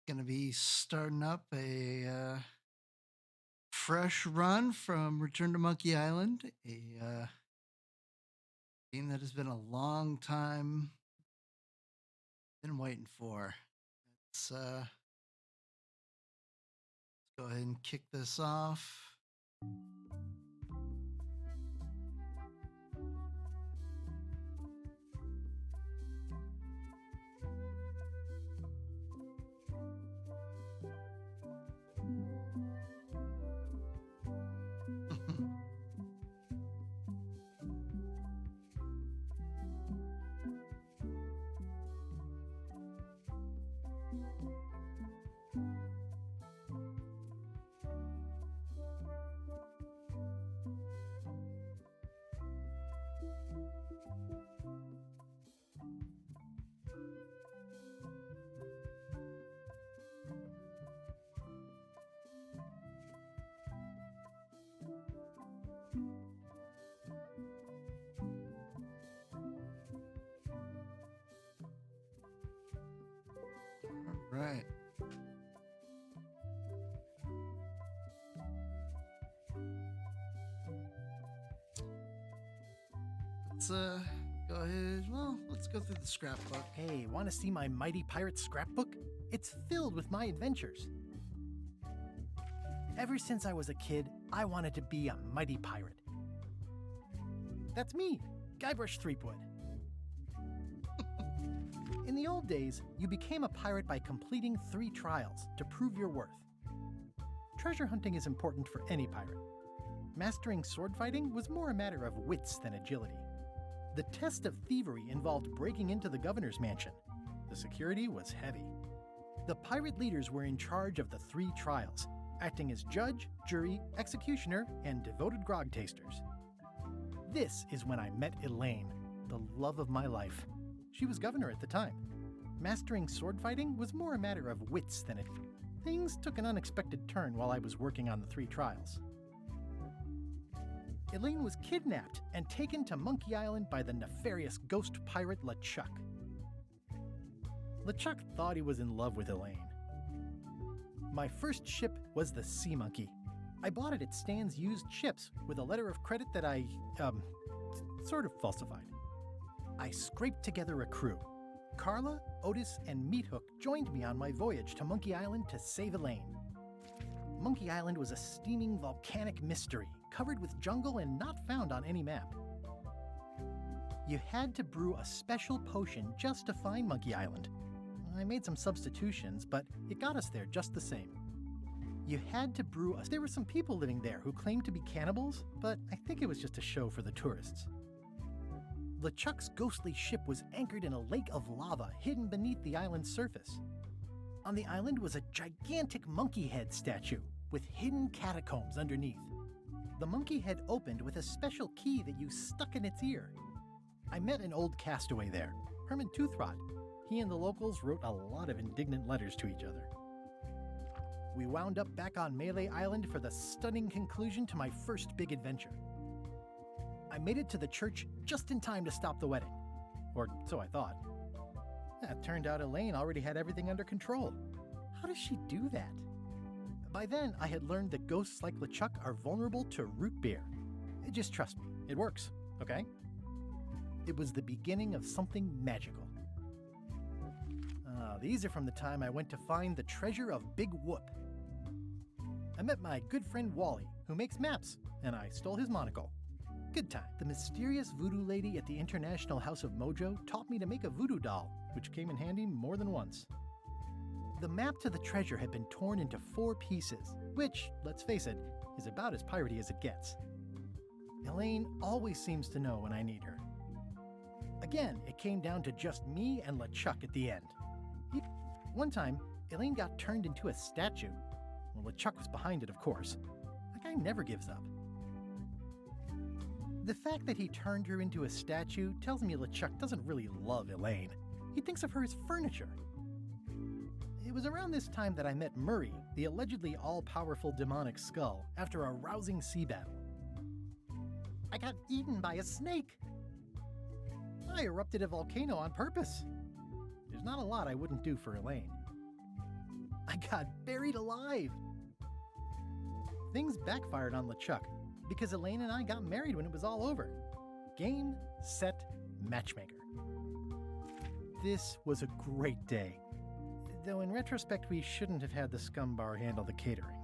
Going to be starting up a fresh run from Return to Monkey Island, a game that has been a long time been waiting for. Let's go ahead and kick this off. All right. Let's go ahead. Well, let's go through the scrapbook. Hey, want to see my mighty pirate scrapbook? It's filled with my adventures. Ever since I was a kid, I wanted to be a mighty pirate. That's me, Guybrush Threepwood. In the old days, you became a pirate by completing 3 trials to prove your worth. Treasure hunting is important for any pirate. Mastering sword fighting was more a matter of wits than agility. The test of thievery involved breaking into the governor's mansion. The security was heavy. The pirate leaders were in charge of the 3 trials, acting as judge, jury, executioner, and devoted grog tasters. This is when I met Elaine, the love of my life. She was governor at the time. Mastering sword fighting was more a matter of wits than it. Things took an unexpected turn while I was working on the 3 trials. Elaine was kidnapped and taken to Monkey Island by the nefarious ghost pirate LeChuck. LeChuck thought he was in love with Elaine. My first ship was the Sea Monkey. I bought it at Stan's used ships with a letter of credit that I, sort of falsified. I scraped together a crew. Carla, Otis, and Meathook joined me on my voyage to Monkey Island to save Elaine. Monkey Island was a steaming volcanic mystery, covered with jungle and not found on any map. You had to brew a special potion just to find Monkey Island. I made some substitutions, but it got us there just the same. You had to brew a... There were some people living there who claimed to be cannibals, but I think it was just a show for the tourists. LeChuck's ghostly ship was anchored in a lake of lava hidden beneath the island's surface. On the island was a gigantic monkey head statue with hidden catacombs underneath. The monkey head opened with a special key that you stuck in its ear. I met an old castaway there, Herman Toothrot. He and the locals wrote a lot of indignant letters to each other. We wound up back on Melee Island for the stunning conclusion to my first big adventure. I made it to the church just in time to stop the wedding. Or so I thought. It turned out Elaine already had everything under control. How does she do that? By then, I had learned that ghosts like LeChuck are vulnerable to root beer. Just trust me, it works, okay? It was the beginning of something magical. These are from the time I went to find the treasure of Big Whoop. I met my good friend Wally, who makes maps, and I stole his monocle. Good time. The mysterious voodoo lady at the International House of Mojo taught me to make a voodoo doll, which came in handy more than once. The map to the treasure had been torn into 4 pieces, which, let's face it, is about as piratey as it gets. Elaine always seems to know when I need her. Again, it came down to just me and LeChuck at the end. One time, Elaine got turned into a statue. Well, LeChuck was behind it, of course. That guy never gives up. The fact that he turned her into a statue tells me LeChuck doesn't really love Elaine. He thinks of her as furniture. It was around this time that I met Murray, the allegedly all-powerful demonic skull, after a rousing sea battle. I got eaten by a snake. I erupted a volcano on purpose. There's not a lot I wouldn't do for Elaine. I got buried alive. Things backfired on LeChuck because Elaine and I got married when it was all over. Game, set, matchmaker. This was a great day. Though in retrospect, we shouldn't have had the scum bar handle the catering.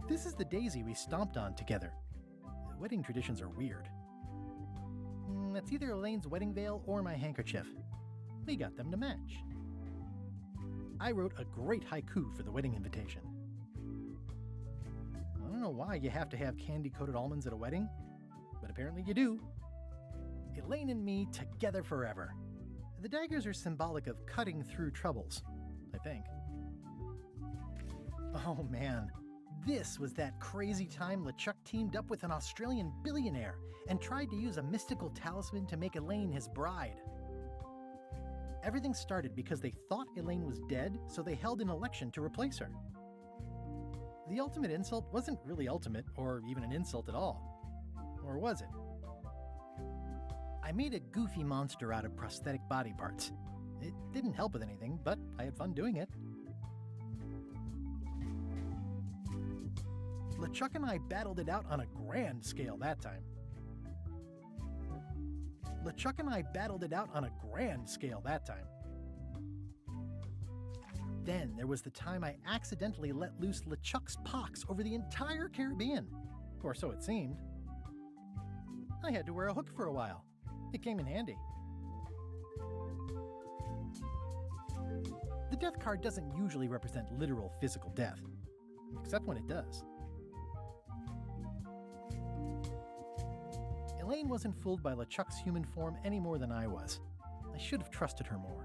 This is the daisy we stomped on together. Wedding traditions are weird. That's either Elaine's wedding veil or my handkerchief. We got them to match. I wrote a great haiku for the wedding invitation. I don't know why you have to have candy-coated almonds at a wedding, but apparently you do. Elaine and me together forever. The daggers are symbolic of cutting through troubles, I think. Oh man, this was that crazy time LeChuck teamed up with an Australian billionaire and tried to use a mystical talisman to make Elaine his bride. Everything started because they thought Elaine was dead, so they held an election to replace her. The ultimate insult wasn't really ultimate, or even an insult at all. Or was it? I made a goofy monster out of prosthetic body parts. It didn't help with anything, but I had fun doing it. LeChuck and I battled it out on a grand scale that time. LeChuck and I battled it out on a grand scale that time. Then there was the time I accidentally let loose LeChuck's pox over the entire Caribbean. Or so it seemed. I had to wear a hook for a while. It came in handy. The death card doesn't usually represent literal physical death, except when it does. Elaine wasn't fooled by LeChuck's human form any more than I was. I should have trusted her more.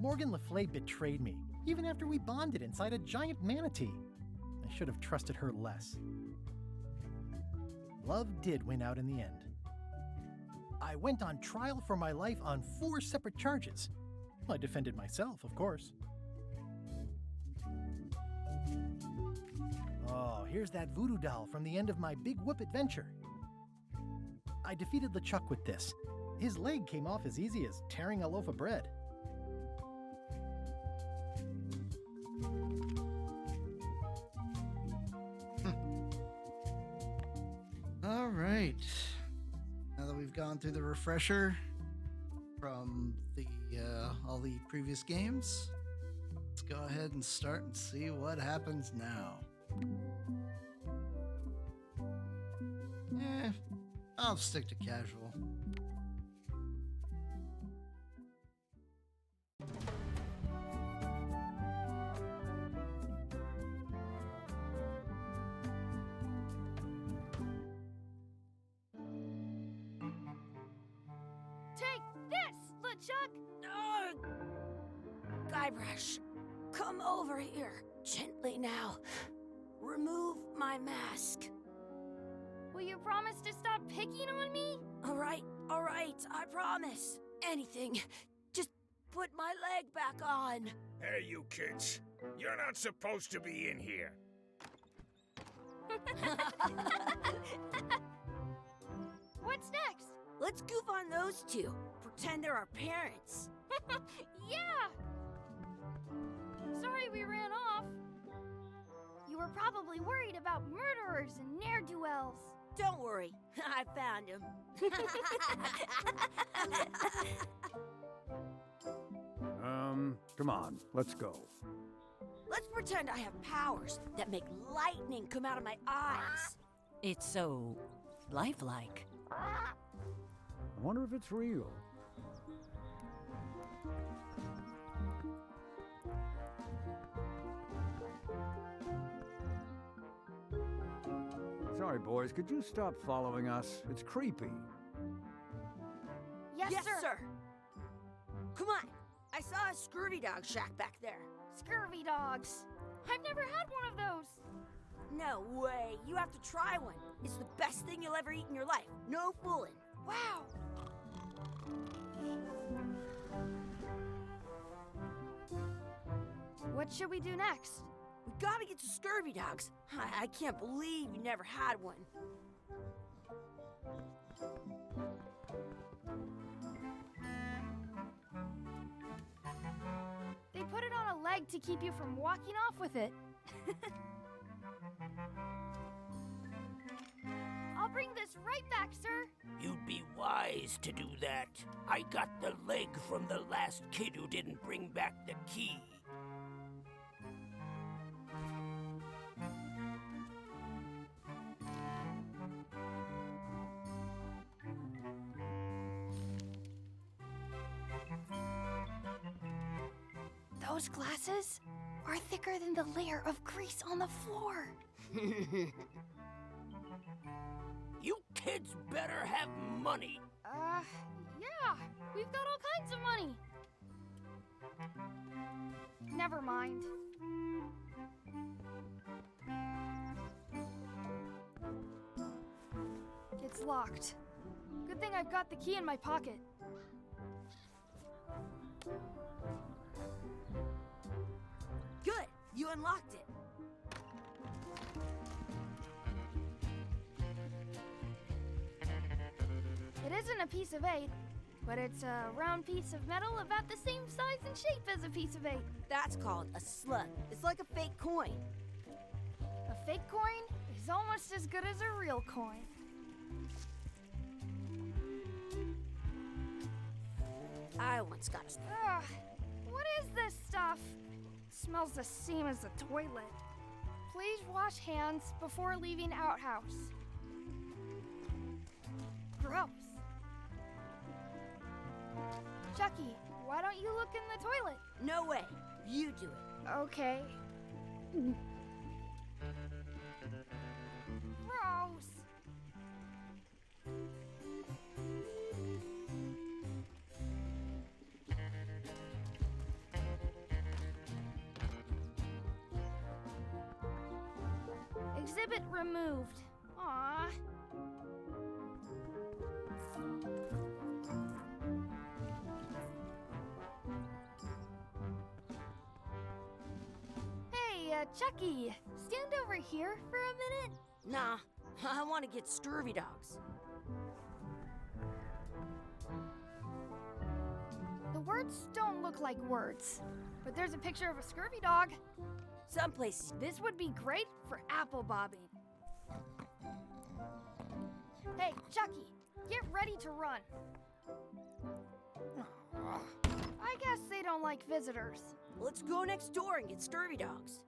Morgan Le Fay betrayed me, even after we bonded inside a giant manatee. I should have trusted her less. Love did win out in the end. I went on trial for my life on 4 separate charges. I defended myself, of course. Oh, here's that voodoo doll from the end of my Big Whoop adventure. I defeated LeChuck with this. His leg came off as easy as tearing a loaf of bread. All right. Now that we've gone through the refresher from the all the previous games, let's go ahead and start and see what happens now. I'll stick to casual. Take this, LeChuck! Guybrush, come over here. Gently now. Remove my mask. Will you promise to stop picking on me? All right, I promise. Anything. Just put my leg back on. Hey, you kids. You're not supposed to be in here. What's next? Let's goof on those two. Pretend they're our parents. Yeah! Sorry we ran off. You were probably worried about murderers and ne'er-do-wells. Don't worry, I found him. Come on, let's go. Let's pretend I have powers that make lightning come out of my eyes. It's so lifelike. I wonder if it's real. Sorry, boys, could you stop following us? It's creepy. Yes, sir. Come on. I saw a scurvy dog shack back there. Scurvy dogs. I've never had one of those. No way. You have to try one. It's the best thing you'll ever eat in your life. No fooling. Wow. What should we do next? We gotta get to scurvy dogs. I can't believe you never had one. leg to keep you from walking off with it. I'll bring this right back, sir. You'd be wise to do that. I got the leg from the last kid who didn't bring back the key. Those glasses are thicker than the layer of grease on the floor. You kids better have money. Yeah, we've got all kinds of money. Never mind. It's locked. Good thing I've got the key in my pocket. Good, you unlocked it. It isn't a piece of 8, but it's a round piece of metal about the same size and shape as a piece of 8. That's called a slug. It's like a fake coin. A fake coin is almost as good as a real coin. I once got a... Ugh, what is this stuff? Smells the same as the toilet. Please wash hands before leaving outhouse. Gross. Chucky, why don't you look in the toilet? No way. You do it. Okay. Gross. Exhibit removed. Aww. Hey, Chucky, stand over here for a minute. Nah, I want to get scurvy dogs. The words don't look like words, but there's a picture of a scurvy dog. Some places. This would be great for apple bobbing. Hey, Chucky, get ready to run. I guess they don't like visitors. Let's go next door and get scurvy dogs.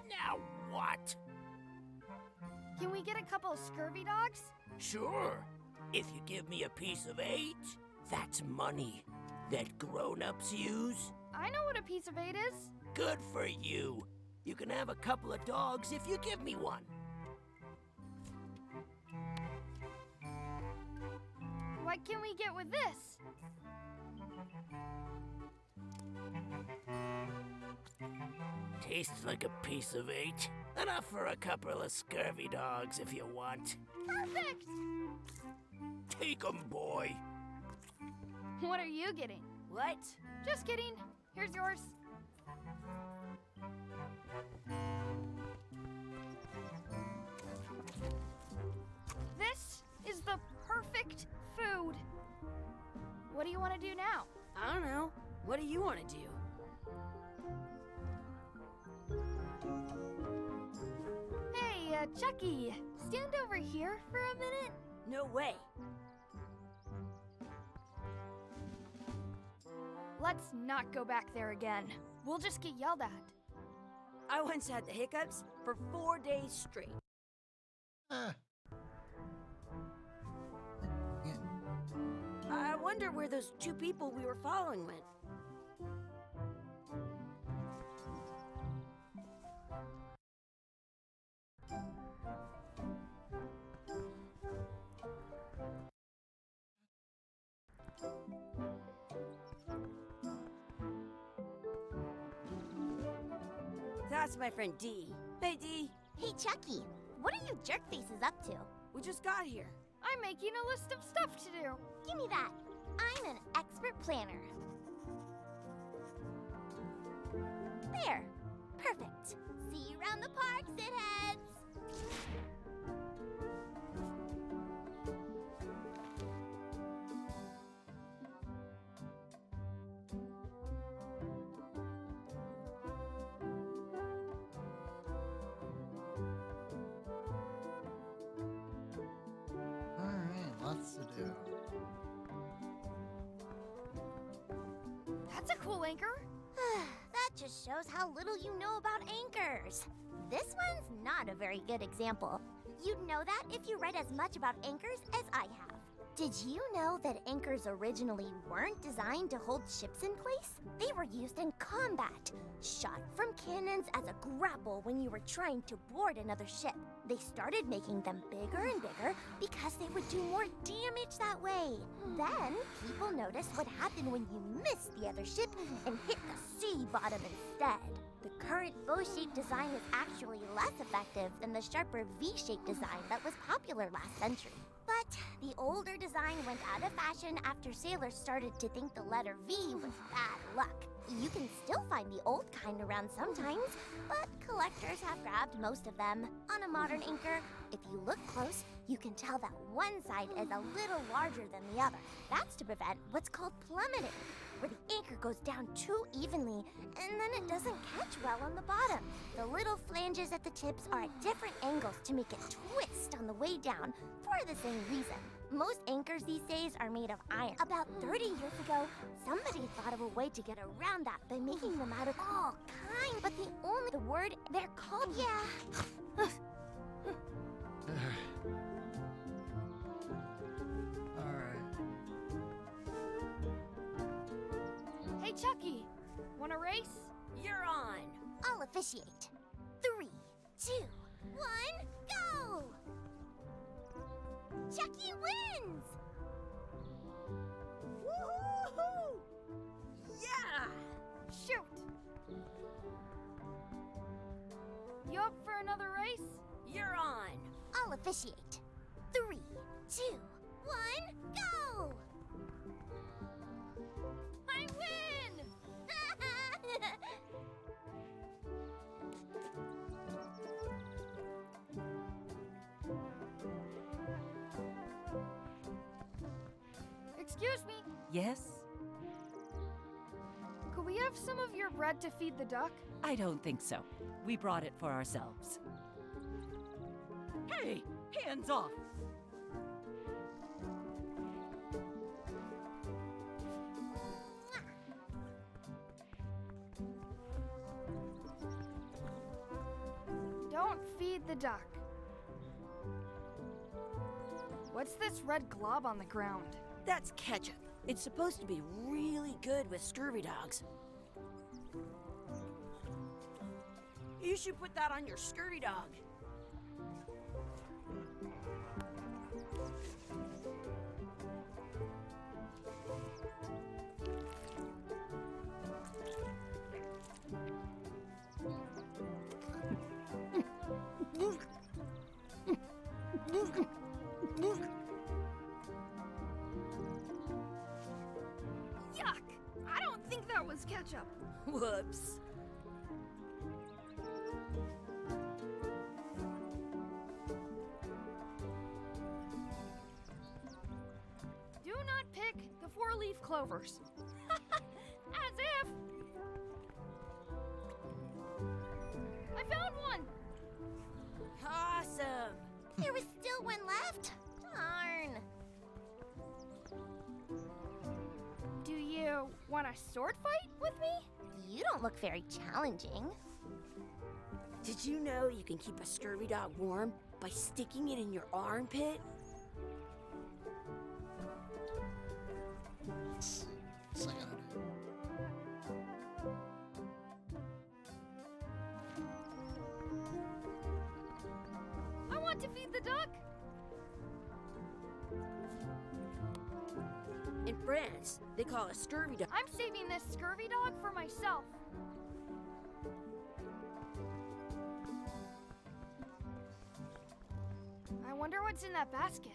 Now what? Can we get a couple of scurvy dogs? Sure. If you give me a piece of 8, that's money that grown-ups use. I know what a piece of 8 is. Good for you. You can have a couple of dogs if you give me one. What can we get with this? Tastes like a piece of 8. Enough for a couple of scurvy dogs if you want. Perfect! Take 'em, boy. What are you getting? What? Just kidding. Here's yours. This is the perfect food. What do you want to do now? I don't know. What do you want to do? Hey, Chucky, stand over here for a minute. No way. Let's not go back there again. We'll just get yelled at. I once had the hiccups for 4 days straight. Ah. Yeah. I wonder where those 2 people we were following went. That's my friend Dee. Hey, Dee. Hey, Chucky, what are you jerk faces up to? We just got here. I'm making a list of stuff to do. Give me that. I'm an expert planner. There. Perfect. See you around the park, shitheads. All right, lots to do. That's a cool anchor. That just shows how little you know about anchors. This one's not a very good example. You'd know that if you read as much about anchors as I have. Did you know that anchors originally weren't designed to hold ships in place? They were used in combat, shot from cannons as a grapple when you were trying to board another ship. They started making them bigger and bigger because they would do more damage that way. Then, people noticed what happened when you missed the other ship and hit the sea bottom instead. The current bow-shaped design is actually less effective than the sharper V-shaped design that was popular last century. But the older design went out of fashion after sailors started to think the letter V was bad luck. You can still find the old kind around sometimes, but collectors have grabbed most of them. On a modern anchor, if you look close, you can tell that one side is a little larger than the other. That's to prevent what's called plummeting, where the anchor goes down too evenly and then it doesn't catch well on the bottom. The little flanges at the tips are at different angles to make it twist on the way down for the same reason. Most anchors these days are made of iron. About 30 years ago, somebody thought of a way to get around that by making them out of all kinds. But the word they're called, yeah. All right. Hey, Chucky, want a race? You're on. I'll officiate. 3, 2, 1, go! Chucky wins! Woohoo! Yeah! Shoot! You up for another race? You're on. I'll officiate. 3, 2, 1, go! I win! Excuse me, Yes? could we have some of your bread to feed the duck? I don't think so. We brought it for ourselves. Hey! Hands off! Don't feed the duck. What's this red glob on the ground? That's ketchup. It's supposed to be really good with scurvy dogs. You should put that on your scurvy dog. Yuck! I don't think that was ketchup. Whoops. Do not pick the 4-leaf clovers. As if. I found one! Awesome. There was still one left? Darn. Do you want a sword fight with me? You don't look very challenging. Did you know you can keep a scurvy dog warm by sticking it in your armpit? What's I gotta do? I want to feed the duck. In France, they call a scurvy dog. I'm saving this scurvy dog for myself. I wonder what's in that basket.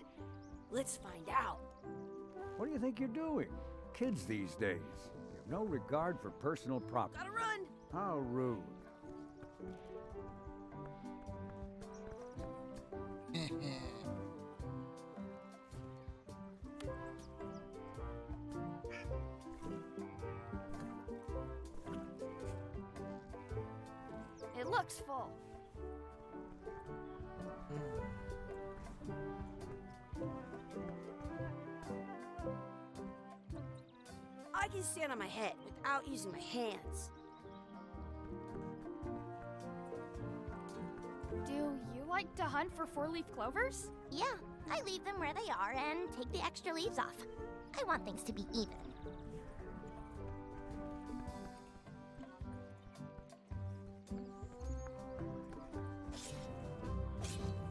Let's find out. What do you think you're doing? Kids these days. You have no regard for personal property. Gotta run. How rude. it looks full. I can stand on my head without using my hands. Do you like to hunt for four-leaf clovers? Yeah, I leave them where they are and take the extra leaves off. I want things to be even.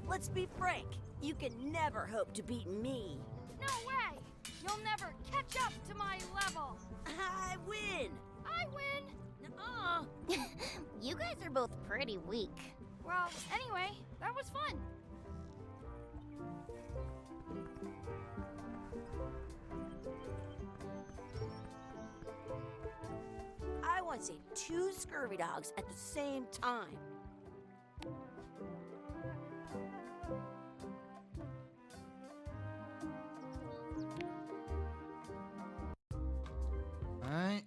Let's be frank. You can never hope to beat me. No way! You'll never catch up to my level. I win. I win. Nuh-uh. You guys are both pretty weak. Well, anyway, that was fun. I want to save 2 scurvy dogs at the same time. All right.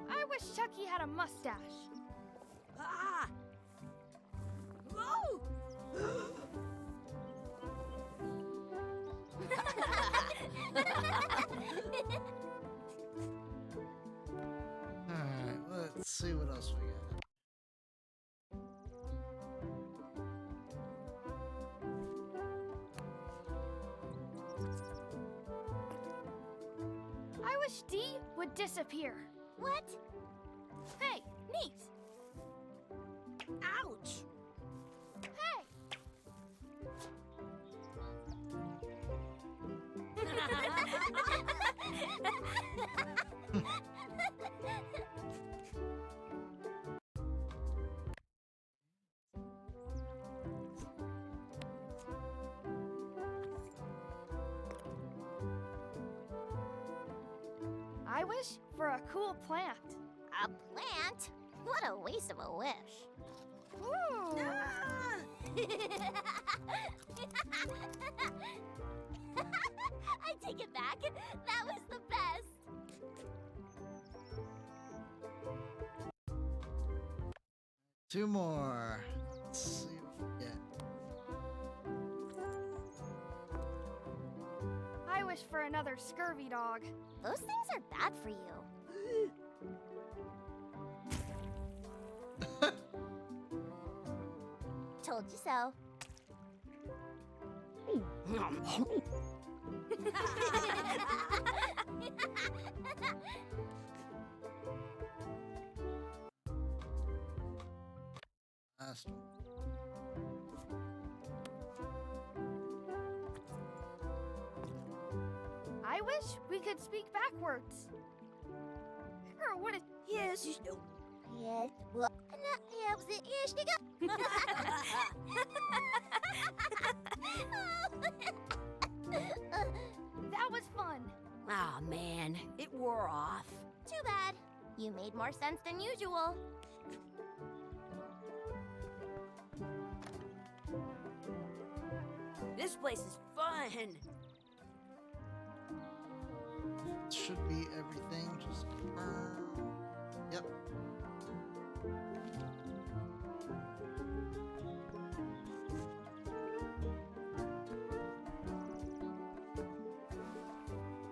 I wish Chucky had a mustache. Ah! Whoa! All right. Let's see what else we got. I wish Dee would disappear. What? Hey, Neat! Ouch! Hey! I wish for a cool plant. A plant? What a waste of a wish. Ooh! Ah! I take it back. That was the best. Two more. Let's see what we get. I wish for another scurvy dog. Those things are bad for you. Told you so. Last one. I wish we could speak backwards. Or what? Yes, you know. Yes. Well, yeah, was it yes, you go. That was fun. Aw, man, it wore off. Too bad. You made more sense than usual. This place is fun. Should be everything. Just confirm. Yep.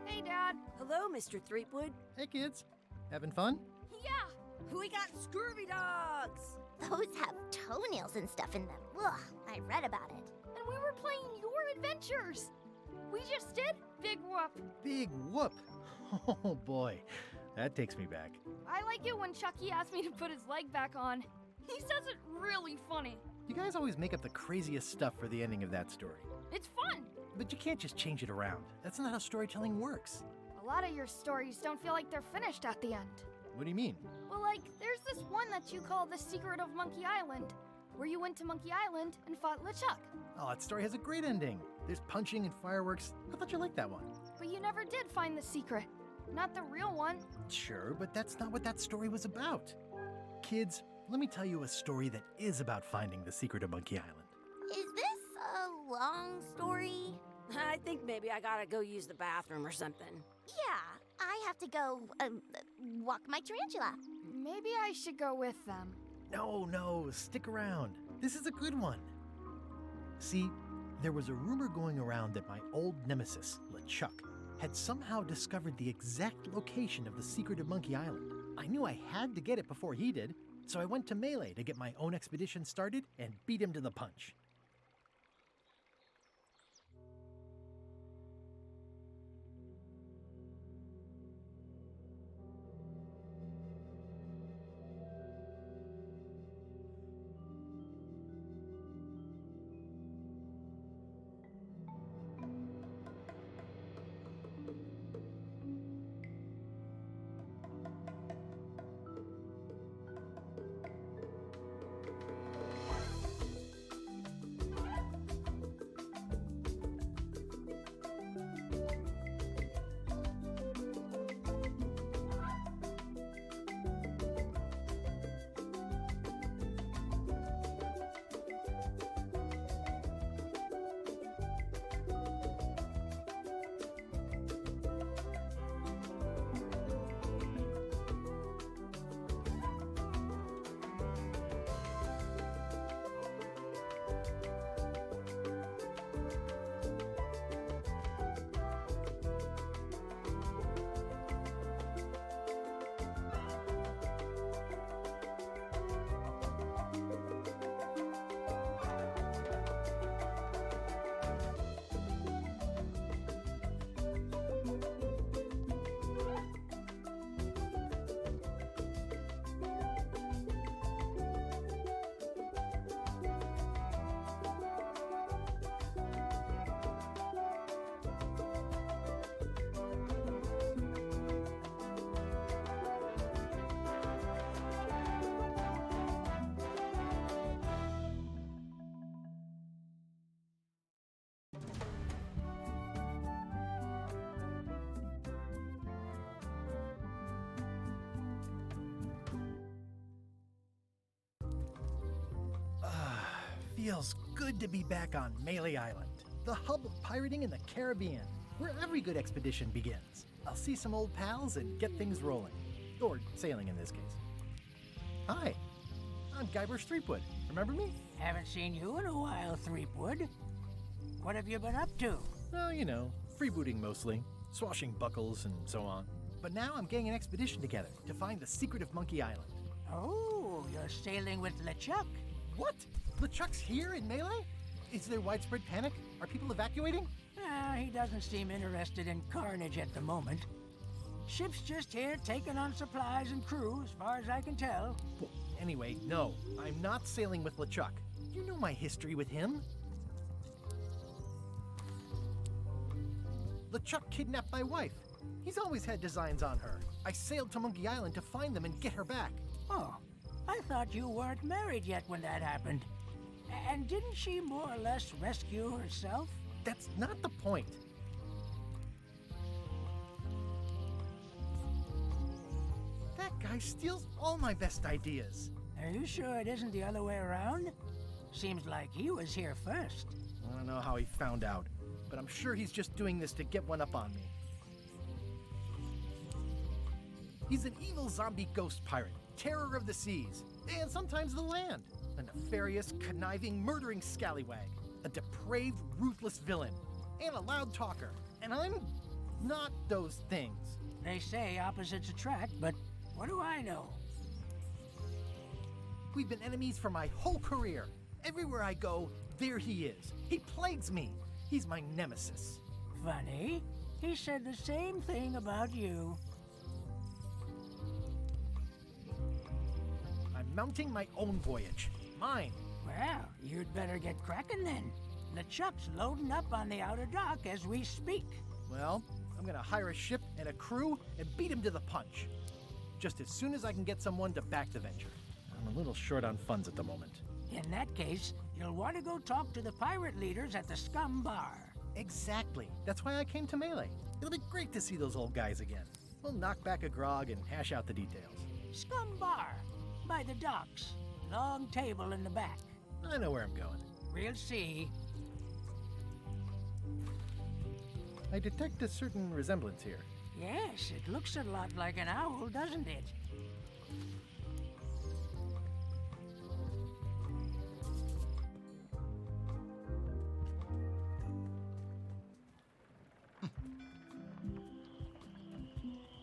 Hey, Dad. Hello, Mr. Threepwood. Hey, kids. Having fun? Yeah. We got scurvy dogs. Those have toenails and stuff in them. Ugh, I read about it. And we were playing your adventures. We just did Big Whoop. Big whoop. Oh, boy. That takes me back. I like it when Chucky asked me to put his leg back on. He says it really funny. You guys always make up the craziest stuff for the ending of that story. It's fun. But you can't just change it around. That's not how storytelling works. A lot of your stories don't feel like they're finished at the end. What do you mean? Well, like, there's this one that you call The Secret of Monkey Island, where you went to Monkey Island and fought LeChuck. Oh, that story has a great ending. There's punching and fireworks. I thought you liked that one. But you never did find the secret. Not the real one. Sure, but that's not what that story was about. Kids, let me tell you a story that is about finding the secret of Monkey Island. Is this I think maybe I gotta go use the bathroom or something. Yeah, I have to go walk my tarantula. Maybe I should go with them. No, stick around. This is a good one. See, there was a rumor going around that my old nemesis, LeChuck, had somehow discovered the exact location of the secret of Monkey Island. I knew I had to get it before he did, so I went to Melee to get my own expedition started and beat him to the punch. Feels good to be back on Melee Island, the hub of pirating in the Caribbean, where every good expedition begins. I'll see some old pals and get things rolling. Or sailing in this case. Hi, I'm Guybrush Threepwood. Remember me? Haven't seen you in a while, Threepwood. What have you been up to? Oh, you know, freebooting mostly, swashbuckles and so on. But now I'm getting an expedition together to find the secret of Monkey Island. Oh, you're sailing with LeChuck. What? LeChuck's here in Melee? Is there widespread panic? Are people evacuating? He doesn't seem interested in carnage at the moment. Ship's just here taking on supplies and crew, as far as I can tell. Well, anyway, no, I'm not sailing with LeChuck. You know my history with him. LeChuck kidnapped my wife. He's always had designs on her. I sailed to Monkey Island to find them and get her back. Oh, I thought you weren't married yet when that happened. And didn't she more or less rescue herself? That's not the point. That guy steals all my best ideas. Are you sure it isn't the other way around? Seems like he was here first. I don't know how he found out, but I'm sure he's just doing this to get one up on me. He's an evil zombie ghost pirate, terror of the seas, and sometimes the land. A nefarious, conniving, murdering scallywag. A depraved, ruthless villain. And a loud talker. And I'm not those things. They say opposites attract, but what do I know? We've been enemies for my whole career. Everywhere I go, there he is. He plagues me. He's my nemesis. Funny. He said the same thing about you. I'm mounting my own voyage. Mine. Well, you'd better get cracking then. LeChuck's loading up on the outer dock as we speak. Well, I'm gonna hire a ship and a crew and beat him to the punch. Just as soon as I can get someone to back the venture. I'm a little short on funds at the moment. In that case, you'll want to go talk to the pirate leaders at the Scum Bar. Exactly. That's why I came to Melee. It'll be great to see those old guys again. We'll knock back a grog and hash out the details. Scum Bar, by the docks. Long table in the back. I know where I'm going. We'll see. I detect a certain resemblance here. Yes, it looks a lot like an owl, doesn't it?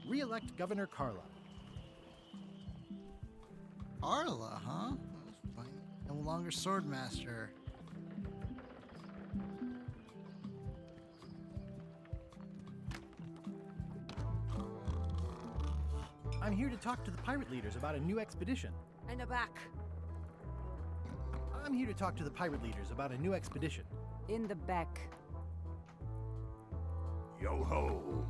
Re-elect Governor Carla. Arla, huh? That's fine. No longer Swordmaster. I'm here to talk to the pirate leaders about a new expedition. In the back. I'm here to talk to the pirate leaders about a new expedition. In the back. Yo ho!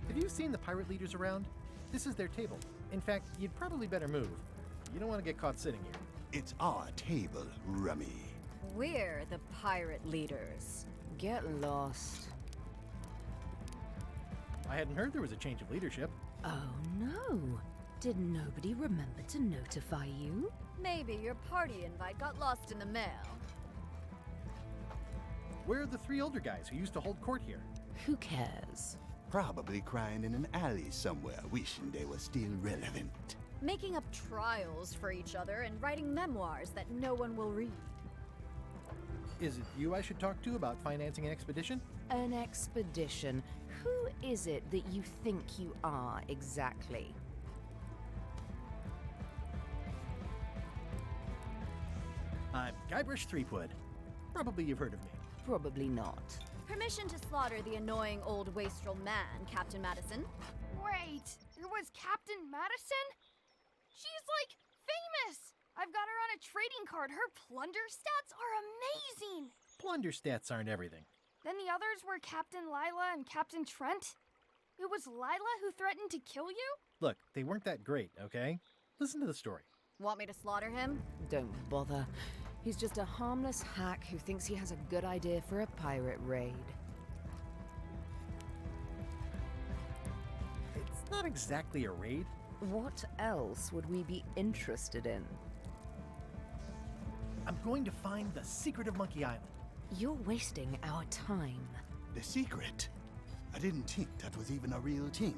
Have you seen the pirate leaders around? This is their table. In fact, you'd probably better move. You don't want to get caught sitting here. It's our table, Rummy. We're the pirate leaders. Get lost. I hadn't heard there was a change of leadership. Oh no. Did nobody remember to notify you? Maybe your party invite got lost in the mail. Where are the three older guys who used to hold court here? Who cares? Probably crying in an alley somewhere, wishing they were still relevant. Making up trials for each other and writing memoirs that no one will read. Is it you I should talk to about financing an expedition? An expedition. Who is it that you think you are exactly? I'm Guybrush Threepwood. Probably you've heard of me. Probably not. Permission to slaughter the annoying old wastrel man, Captain Madison. Wait, it was Captain Madison? She's like famous! I've got her on a trading card. Her plunder stats are amazing! Plunder stats aren't everything. Then the others were Captain Lila and Captain Trent. It was Lila who threatened to kill you? Look, they weren't that great, okay? Listen to the story. Want me to slaughter him? Don't bother. He's just a harmless hack who thinks he has a good idea for a pirate raid. It's not exactly a raid. What else would we be interested in? I'm going to find the secret of Monkey Island. You're wasting our time. The secret? I didn't think that was even a real thing.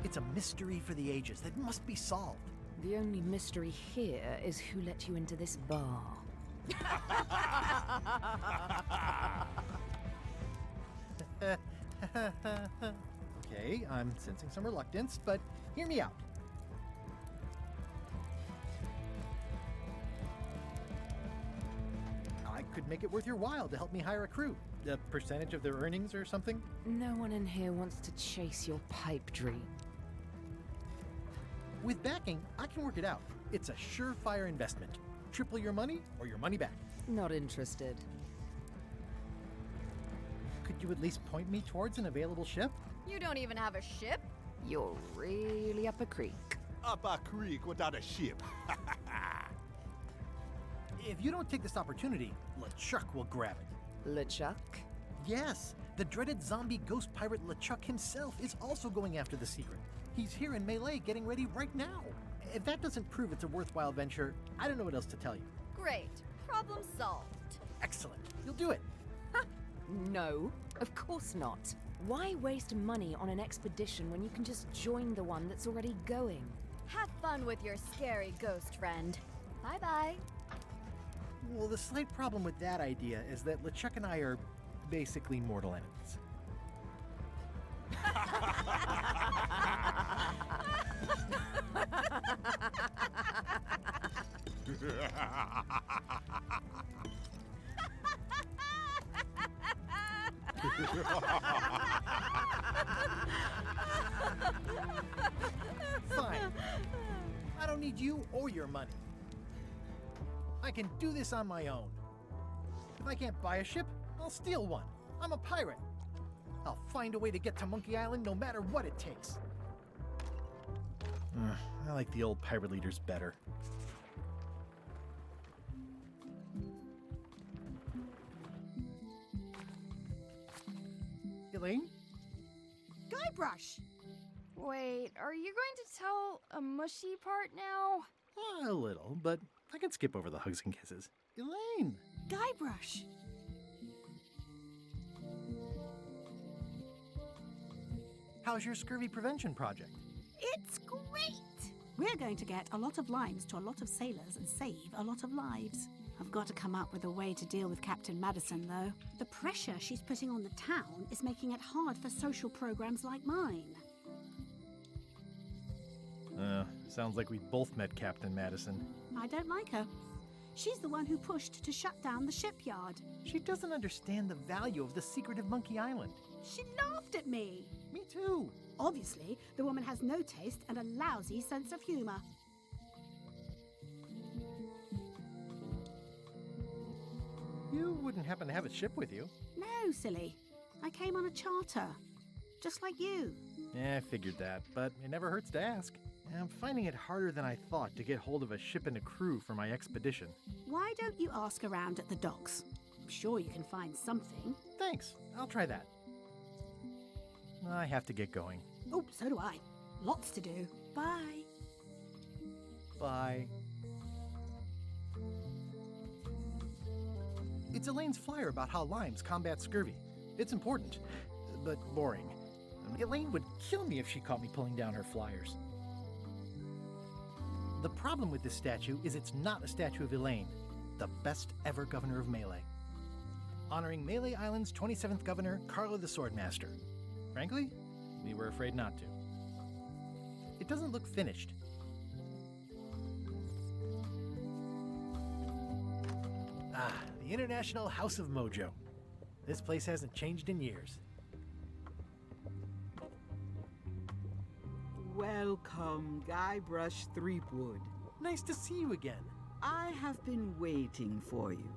It's a mystery for the ages that must be solved. The only mystery here is who let you into this bar. Okay, I'm sensing some reluctance, but hear me out. I could make it worth your while to help me hire a crew. A percentage of their earnings or something? No one in here wants to chase your pipe dream. With backing, I can work it out. It's a surefire investment. Triple your money or your money back. Not interested. Could you at least point me towards an available ship? You don't even have a ship? You're really up a creek. Up a creek without a ship. If you don't take this opportunity, LeChuck will grab it. LeChuck? Yes, the dreaded zombie ghost pirate LeChuck himself is also going after the secret. He's here in Melee getting ready right now. If that doesn't prove it's a worthwhile venture, I don't know what else to tell you. Great. Problem solved. Excellent. You'll do it. No, of course not. Why waste money on an expedition when you can just join the one that's already going? Have fun with your scary ghost friend. Bye-bye. Well, the slight problem with that idea is that LeChuck and I are basically mortal enemies. Fine. I don't need you or your money. I can do this on my own. If I can't buy a ship, I'll steal one. I'm a pirate. I'll find a way to get to Monkey Island no matter what it takes. I like the old pirate leaders better. Elaine? Guybrush! Wait, are you going to tell a mushy part now? A little, but I can skip over the hugs and kisses. Elaine! Guybrush! How's your scurvy prevention project? It's great! We're going to get a lot of limes to a lot of sailors and save a lot of lives. I've got to come up with a way to deal with Captain Madison, though. The pressure she's putting on the town is making it hard for social programs like mine. Sounds like we both met Captain Madison. I don't like her. She's the one who pushed to shut down the shipyard. She doesn't understand the value of the secretive Monkey Island. She laughed at me. Me too. Obviously, the woman has no taste and a lousy sense of humor. You wouldn't happen to have a ship with you? No, silly. I came on a charter. Just like you. Yeah, I figured that, but it never hurts to ask. I'm finding it harder than I thought to get hold of a ship and a crew for my expedition. Why don't you ask around at the docks? I'm sure you can find something. Thanks. I'll try that. I have to get going. Oh, so do I. Lots to do. Bye. Bye. It's Elaine's flyer about how limes combat scurvy. It's important, but boring. Elaine would kill me if she caught me pulling down her flyers. The problem with this statue is it's not a statue of Elaine, the best ever governor of Melee. Honoring Melee Island's 27th governor, Carlo the Swordmaster. Frankly, we were afraid not to. It doesn't look finished. The International House of Mojo. This place hasn't changed in years. Welcome, Guybrush Threepwood. Nice to see you again. I have been waiting for you.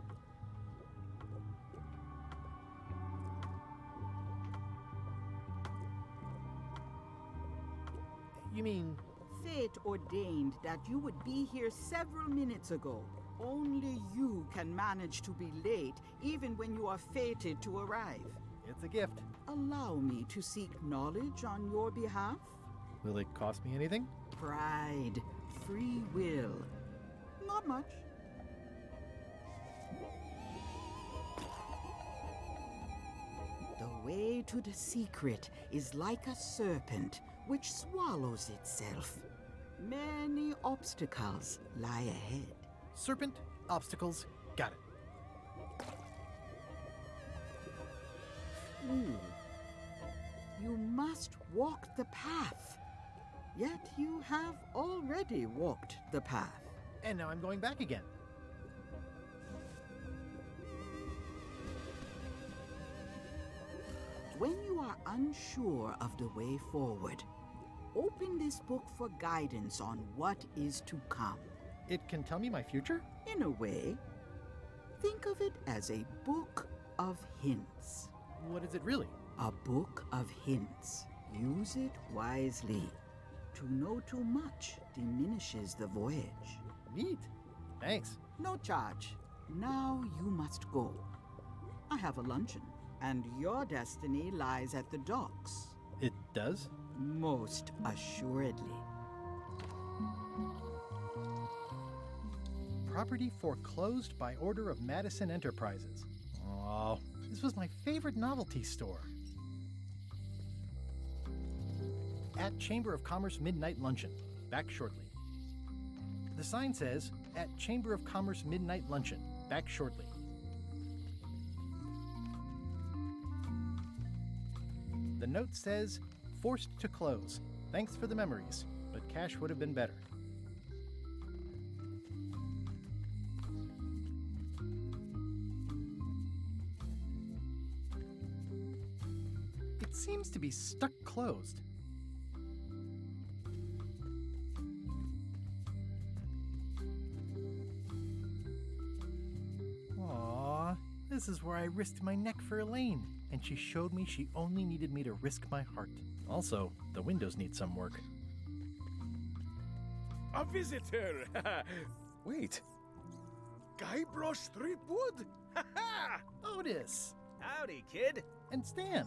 You mean... Fate ordained that you would be here several minutes ago. Only you can manage to be late, even when you are fated to arrive. It's a gift. Allow me to seek knowledge on your behalf. Will it cost me anything? Pride, free will. Not much. The way to the secret is like a serpent which swallows itself. Many obstacles lie ahead. Serpent, obstacles, got it. Ooh. You must walk the path. Yet you have already walked the path. And now I'm going back again. When you are unsure of the way forward, open this book for guidance on what is to come. It can tell me my future? In a way, think of it as a book of hints. What is it really? A book of hints. Use it wisely. To know too much diminishes the voyage. Neat. Thanks. No charge. Now you must go. I have a luncheon, and your destiny lies at the docks. It does? Most assuredly. Property foreclosed by order of Madison Enterprises. Oh, this was my favorite novelty store. At Chamber of Commerce Midnight Luncheon. Back shortly. The sign says, at Chamber of Commerce Midnight Luncheon. Back shortly. The note says, forced to close. Thanks for the memories, but cash would have been better. It seems to be stuck closed. Aww, this is where I risked my neck for Elaine. and she showed me she only needed me to risk my heart. Also, the windows need some work. A visitor! Wait. Guybrush Threepwood? Ha ha! Otis! Howdy, kid. And Stan.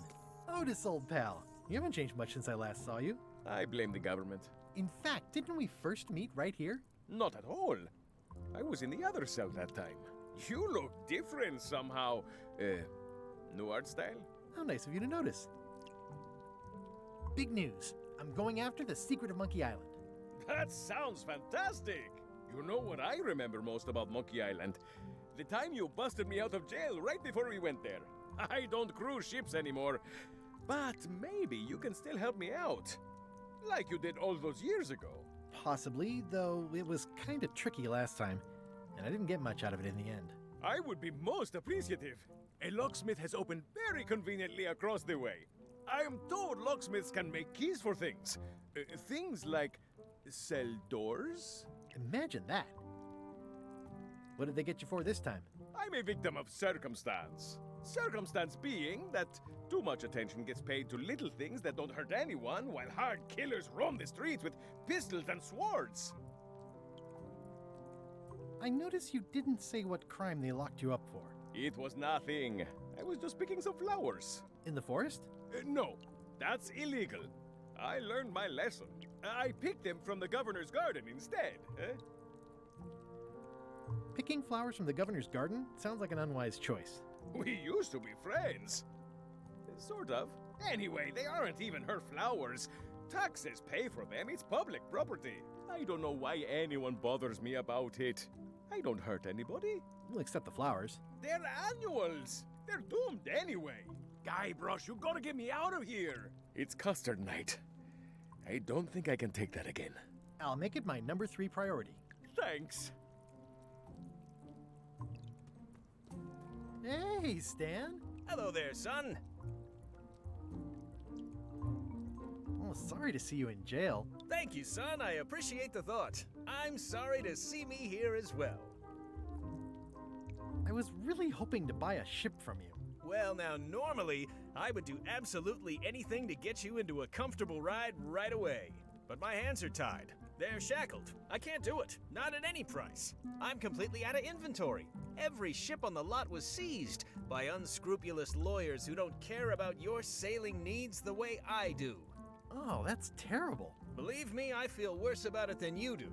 Otis, old pal. You haven't changed much since I last saw you. I blame the government. In fact, didn't we first meet right here? Not at all. I was in the other cell that time. You look different somehow. New art style? How nice of you to notice. Big news. I'm going after the secret of Monkey Island. That sounds fantastic! You know what I remember most about Monkey Island? The time you busted me out of jail right before we went there. I don't cruise ships anymore, but maybe you can still help me out. Like you did all those years ago. Possibly, though it was kind of tricky last time, and I didn't get much out of it in the end. I would be most appreciative. A locksmith has opened very conveniently across the way. I am told locksmiths can make keys for things. Things like cell doors? Imagine that. What did they get you for this time? I'm a victim of circumstance. Circumstance being that too much attention gets paid to little things that don't hurt anyone, while hard killers roam the streets with pistols and swords. I notice you didn't say what crime they locked you up for. It was nothing. I was just picking some flowers. In the forest? No, that's illegal. I learned my lesson. I picked them from the governor's garden instead. Picking flowers from the governor's garden sounds like an unwise choice. We used to be friends. Sort of. Anyway, they aren't even her flowers. Taxes pay for them. It's public property. I don't know why anyone bothers me about it. I don't hurt anybody. We'll accept the flowers. They're annuals. They're doomed anyway. Guybrush, you gotta get me out of here. It's custard night. I don't think I can take that again. I'll make it my number 3 priority. Thanks. Hey, Stan. Hello there, son. Oh, sorry to see you in jail. Thank you, son. I appreciate the thought. I'm sorry to see me here as well. I was really hoping to buy a ship from you. Well, now, normally, I would do absolutely anything to get you into a comfortable ride right away. But my hands are tied. They're shackled. I can't do it. Not at any price. I'm completely out of inventory. Every ship on the lot was seized by unscrupulous lawyers who don't care about your sailing needs the way I do. Oh, that's terrible. Believe me, I feel worse about it than you do.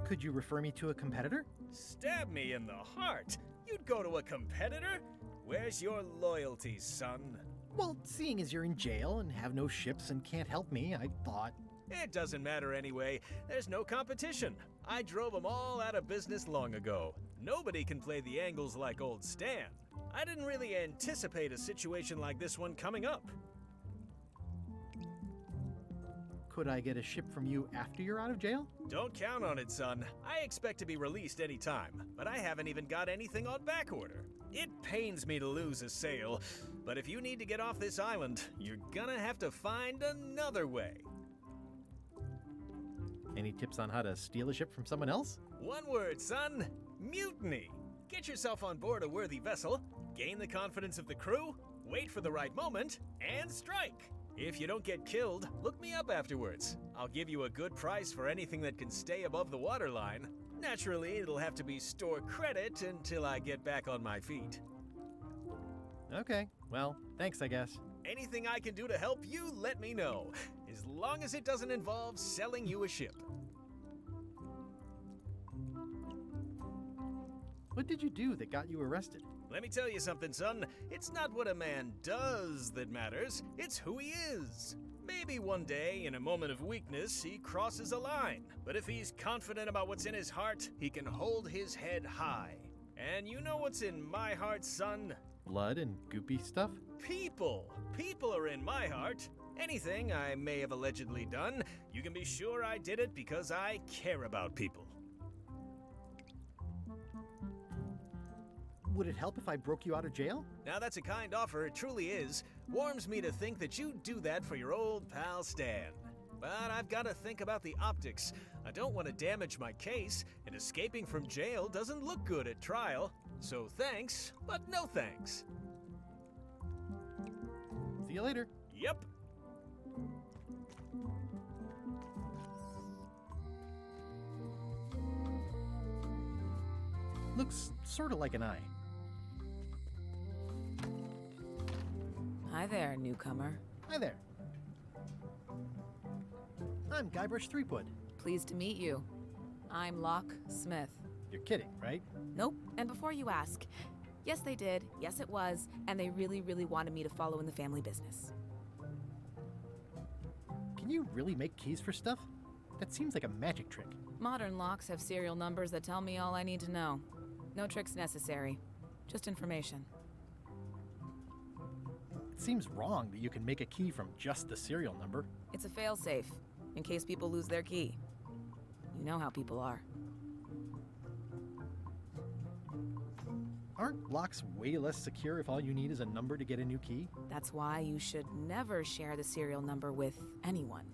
Could you refer me to a competitor? Stab me in the heart. You'd go to a competitor? Where's your loyalty, son? Well, seeing as you're in jail and have no ships and can't help me, I thought... It doesn't matter anyway. There's no competition. I drove them all out of business long ago. Nobody can play the angles like old Stan. I didn't really anticipate a situation like this one coming up. Could I get a ship from you after you're out of jail? Don't count on it, son. I expect to be released any time, but I haven't even got anything on back order. It pains me to lose a sale, but if you need to get off this island, you're gonna have to find another way. Any tips on how to steal a ship from someone else? One word, son. Mutiny. Get yourself on board a worthy vessel, gain the confidence of the crew, wait for the right moment, and strike. If you don't get killed, look me up afterwards. I'll give you a good price for anything that can stay above the waterline. Naturally, it'll have to be store credit until I get back on my feet. Okay, well, thanks, I guess. Anything I can do to help you, let me know. As long as it doesn't involve selling you a ship. What did you do that got you arrested? Let me tell you something, son. It's not what a man does that matters, it's who he is. Maybe one day, in a moment of weakness, he crosses a line. But if he's confident about what's in his heart, he can hold his head high. And you know what's in my heart, son? Blood and goopy stuff? People. People are in my heart. Anything I may have allegedly done, you can be sure I did it because I care about people. Would it help if I broke you out of jail? Now that's a kind offer, it truly is. Warms me to think that you'd do that for your old pal Stan. But I've got to think about the optics. I don't want to damage my case, and escaping from jail doesn't look good at trial. So thanks, but no thanks. See you later. Yep. Looks sort of like an eye. Hi there, newcomer. Hi there. I'm Guybrush Threepwood. Pleased to meet you. I'm Locke Smith. You're kidding, right? Nope. And before you ask, yes, they did. Yes, it was. And they really, really wanted me to follow in the family business. Can you really make keys for stuff? That seems like a magic trick. Modern locks have serial numbers that tell me all I need to know. No tricks necessary. Just information. It seems wrong that you can make a key from just the serial number. It's a failsafe, in case people lose their key. You know how people are. Aren't locks way less secure if all you need is a number to get a new key? That's why you should never share the serial number with anyone.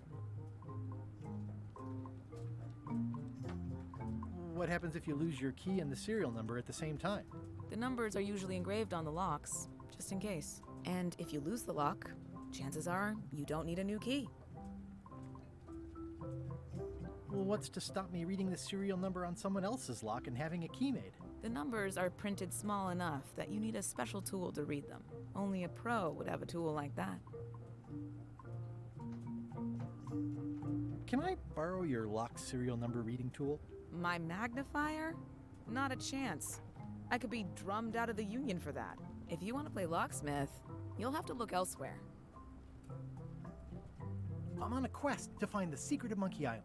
What happens if you lose your key and the serial number at the same time? The numbers are usually engraved on the locks, just in case. And if you lose the lock, chances are you don't need a new key. Well, what's to stop me reading the serial number on someone else's lock and having a key made? The numbers are printed small enough that you need a special tool to read them. Only a pro would have a tool like that. Can I borrow your lock serial number reading tool? My magnifier? Not a chance. I could be drummed out of the union for that. If you want to play locksmith, you'll have to look elsewhere. I'm on a quest to find the secret of Monkey Island.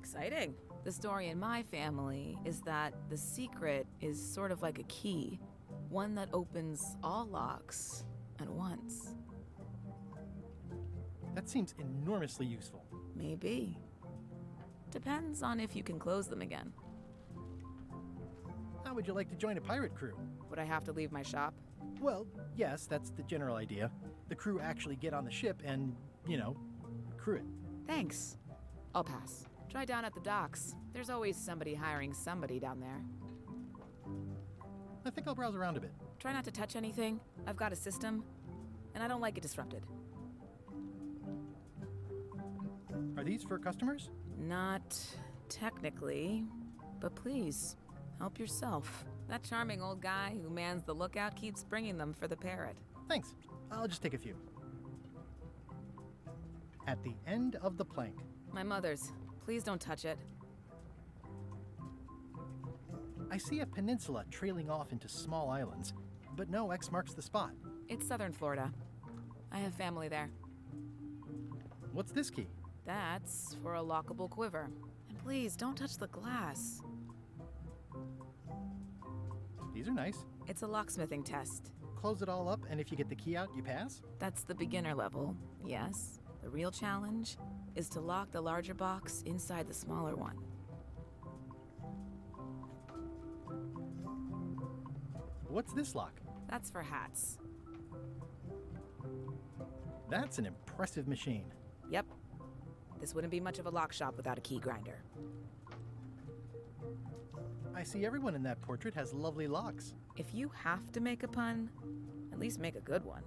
Exciting. The story in my family is that the secret is sort of like a key, one that opens all locks at once. That seems enormously useful. Maybe. Depends on if you can close them again. How would you like to join a pirate crew? Would I have to leave my shop? Well, yes, that's the general idea. The crew actually get on the ship and, crew it. Thanks. I'll pass. Try down at the docks. There's always somebody hiring somebody down there. I think I'll browse around a bit. Try not to touch anything. I've got a system, and I don't like it disrupted. Are these for customers? Not technically, but please, help yourself. That charming old guy who mans the lookout keeps bringing them for the parrot. Thanks. I'll just take a few. At the end of the plank. My mother's. Please don't touch it. I see a peninsula trailing off into small islands, but no X marks the spot. It's southern Florida. I have family there. What's this key? That's for a lockable quiver. And please, don't touch the glass. These are nice. It's a locksmithing test. Close it all up, and if you get the key out, you pass? That's the beginner level, yes. The real challenge is to lock the larger box inside the smaller one. What's this lock? That's for hats. That's an impressive machine. Yep. This wouldn't be much of a lock shop without a key grinder. I see everyone in that portrait has lovely locks. If you have to make a pun, at least make a good one.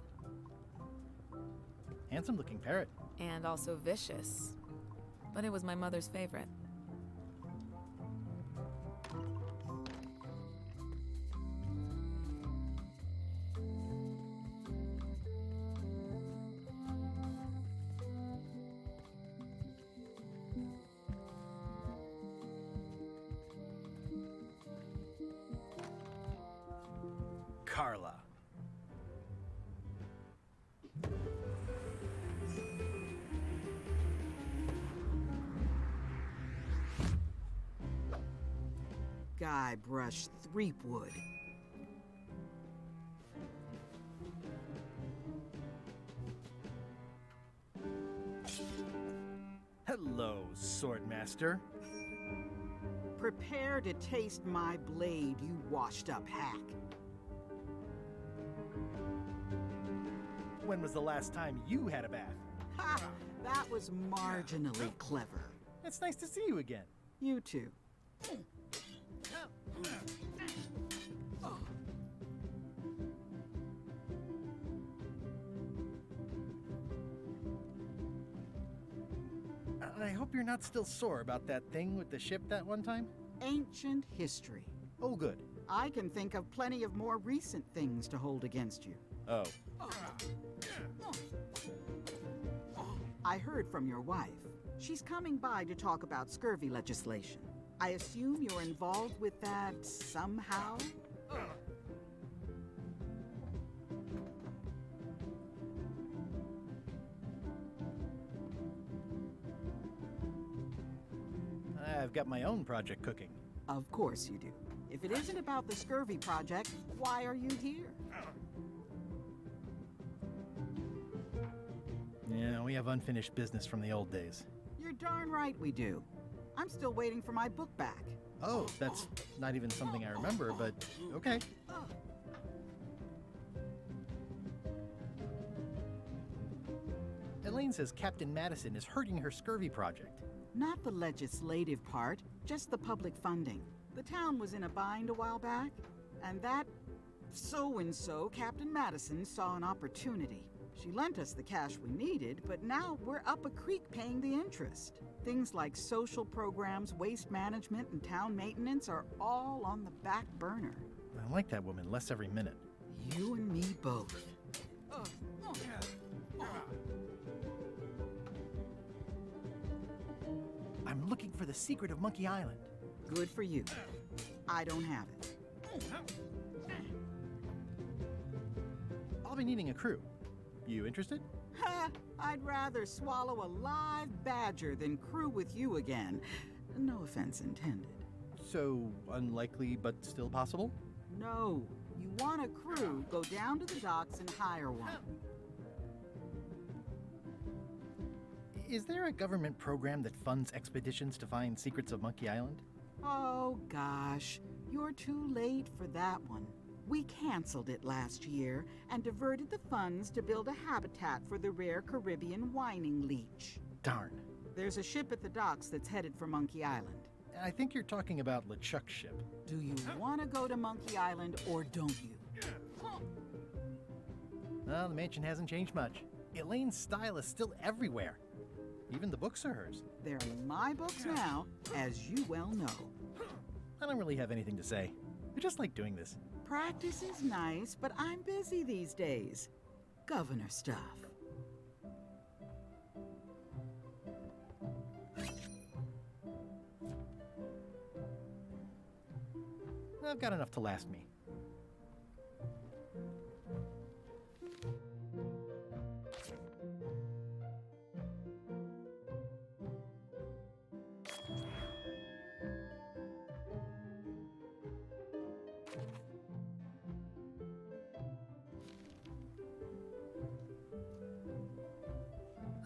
Handsome looking parrot. And also vicious. But it was my mother's favorite. Carla. Guybrush Threepwood. Hello, Swordmaster. Prepare to taste my blade, you washed-up hack. When was the last time you had a bath? Ha! That was marginally clever. It's nice to see you again. You too. I hope you're not still sore about that thing with the ship that one time. Ancient history. Oh, good. I can think of plenty of more recent things to hold against you. Oh. I heard from your wife. She's coming by to talk about scurvy legislation. I assume you're involved with that somehow? I've got my own project cooking. Of course you do. If it isn't about the scurvy project, why are you here? Yeah, we have unfinished business from the old days. You're darn right we do. I'm still waiting for my book back. Oh, that's not even something I remember, but okay. Elaine says Captain Madison is hurting her scurvy project. Not the legislative part, just the public funding. The town was in a bind a while back, and that so-and-so, Captain Madison, saw an opportunity. She lent us the cash we needed, but now we're up a creek paying the interest. Things like social programs, waste management, and town maintenance are all on the back burner. I like that woman less every minute. You and me both. I'm looking for the secret of Monkey Island. Good for you. I don't have it. I'll be needing a crew. You interested? Ha! I'd rather swallow a live badger than crew with you again. No offense intended. So, unlikely but still possible? No. You want a crew, go down to the docks and hire one. Is there a government program that funds expeditions to find secrets of Monkey Island? Oh, gosh. You're too late for that one. We canceled it last year and diverted the funds to build a habitat for the rare Caribbean whining leech. Darn. There's a ship at the docks that's headed for Monkey Island. I think you're talking about LeChuck's ship. Do you want to go to Monkey Island or don't you? Well, the mansion hasn't changed much. Elaine's style is still everywhere. Even the books are hers. They're my books now, as you well know. I don't really have anything to say. I just like doing this. Practice is nice, but I'm busy these days. Governor stuff. I've got enough to last me.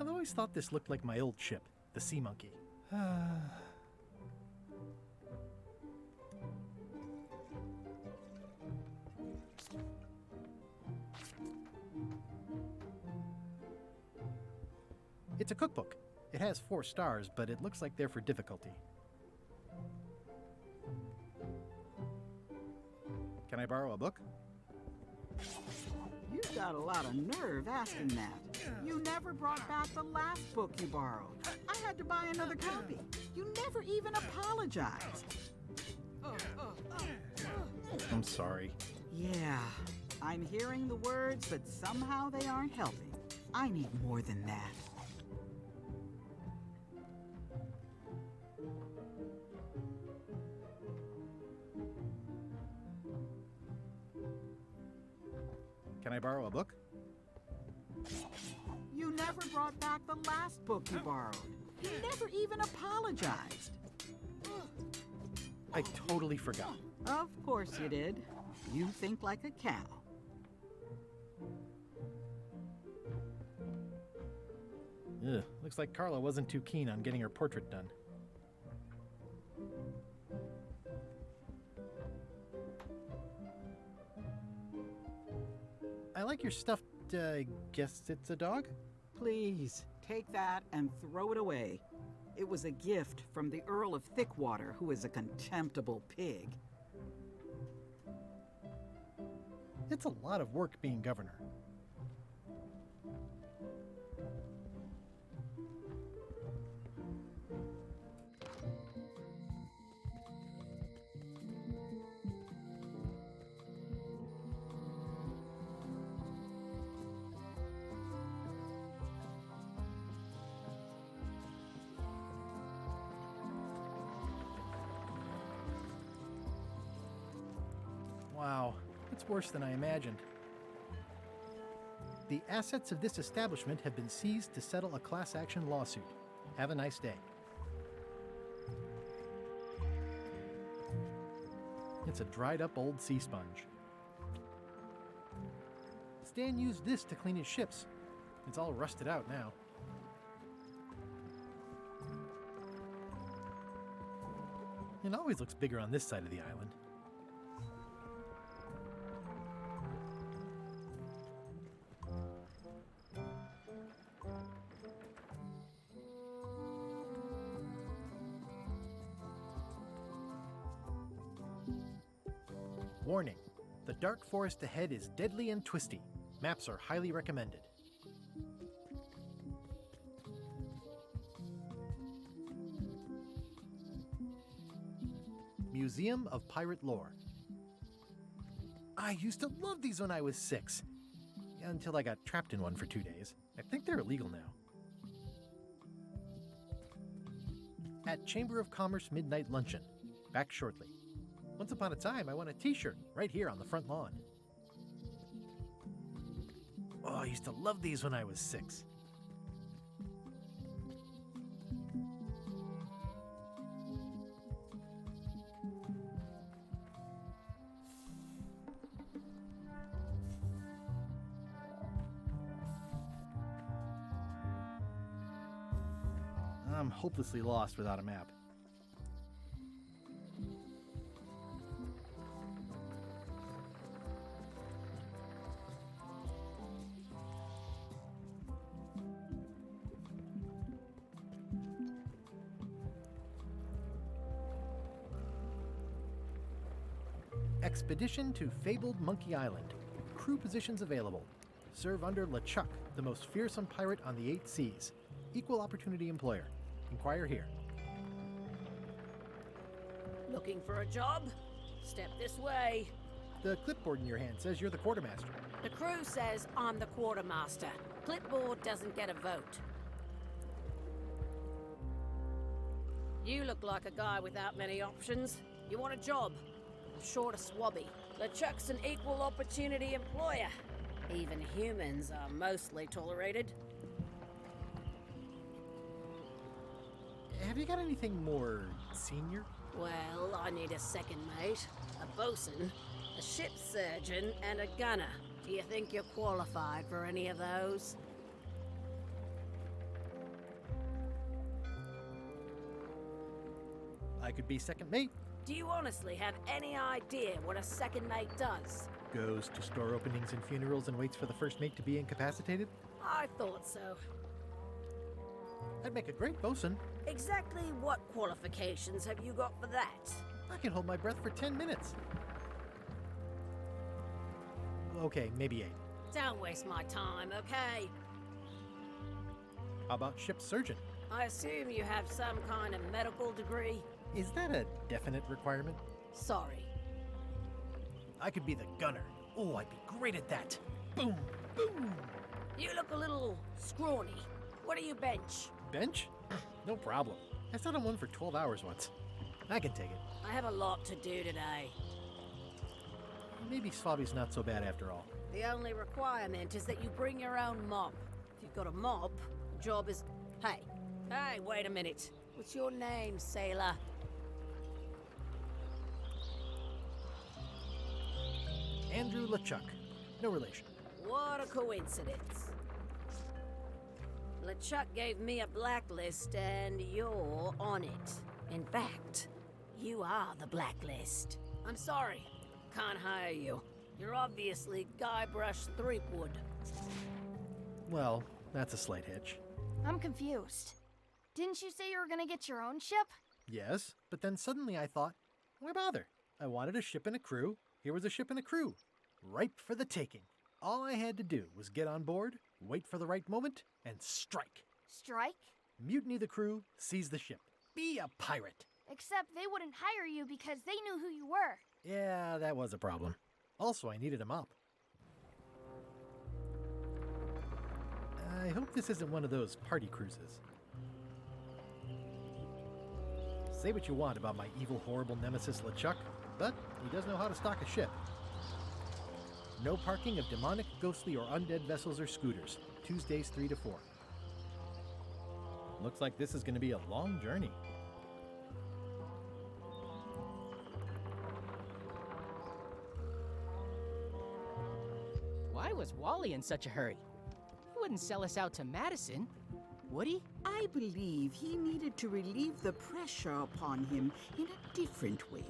I've always thought this looked like my old ship, the Sea Monkey. It's a cookbook. It has 4 stars, but it looks like they're for difficulty. Can I borrow a book? You've got a lot of nerve asking that. You never brought back the last book you borrowed. I had to buy another copy. You never even apologized. I'm sorry. Yeah, I'm hearing the words, but somehow they aren't helping. I need more than that. Can I borrow a book? You never brought back the last book you borrowed. You never even apologized. I totally forgot. Of course you did. You think like a cow. Ugh, looks like Carla wasn't too keen on getting her portrait done. I like your stuffed, guess it's a dog? Please, take that and throw it away. It was a gift from the Earl of Thickwater, who is a contemptible pig. It's a lot of work being governor. Wow, it's worse than I imagined. The assets of this establishment have been seized to settle a class action lawsuit. Have a nice day. It's a dried up old sea sponge. Stan used this to clean his ships. It's all rusted out now. It always looks bigger on this side of the island. Warning: the dark forest ahead is deadly and twisty. Maps are highly recommended. Museum of Pirate Lore. I used to love these when I was 6. Until I got trapped in one for 2 days. I think they're illegal now. At Chamber of Commerce Midnight Luncheon. Back shortly. Once upon a time, I won a t-shirt right here on the front lawn. Oh, I used to love these when I was 6. I'm hopelessly lost without a map. Expedition to fabled Monkey Island. Crew positions available. Serve under LeChuck, the most fearsome pirate on the 8 seas. Equal opportunity employer. Inquire here. Looking for a job? Step this way. The clipboard in your hand says you're the quartermaster. The crew says I'm the quartermaster. Clipboard doesn't get a vote. You look like a guy without many options. You want a job? Short of swabby. LeChuck's an equal opportunity employer. Even humans are mostly tolerated. Have you got anything more senior? Well, I need a second mate, a bosun, a ship surgeon, and a gunner. Do you think you're qualified for any of those? I could be second mate. Do you honestly have any idea what a second mate does? Goes to store openings and funerals and waits for the first mate to be incapacitated? I thought so. I'd make a great bosun. Exactly what qualifications have you got for that? I can hold my breath for 10 minutes. Okay, maybe 8. Don't waste my time, okay? How about ship surgeon? I assume you have some kind of medical degree? Is that a definite requirement? Sorry. I could be the gunner. Oh, I'd be great at that. Boom, boom. You look a little scrawny. What do you bench? Bench? No problem. I sat on one for 12 hours once. I can take it. I have a lot to do today. Maybe Swabby's not so bad after all. The only requirement is that you bring your own mop. If you've got a mop, the job is... Hey, wait a minute. What's your name, sailor? Andrew LeChuck. No relation. What a coincidence. LeChuck gave me a blacklist and you're on it. In fact, you are the blacklist. I'm sorry, can't hire you. You're obviously Guybrush Threepwood. Well, that's a slight hitch. I'm confused. Didn't you say you were gonna get your own ship? Yes, but then suddenly I thought, why bother? I wanted a ship and a crew. Here was a ship and a crew. Ripe for the taking. All I had to do was get on board, wait for the right moment, and strike. Strike? Mutiny the crew, seize the ship. Be a pirate. Except they wouldn't hire you because they knew who you were. Yeah, that was a problem. Also, I needed a mop. I hope this isn't one of those party cruises. Say what you want about my evil, horrible nemesis LeChuck, but he does know how to stock a ship. No parking of demonic, ghostly, or undead vessels or scooters. Tuesdays 3 to 4. Looks like this is going to be a long journey. Why was Wally in such a hurry? He wouldn't sell us out to Madison, would he? I believe he needed to relieve the pressure upon him in a different way.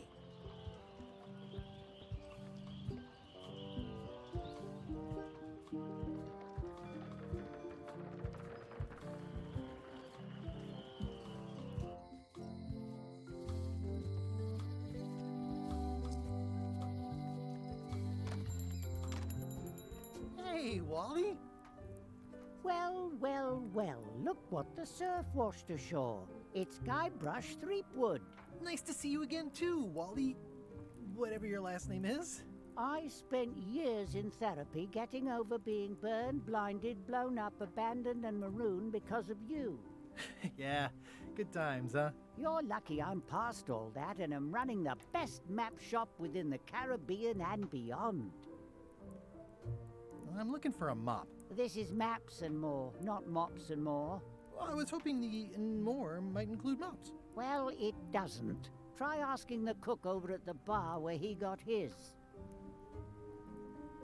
Hey, Wally! Well, well, well, look what the surf washed ashore. It's Guybrush Threepwood. Nice to see you again too, Wally. Whatever your last name is. I spent years in therapy getting over being burned, blinded, blown up, abandoned, and marooned because of you. Yeah, good times, huh? You're lucky I'm past all that and am running the best map shop within the Caribbean and beyond. I'm looking for a mop. This is maps and more, not mops and more. I was hoping the and more might include mops. Well, it doesn't. Try asking the cook over at the bar where he got his.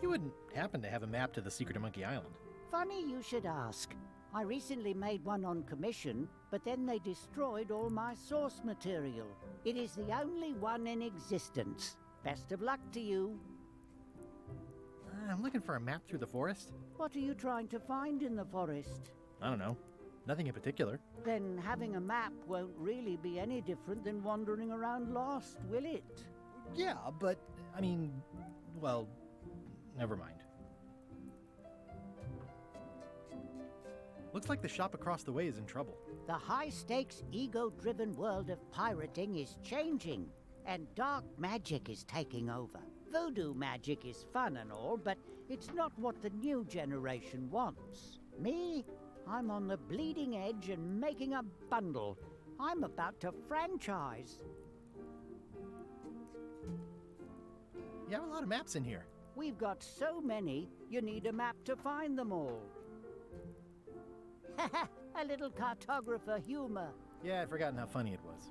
You wouldn't happen to have a map to the secret of Monkey Island. Funny you should ask. I recently made one on commission, but then they destroyed all my source material. It is the only one in existence. Best of luck to you. I'm looking for a map through the forest. What are you trying to find in the forest? I don't know. Nothing in particular. Then having a map won't really be any different than wandering around lost, will it? Yeah, but, I mean, well, never mind. Looks like the shop across the way is in trouble. The high-stakes, ego-driven world of pirating is changing, and dark magic is taking over. Voodoo magic is fun and all, but it's not what the new generation wants. Me? I'm on the bleeding edge and making a bundle. I'm about to franchise. You have a lot of maps in here. We've got so many, you need a map to find them all. A little cartographer humor. Yeah, I'd forgotten how funny it was.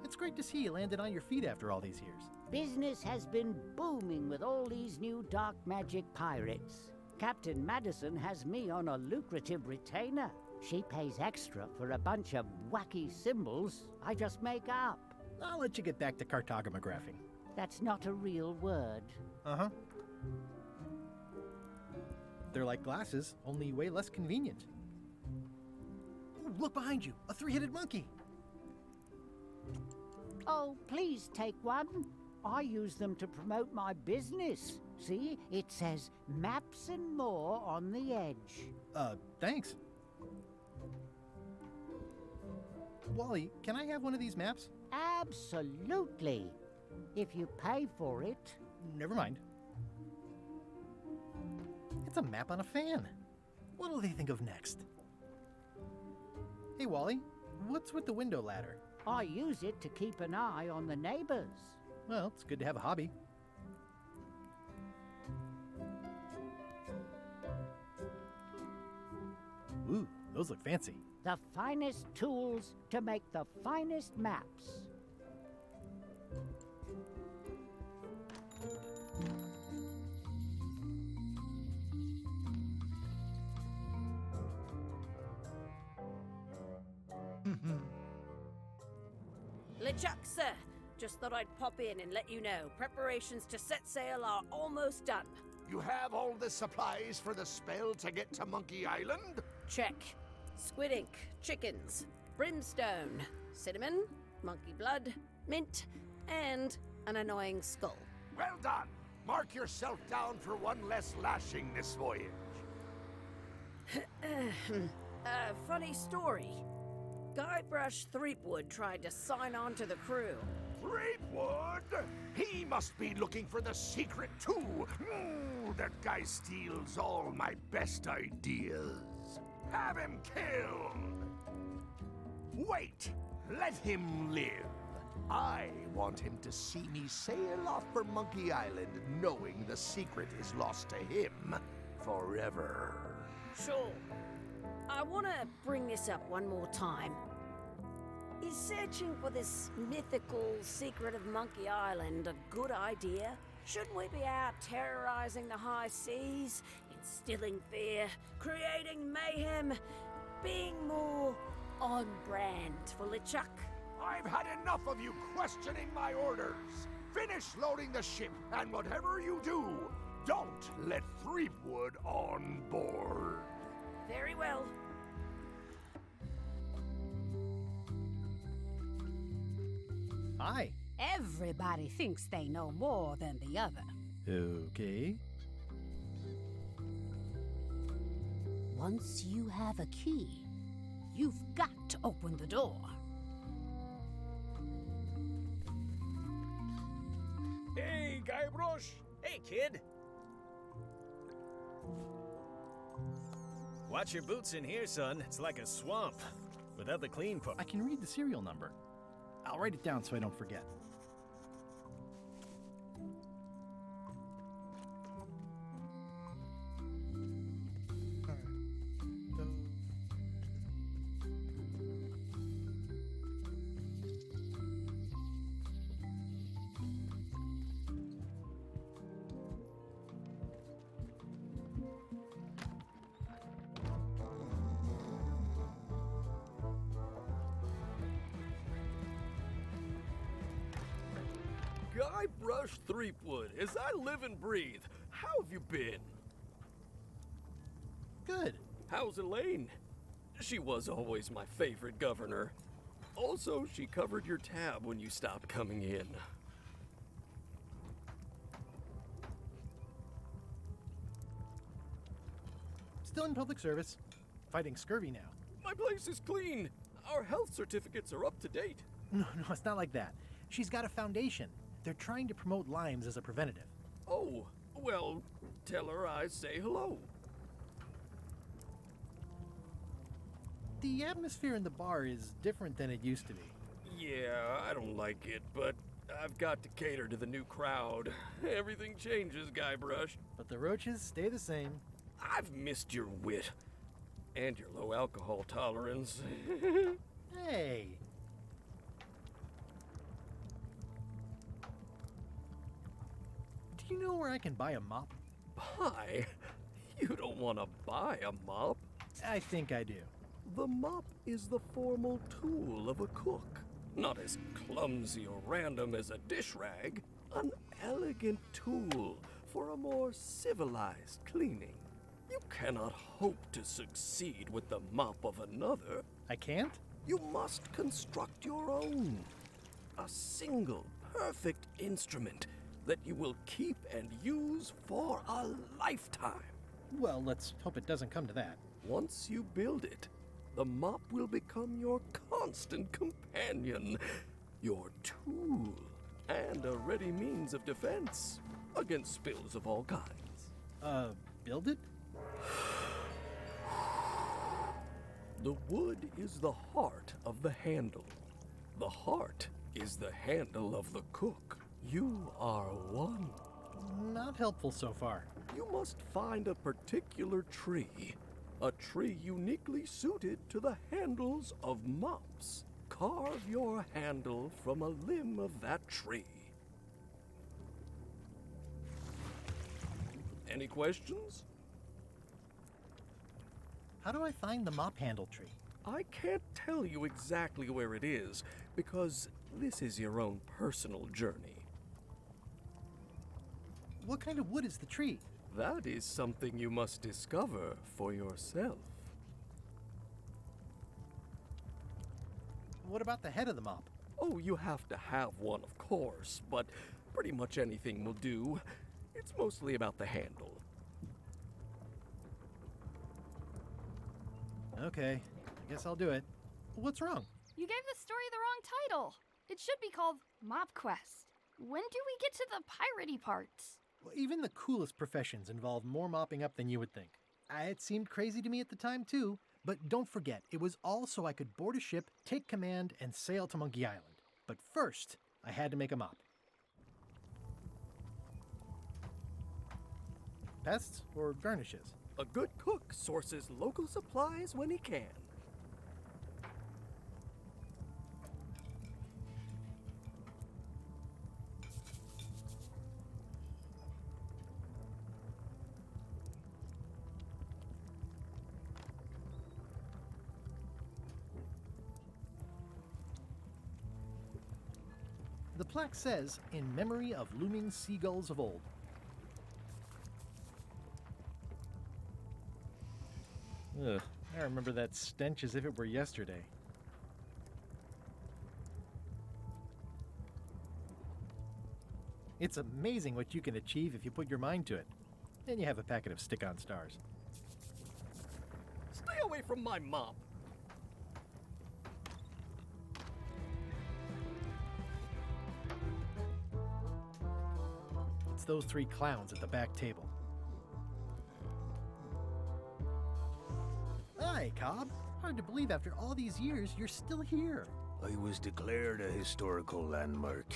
It's great to see you landed on your feet after all these years. Business has been booming with all these new dark magic pirates. Captain Madison has me on a lucrative retainer. She pays extra for a bunch of wacky symbols I just make up. I'll let you get back to cartographing. That's not a real word. Uh-huh. They're like glasses, only way less convenient. Ooh, look behind you, a three-headed monkey. Oh, please take one. I use them to promote my business. See, it says maps and more on the edge. Thanks. Wally, can I have one of these maps? Absolutely. If you pay for it. Never mind. It's a map on a fan. What'll they think of next? Hey, Wally, what's with the window ladder? I use it to keep an eye on the neighbors. Well, it's good to have a hobby. Ooh, those look fancy. The finest tools to make the finest maps. LeChuck, sir. Just thought I'd pop in and let you know preparations to set sail are almost done. You have all the supplies for the spell to get to Monkey Island? Check. Squid ink, chickens, brimstone, cinnamon, monkey blood, mint, and an annoying skull. Well done! Mark yourself down for one less lashing this voyage. Funny story. Guybrush Threepwood tried to sign on to the crew. Threepwood? He must be looking for the secret too. That guy steals all my best ideas. Have him killed. Wait, let him live. I want him to see me sail off for Monkey Island knowing the secret is lost to him forever. Sure. I want to bring this up one more time. Is searching for this mythical secret of Monkey Island a good idea? Shouldn't we be out terrorizing the high seas, instilling fear, creating mayhem, being more on brand for LeChuck? I've had enough of you questioning my orders. Finish loading the ship, and whatever you do, don't let Threepwood on board. Very well. Hi. Everybody thinks they know more than the other. Okay. Once you have a key, you've got to open the door. Hey, Guybrush! Hey, kid! Watch your boots in here, son. It's like a swamp without the clean part. I can read the serial number. I'll write it down so I don't forget. Guybrush Threepwood, as I live and breathe, how have you been? Good. How's Elaine? She was always my favorite governor. Also, she covered your tab when you stopped coming in. Still in public service. Fighting scurvy now. My place is clean. Our health certificates are up to date. No, it's not like that. She's got a foundation. They're trying to promote Lyme's as a preventative. Oh, well, tell her I say hello. The atmosphere in the bar is different than it used to be. Yeah, I don't like it, but I've got to cater to the new crowd. Everything changes, Guybrush. But the roaches stay the same. I've missed your wit. And your low alcohol tolerance. Hey! Do you know where I can buy a mop? Buy? You don't want to buy a mop. I think I do. The mop is the formal tool of a cook. Not as clumsy or random as a dish rag. An elegant tool for a more civilized cleaning. You cannot hope to succeed with the mop of another. I can't? You must construct your own. A single, perfect instrument that you will keep and use for a lifetime. Well, let's hope it doesn't come to that. Once you build it, the mop will become your constant companion, your tool, and a ready means of defense against spills of all kinds. Build it? The wood is the heart of the handle. The heart is the handle of the cook. You are one. Not helpful so far. You must find a particular tree. A tree uniquely suited to the handles of mops. Carve your handle from a limb of that tree. Any questions? How do I find the mop handle tree? I can't tell you exactly where it is, because this is your own personal journey. What kind of wood is the tree? That is something you must discover for yourself. What about the head of the mop? Oh, you have to have one, of course, but pretty much anything will do. It's mostly about the handle. Okay, I guess I'll do it. What's wrong? You gave the story the wrong title. It should be called Mop Quest. When do we get to the piratey parts? Well, even the coolest professions involve more mopping up than you would think. It seemed crazy to me at the time, too. But don't forget, it was all so I could board a ship, take command, and sail to Monkey Island. But first, I had to make a mop. Pests or garnishes? A good cook sources local supplies when he can. The plaque says, in memory of looming seagulls of old. Ugh, I remember that stench as if it were yesterday. It's amazing what you can achieve if you put your mind to it. Then you have a packet of stick-on stars. Stay away from my mop. It's those three clowns at the back table. Hi, Cobb. Hard to believe after all these years you're still here. I was declared a historical landmark.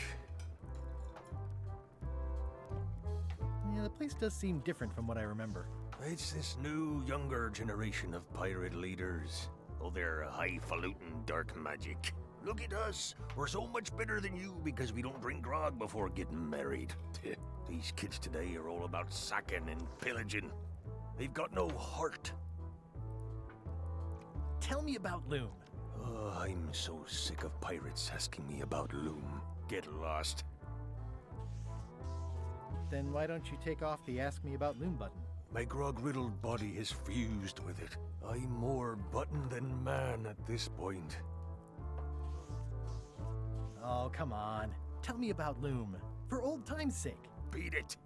Yeah, the place does seem different from what I remember. It's this new, younger generation of pirate leaders. Oh, they're highfalutin dark magic. Look at us. We're so much better than you because we don't drink grog before getting married. These kids today are all about sacking and pillaging. They've got no heart. Tell me about Loom. Oh, I'm so sick of pirates asking me about Loom. Get lost. Then why don't you take off the Ask Me About Loom button? My grog-riddled body has fused with it. I'm more button than man at this point. Oh, come on. Tell me about Loom. For old time's sake. Beat it.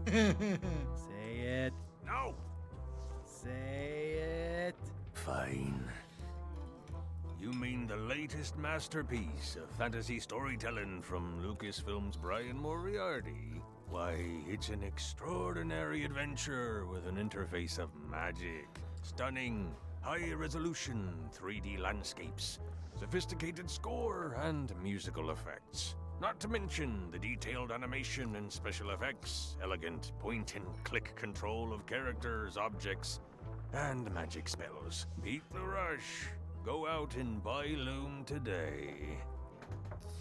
Say it. No. Say it. Fine. You mean the latest masterpiece of fantasy storytelling from Lucasfilm's Brian Moriarty? Why, it's an extraordinary adventure with an interface of magic, stunning, high-resolution 3D landscapes, sophisticated score, and musical effects. Not to mention the detailed animation and special effects, elegant point-and-click control of characters, objects, and magic spells. Beat the rush. Go out and buy Loom today.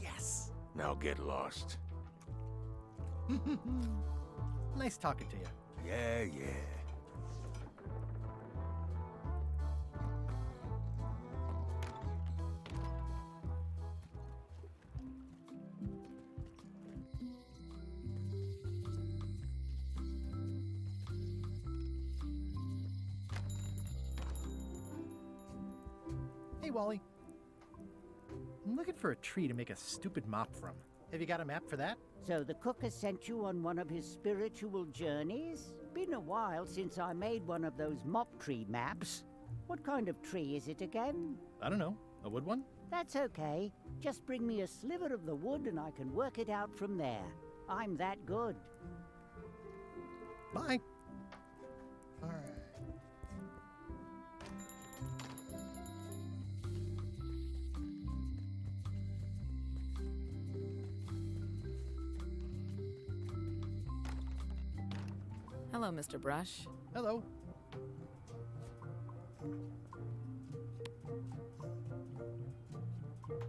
Yes! Now get lost. Nice talking to you. Yeah. Hey, Wally. I'm looking for a tree to make a stupid mop from. Have you got a map for that? So the cook has sent you on one of his spiritual journeys? Been a while since I made one of those mop tree maps. What kind of tree is it again? I don't know. A wood one? That's okay. Just bring me a sliver of the wood and I can work it out from there. I'm that good. Bye. All right. Hello, Mr. Brush. Hello.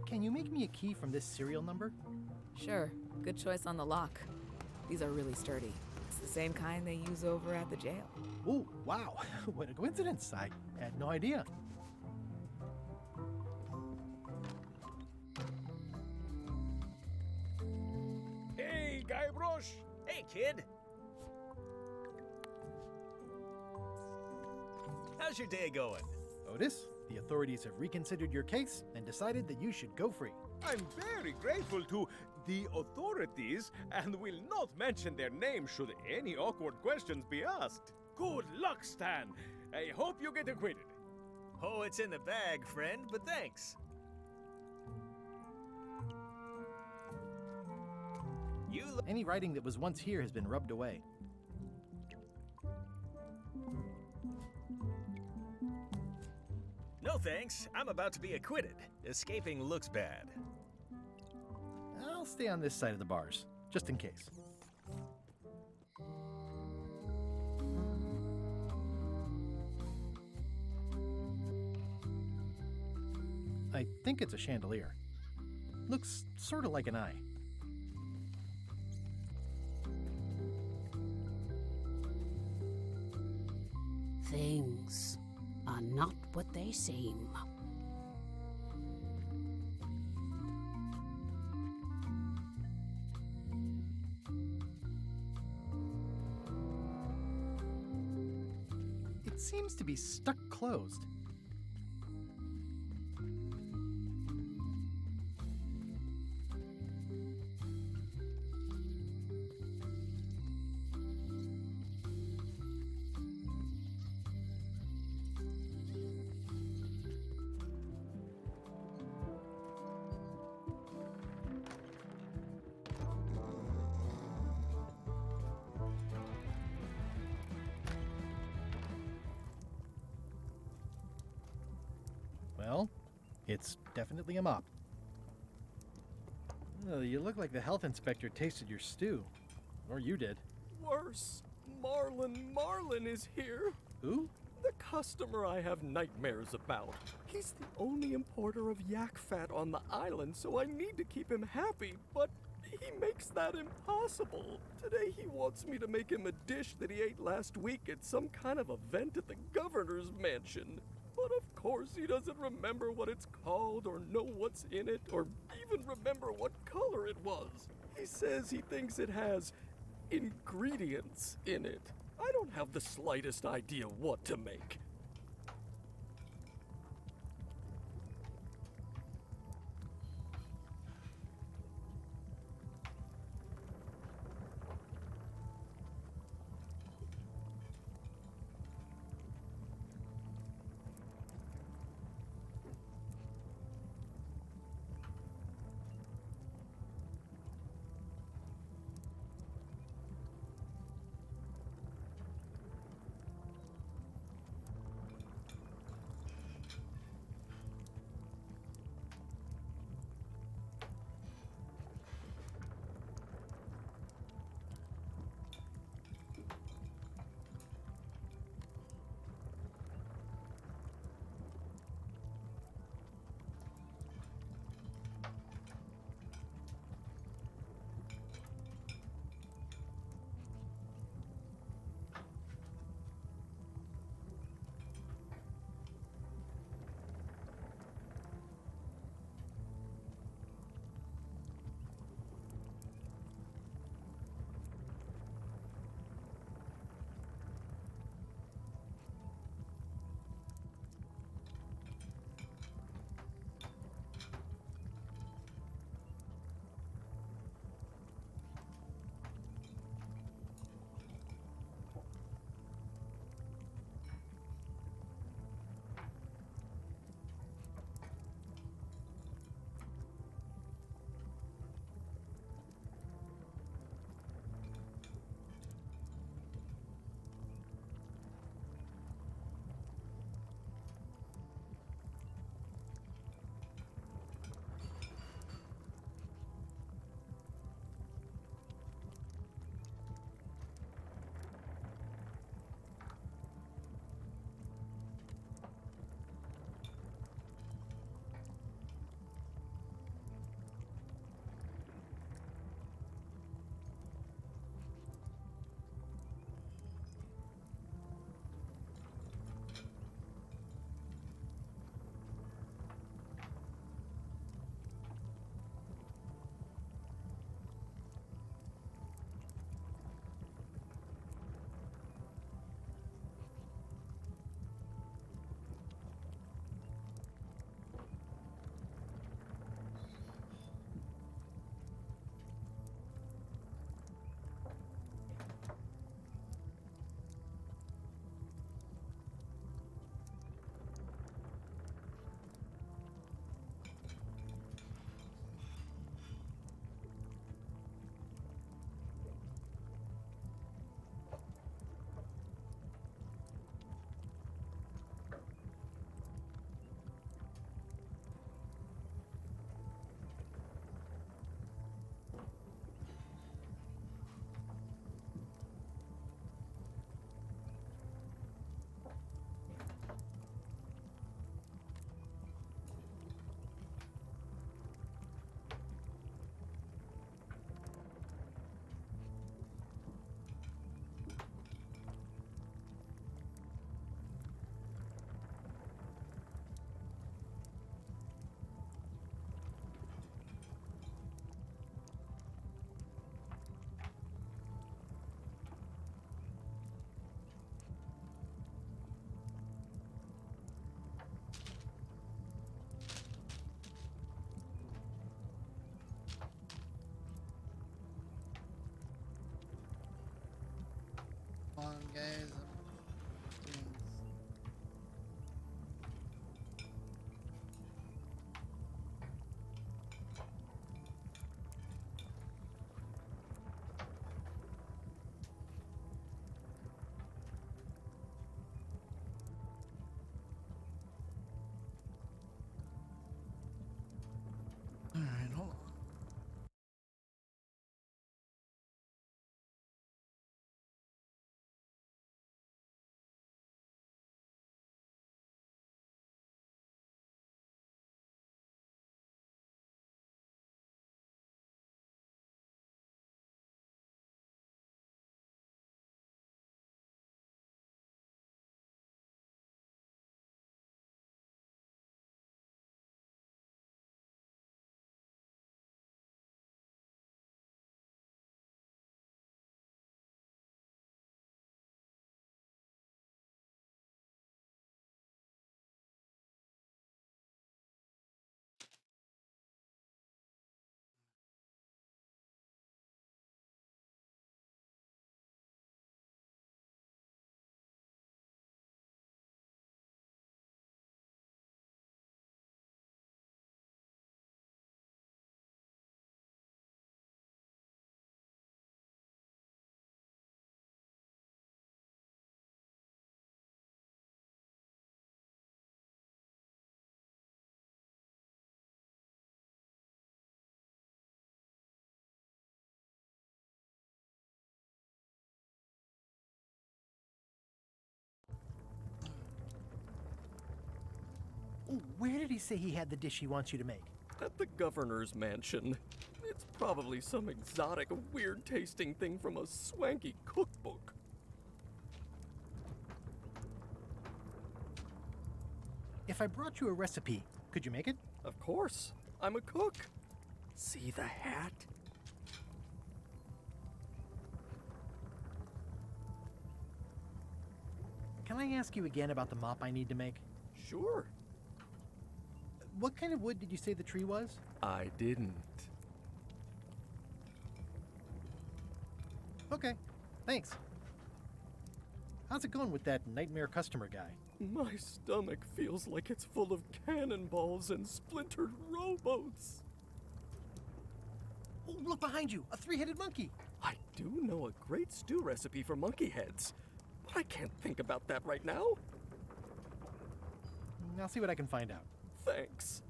Can you make me a key from this serial number? Sure. Good choice on the lock. These are really sturdy. It's the same kind they use over at the jail. Ooh, wow. What a coincidence. I had no idea. Hey, Guybrush! Hey, kid! How's your day going? Otis, the authorities have reconsidered your case and decided that you should go free. I'm very grateful to the authorities and will not mention their name should any awkward questions be asked. Good luck, Stan. I hope you get acquitted. Oh, it's in the bag, friend, but thanks. Any writing that was once here has been rubbed away. No thanks, I'm about to be acquitted. Escaping looks bad. I'll stay on this side of the bars, just in case. I think it's a chandelier. Looks sort of like an eye. Things are not what they seem. It seems to be stuck closed. Well, it's definitely a mop. Oh, you look like the health inspector tasted your stew. Or you did. Worse. Marlin is here. Who? The customer I have nightmares about. He's the only importer of yak fat on the island, so I need to keep him happy, but he makes that impossible. Today he wants me to make him a dish that he ate last week at some kind of event at the governor's mansion. But of course he doesn't remember what it's called or know what's in it or even remember what color it was. He says he thinks it has ingredients in it. I don't have the slightest idea what to make. on, guys. I'm doing all right, hold on. Ooh, where did he say he had the dish he wants you to make? At the governor's mansion. It's probably some exotic, weird-tasting thing from a swanky cookbook. If I brought you a recipe, could you make it? Of course. I'm a cook. See the hat? Can I ask you again about the mop I need to make? Sure. What kind of wood did you say the tree was? I didn't. Okay, thanks. How's it going with that nightmare customer guy? My stomach feels like it's full of cannonballs and splintered rowboats. Oh, look behind you, a three-headed monkey. I do know a great stew recipe for monkey heads, but I can't think about that right now. I'll see what I can find out. Thanks.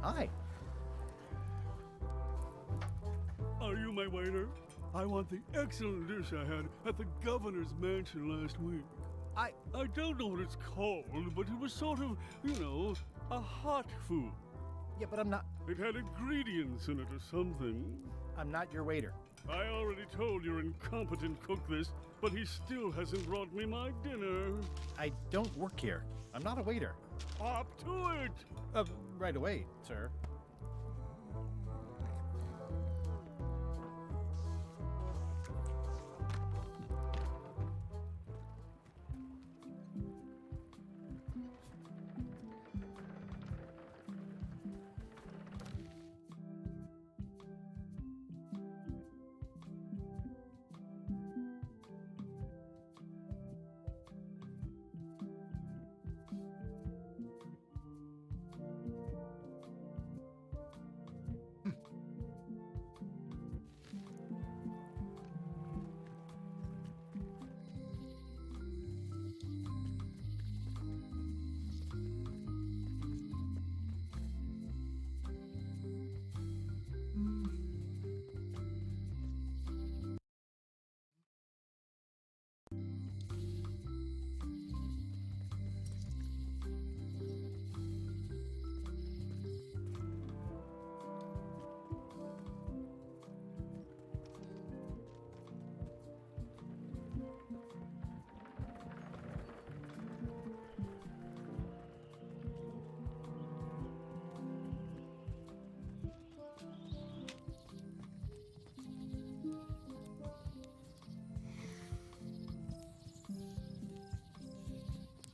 Hi. Are you my waiter? I want the excellent dish I had at the governor's mansion last week. I don't know what it's called, but it was sort of, you know, a hot food. Yeah, but I'm not... It had ingredients in it or something. I'm not your waiter. I already told your incompetent cook this, but he still hasn't brought me my dinner. I don't work here. I'm not a waiter. Hop to it! Right away, sir.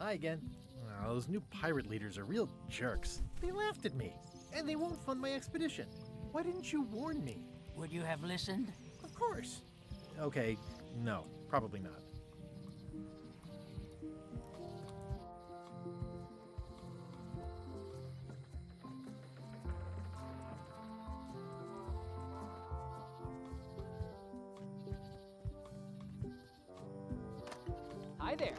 Hi again. Oh, those new pirate leaders are real jerks. They laughed at me, and they won't fund my expedition. Why didn't you warn me? Would you have listened? Of course. Okay, no, probably not. Hi there.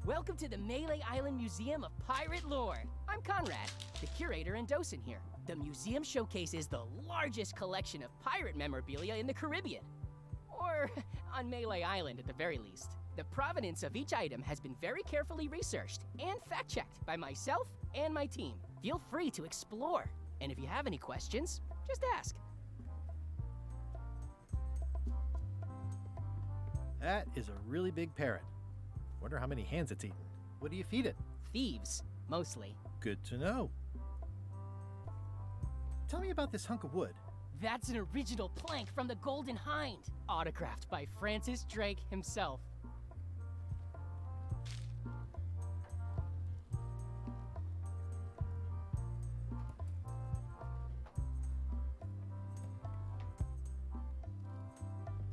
Welcome to the Melee Island Museum of Pirate Lore. I'm Conrad, the curator and docent here. The museum showcases the largest collection of pirate memorabilia in the Caribbean. Or on Melee Island at the very least. The provenance of each item has been very carefully researched and fact-checked by myself and my team. Feel free to explore. And if you have any questions, just ask. That is a really big parrot. Wonder how many hands it's eaten. What do you feed it? Thieves, mostly. Good to know. Tell me about this hunk of wood. That's an original plank from the Golden Hind, autographed by Francis Drake himself.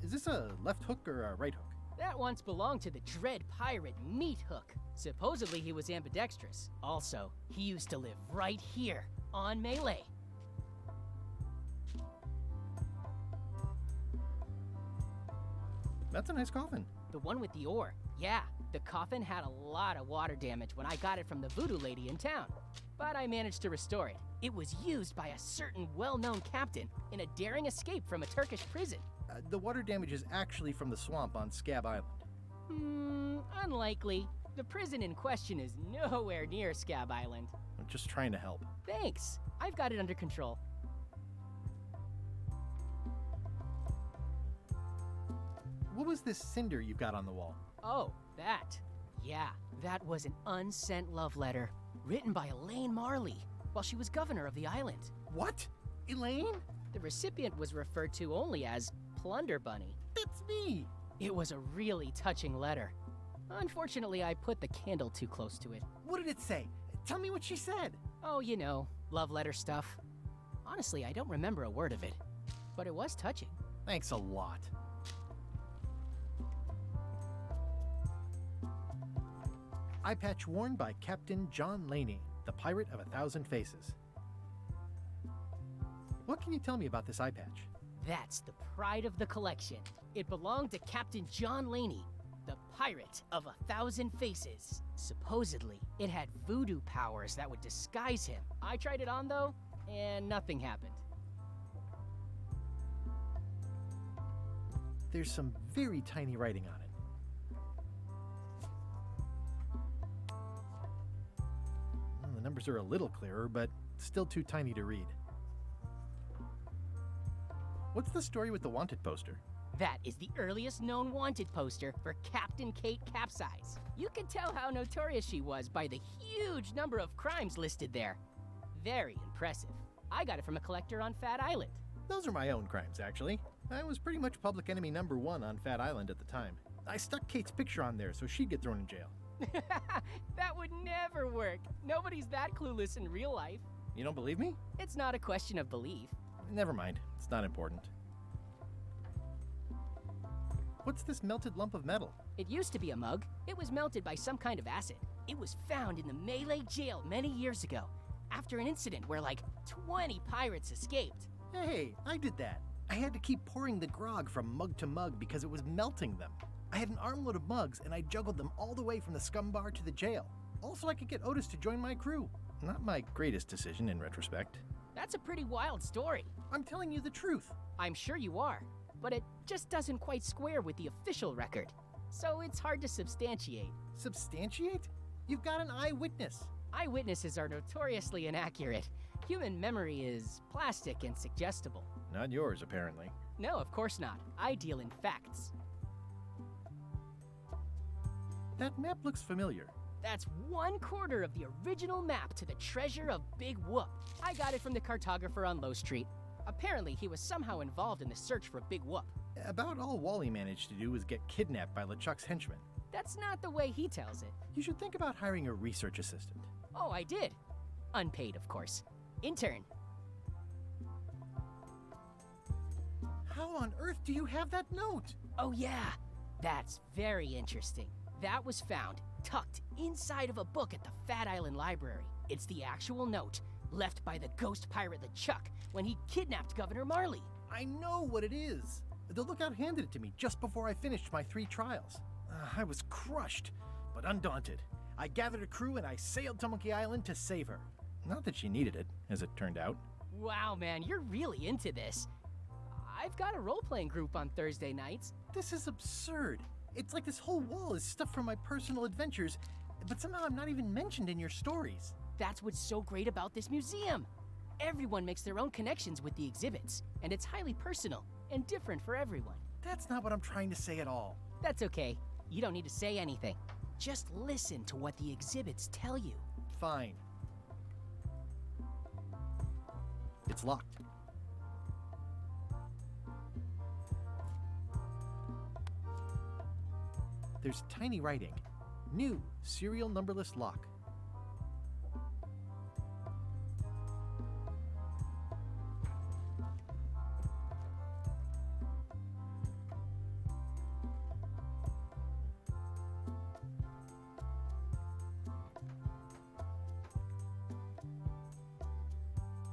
Is this a left hook or a right hook? That once belonged to the dread pirate Meat Hook. Supposedly he was ambidextrous. Also, he used to live right here, on Melee. That's a nice coffin. The one with the ore. Yeah, the coffin had a lot of water damage when I got it from the voodoo lady in town. But I managed to restore it. It was used by a certain well-known captain in a daring escape from a Turkish prison. The water damage is actually from the swamp on Scab Island. Unlikely. The prison in question is nowhere near Scab Island. I'm just trying to help. Thanks. I've got it under control. What was this cinder you've got on the wall? Oh, that. Yeah, that was an unsent love letter written by Elaine Marley while she was governor of the island. What? Elaine? The recipient was referred to only as Plunder Bunny. That's me! It was a really touching letter. Unfortunately, I put the candle too close to it. What did it say? Tell me what she said. Oh, you know, love letter stuff. Honestly, I don't remember a word of it, but it was touching. Thanks a lot. Eye patch worn by Captain John Laney, the Pirate of 1,000 Faces. What can you tell me about this eye patch? That's the pride of the collection. It belonged to Captain John Laney, the Pirate of 1,000 Faces. Supposedly, it had voodoo powers that would disguise him. I tried it on though, and nothing happened. There's some very tiny writing on it. Well, the numbers are a little clearer, but still too tiny to read. What's the story with the wanted poster? That is the earliest known wanted poster for Captain Kate Capsize. You can tell how notorious she was by the huge number of crimes listed there. Very impressive. I got it from a collector on Fat Island. Those are my own crimes, actually. I was pretty much public enemy #1 on Fat Island at the time. I stuck Kate's picture on there so she'd get thrown in jail. That would never work. Nobody's that clueless in real life. You don't believe me? It's not a question of belief. Never mind. It's not important. What's this melted lump of metal? It used to be a mug. It was melted by some kind of acid. It was found in the Melee jail many years ago, after an incident where like 20 pirates escaped. Hey, I did that. I had to keep pouring the grog from mug to mug because it was melting them. I had an armload of mugs and I juggled them all the way from the scum bar to the jail. Also, I could get Otis to join my crew. Not my greatest decision in retrospect. That's a pretty wild story. I'm telling you the truth. I'm sure you are, but it just doesn't quite square with the official record. So it's hard to substantiate. Substantiate? You've got an eyewitness. Eyewitnesses are notoriously inaccurate. Human memory is plastic and suggestible. Not yours, apparently. No, of course not. I deal in facts. That map looks familiar. That's 1/4 of the original map to the treasure of Big Whoop. I got it from the cartographer on Low Street. Apparently, he was somehow involved in the search for Big Whoop. About all Wally managed to do was get kidnapped by LeChuck's henchmen. That's not the way he tells it. You should think about hiring a research assistant. Oh, I did. Unpaid, of course. Intern. How on earth do you have that note? Oh, yeah. That's very interesting. That was found, tucked inside of a book at the Fat Island Library. It's the actual note, left by the ghost pirate LeChuck when he kidnapped Governor Marley. I know what it is. The lookout handed it to me just before I finished my 3 trials. I was crushed, but undaunted. I gathered a crew and I sailed to Monkey Island to save her. Not that she needed it, as it turned out. Wow, man, you're really into this. I've got a role-playing group on Thursday nights. This is absurd. It's like this whole wall is stuff from my personal adventures, but somehow I'm not even mentioned in your stories. That's what's so great about this museum. Everyone makes their own connections with the exhibits, and it's highly personal and different for everyone. That's not what I'm trying to say at all. That's okay. You don't need to say anything. Just listen to what the exhibits tell you. Fine. It's locked. There's tiny writing. New serial numberless lock.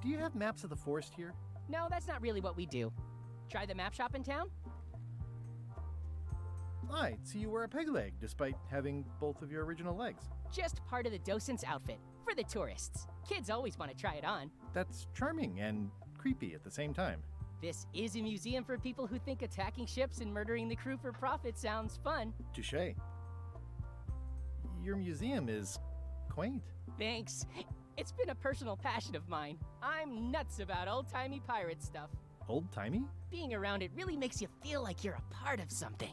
Do you have maps of the forest here? No, that's not really what we do. Try the map shop in town? I see you wear a peg leg, despite having both of your original legs. Just part of the docent's outfit, for the tourists. Kids always want to try it on. That's charming and creepy at the same time. This is a museum for people who think attacking ships and murdering the crew for profit sounds fun. Touché. Your museum is quaint. Thanks. It's been a personal passion of mine. I'm nuts about old-timey pirate stuff. Old-timey? Being around it really makes you feel like you're a part of something.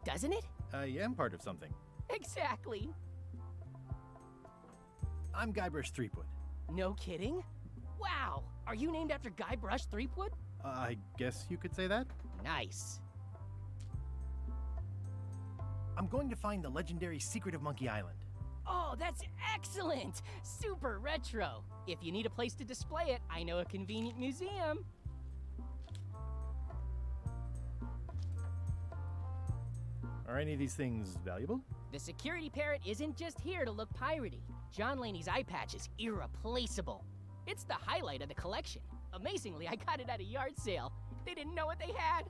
Doesn't it? I am part of something. Exactly. I'm Guybrush Threepwood. No kidding? Wow! Are you named after Guybrush Threepwood? I guess you could say that. Nice. I'm going to find the legendary secret of Monkey Island. Oh, that's excellent! Super retro. If you need a place to display it, I know a convenient museum. Are any of these things valuable? The security parrot isn't just here to look piratey. John Laney's eye patch is irreplaceable. It's the highlight of the collection. Amazingly, I got it at a yard sale. They didn't know what they had.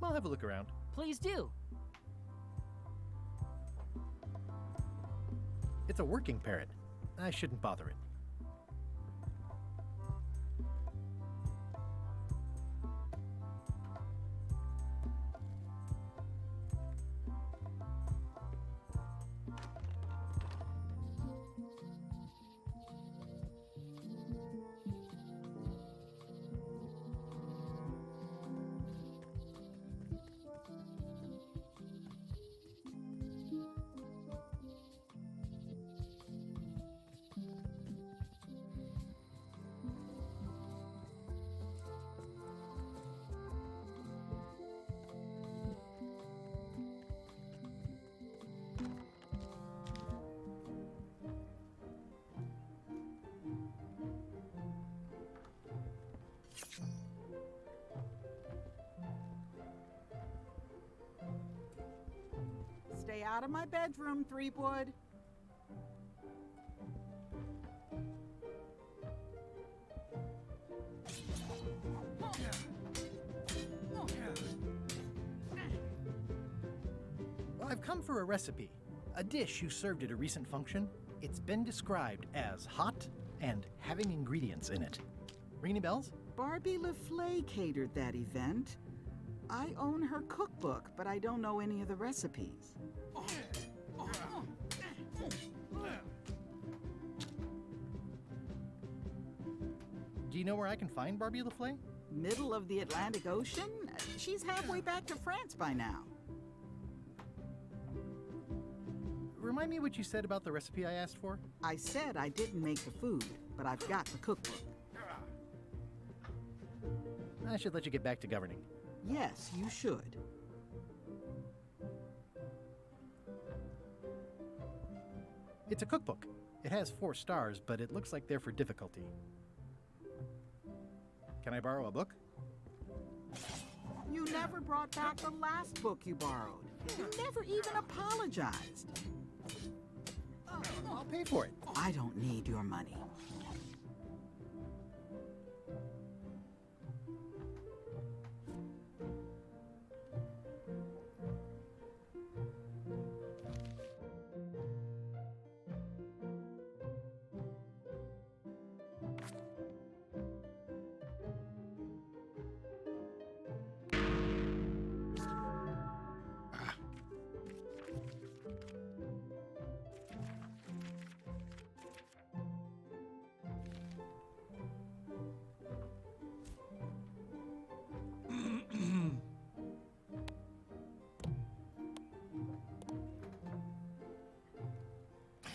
I'll have a look around. Please do. It's a working parrot. I shouldn't bother it. Stay out of my bedroom, Threepwood. I've come for a recipe. A dish you served at a recent function. It's been described as hot and having ingredients in it. Ring any bells? Barbie LaFleur catered that event. I own her cookbook, but I don't know any of the recipes. Do you know where I can find Barbie LaFleur? Middle of the Atlantic Ocean? She's halfway back to France by now. Remind me what you said about the recipe I asked for? I said I didn't make the food, but I've got the cookbook. I should let you get back to governing. Yes, you should. It's a cookbook. It has 4 stars, but it looks like they're for difficulty. Can I borrow a book? You never brought back the last book you borrowed. You never even apologized. I'll pay for it. I don't need your money.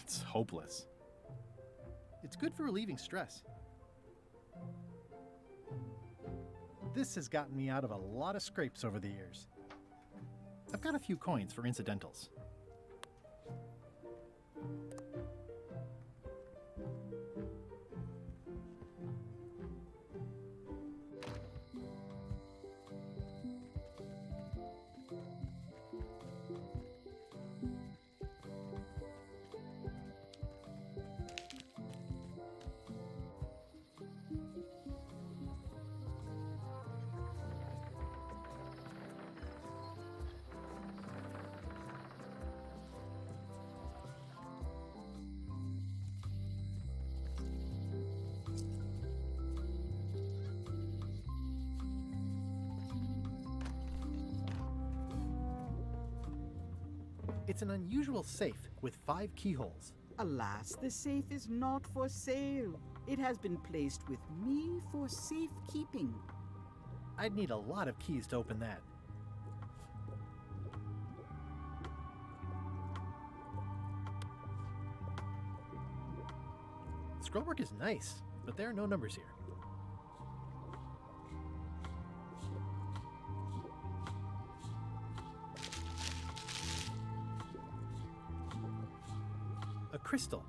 It's hopeless. It's good for relieving stress. This has gotten me out of a lot of scrapes over the years. I've got a few coins for incidentals. It's an unusual safe with 5 keyholes. Alas, the safe is not for sale. It has been placed with me for safekeeping. I'd need a lot of keys to open that. Scrollwork is nice, but there are no numbers here. A crystal.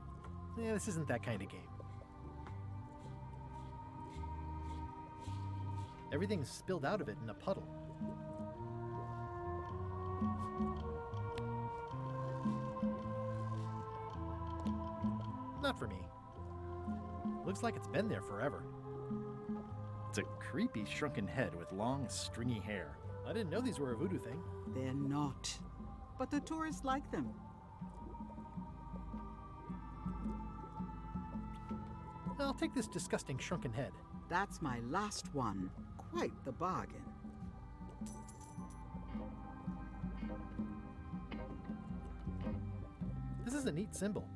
Yeah, this isn't that kind of game. Everything's spilled out of it in a puddle. Not for me. Looks like it's been there forever. It's a creepy shrunken head with long, stringy hair. I didn't know these were a voodoo thing. They're not. But the tourists like them. I'll take this disgusting shrunken head. That's my last one. Quite the bargain. This is a neat symbol.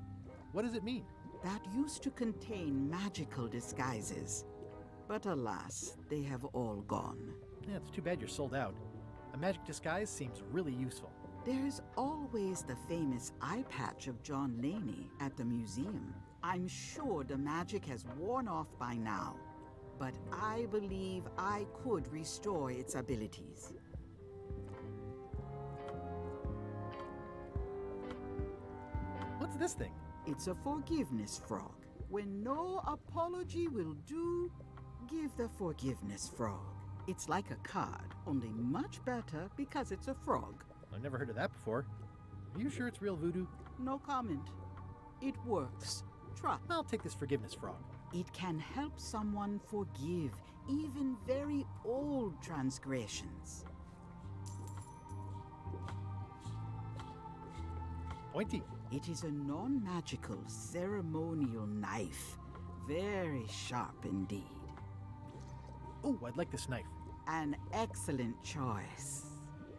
What does it mean? That used to contain magical disguises. But alas, they have all gone. Yeah, it's too bad you're sold out. A magic disguise seems really useful. There's always the famous eye patch of John Laney at the museum. I'm sure the magic has worn off by now, but I believe I could restore its abilities. What's this thing? It's a forgiveness frog. When no apology will do, give the forgiveness frog. It's like a card, only much better because it's a frog. I've never heard of that before. Are you sure it's real voodoo? No comment. It works. Try. I'll take this forgiveness frog. It can help someone forgive even very old transgressions. Pointy. It is a non-magical ceremonial knife. Very sharp indeed. Oh, I'd like this knife. An excellent choice.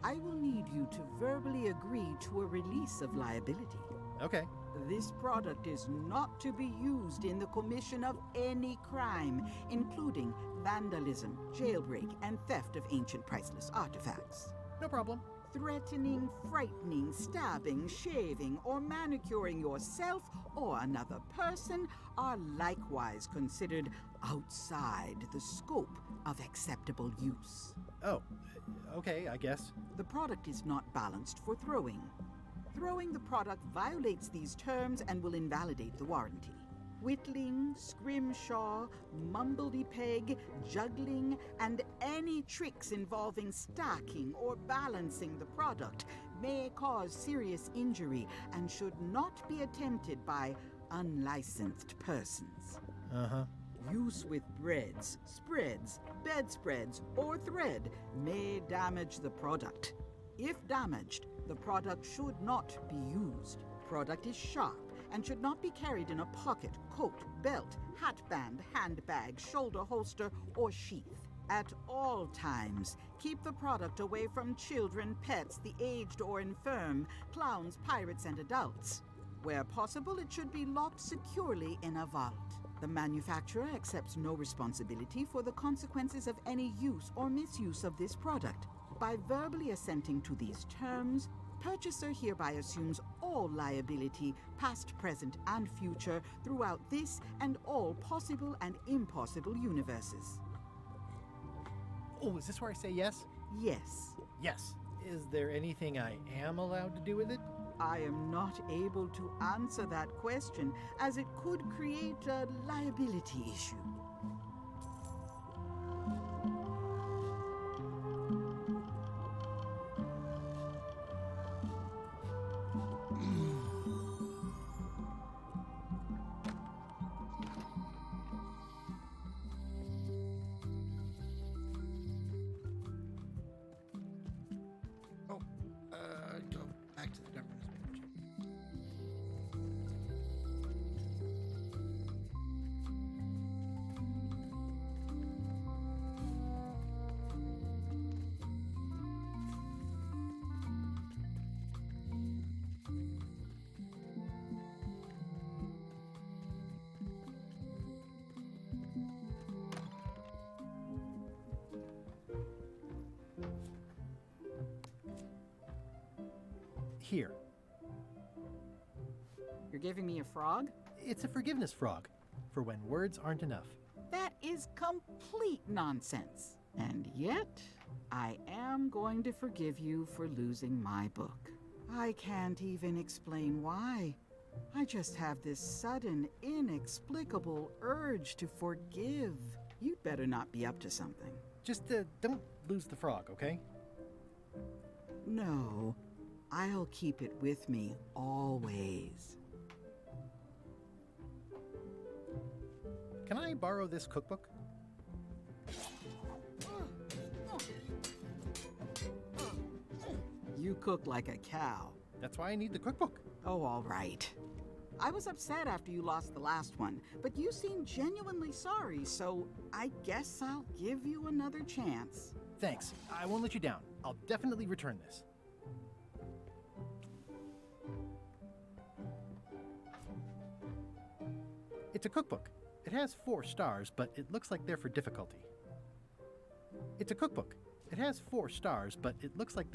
I will need you to verbally agree to a release of liability. Okay. This product is not to be used in the commission of any crime, including vandalism, jailbreak, and theft of ancient priceless artifacts. No problem. Threatening, frightening, stabbing, shaving, or manicuring yourself or another person are likewise considered outside the scope of acceptable use. Oh, okay, I guess. The product is not balanced for throwing. Throwing the product violates these terms and will invalidate the warranty. Whittling, scrimshaw, mumbledy-peg, juggling, and any tricks involving stacking or balancing the product may cause serious injury and should not be attempted by unlicensed persons. Uh-huh. Use with breads, spreads, bedspreads, or thread may damage the product. If damaged, the product should not be used. Product is sharp and should not be carried in a pocket, coat, belt, hatband, handbag, shoulder holster, or sheath. At all times, keep the product away from children, pets, the aged or infirm, clowns, pirates, and adults. Where possible, it should be locked securely in a vault. The manufacturer accepts no responsibility for the consequences of any use or misuse of this product. By verbally assenting to these terms, purchaser hereby assumes all liability, past, present, and future, throughout this and all possible and impossible universes. Oh, is this where I say yes? Yes. Yes. Is there anything I am allowed to do with it? I am not able to answer that question, as it could create a liability issue. Go back to the governor's mansion. Here. You're giving me a frog? It's a forgiveness frog, for when words aren't enough. That is complete nonsense. And yet, I am going to forgive you for losing my book. I can't even explain why. I just have this sudden, inexplicable urge to forgive. You'd better not be up to something. Just don't lose the frog, okay? No, I'll keep it with me always. Can I borrow this cookbook? You cook like a cow. That's why I need the cookbook. Oh, all right. I was upset after you lost the last one, but you seemed genuinely sorry, so I guess I'll give you another chance. Thanks. I won't let you down. I'll definitely return this. It's a cookbook. It has 4 stars, but it looks like they're for difficulty. It's a cookbook. It has 4 stars, but it looks like...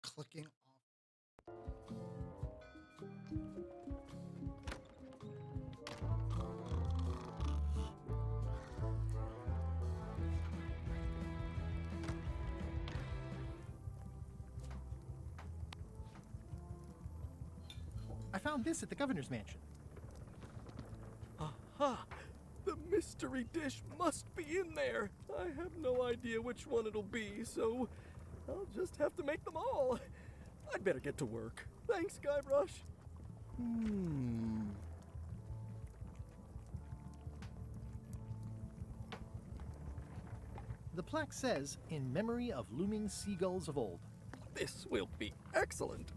Clicking off. I found this at the governor's mansion. Aha! The mystery dish must be in there. I have no idea which one it'll be, so I'll just have to make them all. I'd better get to work. Thanks, Guybrush. The plaque says, in memory of looming seagulls of old. This will be excellent.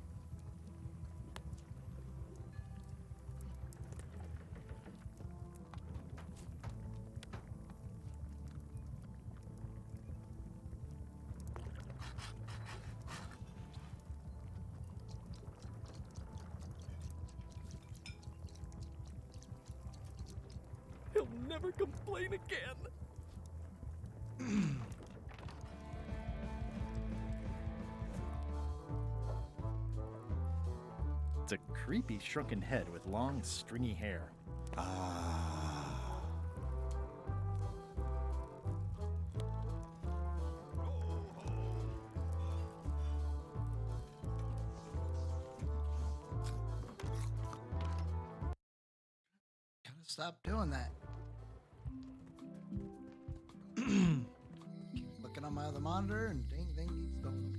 He'll never complain again. It's a creepy shrunken head with long, stringy hair. Gotta stop doing that. Keep looking on my other monitor and dang thing keeps going.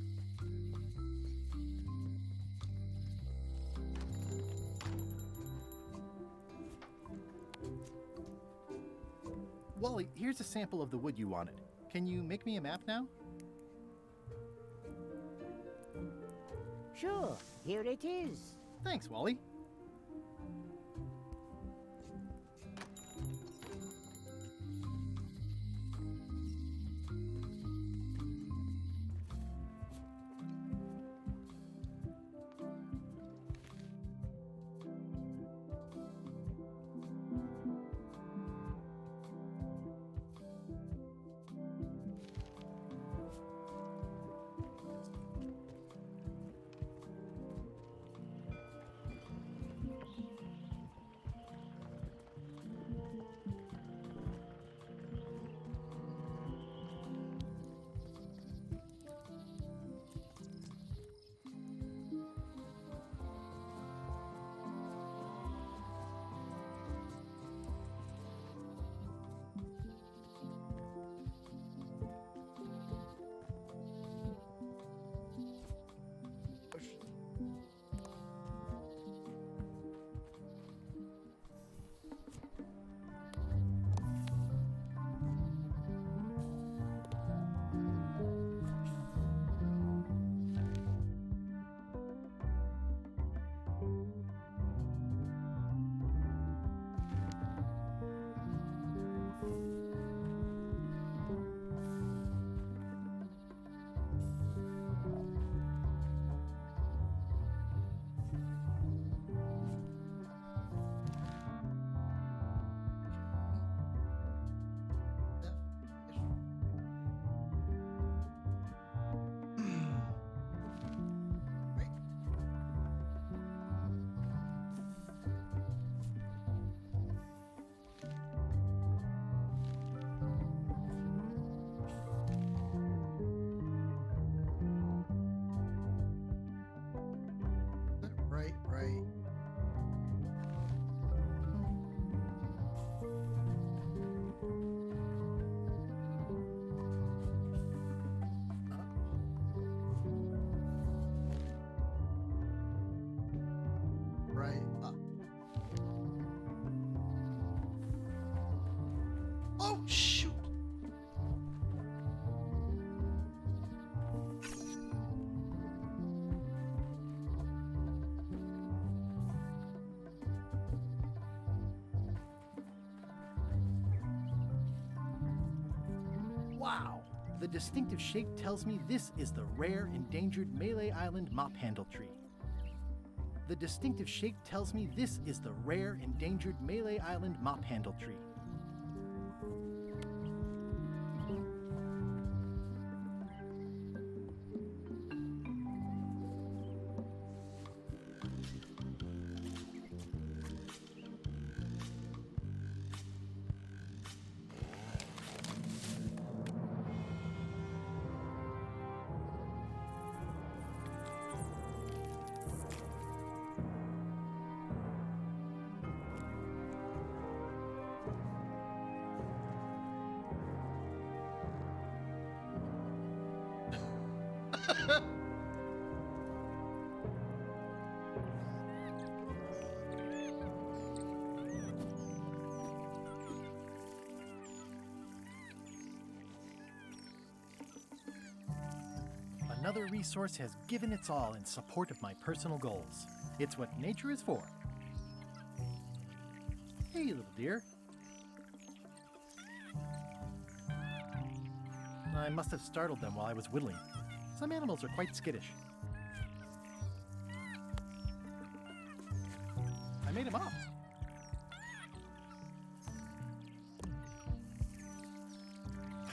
Wally, here's a sample of the wood you wanted. Can you make me a map now? Sure, here it is. Thanks, Wally. Right. Right up. Oh, shoot. Wow! The distinctive shape tells me this is the rare, endangered Malay Island mop handle tree. The distinctive shape tells me this is the rare, endangered Malay Island mop handle tree. Another resource has given its all in support of my personal goals. It's what nature is for. Hey, little dear. I must have startled them while I was whittling. Some animals are quite skittish. I made him up.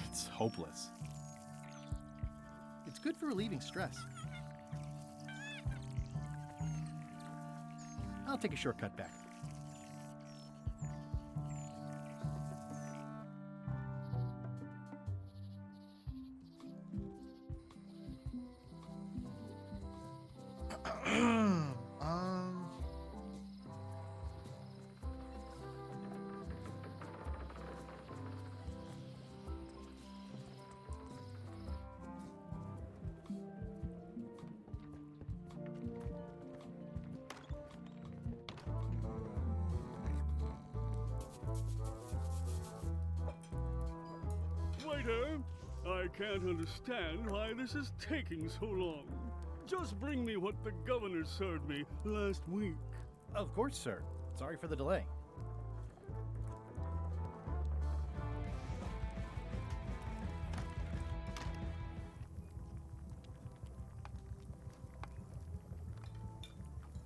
It's hopeless. It's good for relieving stress. I'll take a shortcut back. um, Waiter, I can't understand why this is taking so long. Just bring me what the governor served me last week. Of course, sir. Sorry for the delay.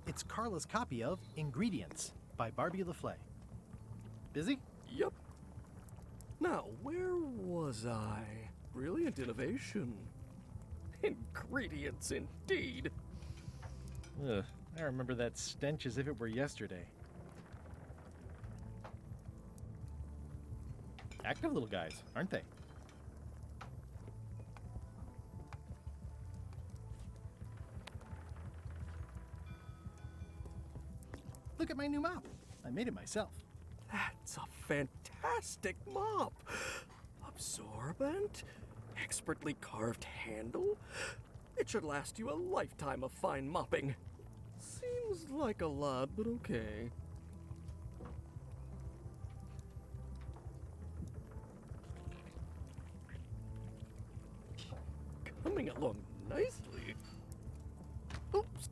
It's Carla's copy of Ingredients by Barbie LaFlay. Busy? Yep. Now, where was I? Brilliant innovation. Ingredients, indeed. Ugh, I remember that stench as if it were yesterday. Active little guys, aren't they? Look at my new mop. I made it myself. That's a fantastic mop. Absorbent, expertly carved handle. It should last you a lifetime of fine mopping. Seems like a lot, but okay. Coming along nicely. Oops.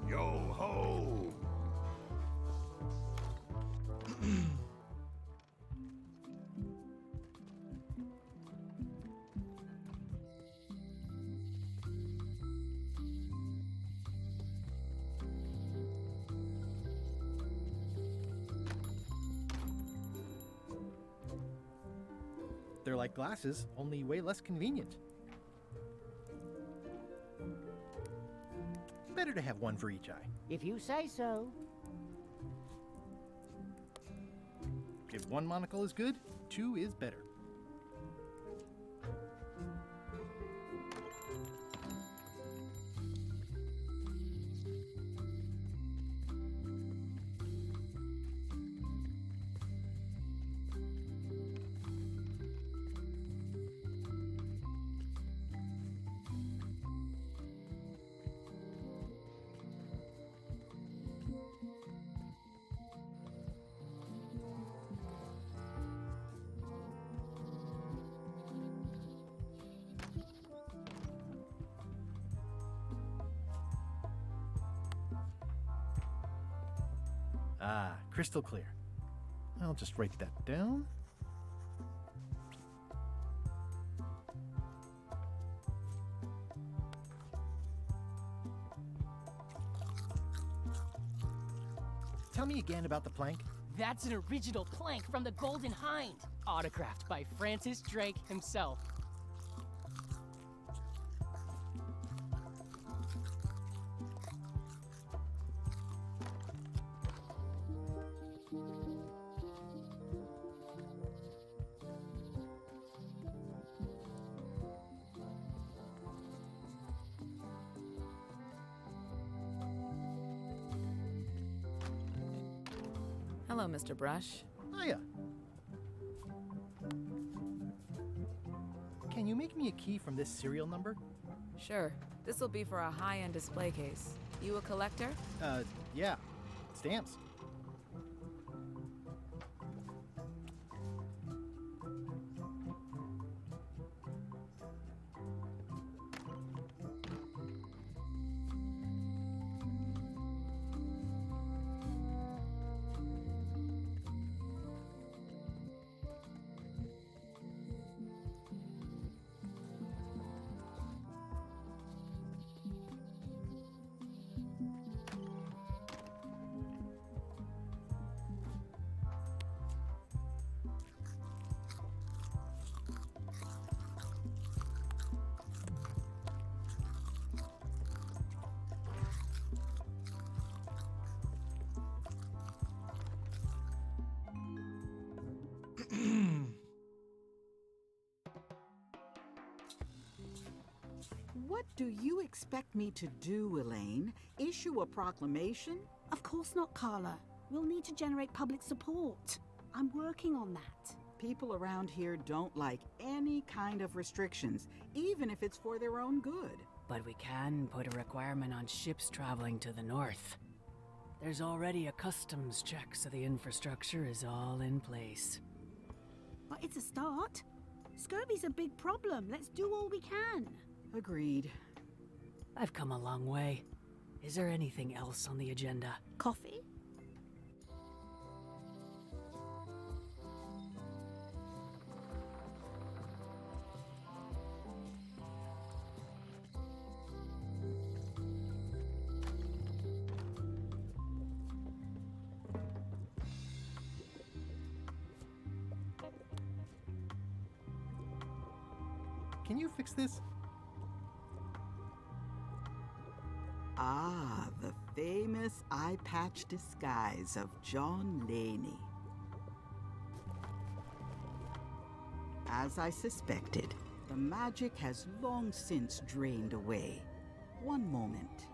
Yo ho! They're like glasses, only way less convenient. Better to have one for each eye. If you say so. If one monocle is good, two is better. Ah, crystal clear. I'll just write that down. Tell me again about the plank. That's an original plank from the Golden Hind, autographed by Francis Drake himself. Hello, Mr. Brush. Hiya. Can you make me a key from this serial number? Sure. This will be for a high-end display case. You a collector? Yeah. Stamps. What do you expect me to do, Elaine? Issue a proclamation? Of course not, Carla. We'll need to generate public support. I'm working on that. People around here don't like any kind of restrictions, even if it's for their own good. But we can put a requirement on ships traveling to the north. There's already a customs check, so the infrastructure is all in place. But it's a start. Scurvy's a big problem. Let's do all we can. Agreed. I've come a long way. Is there anything else on the agenda? Coffee? Can you fix this? Ah, the famous eye patch disguise of John Laney. As I suspected, the magic has long since drained away. One moment.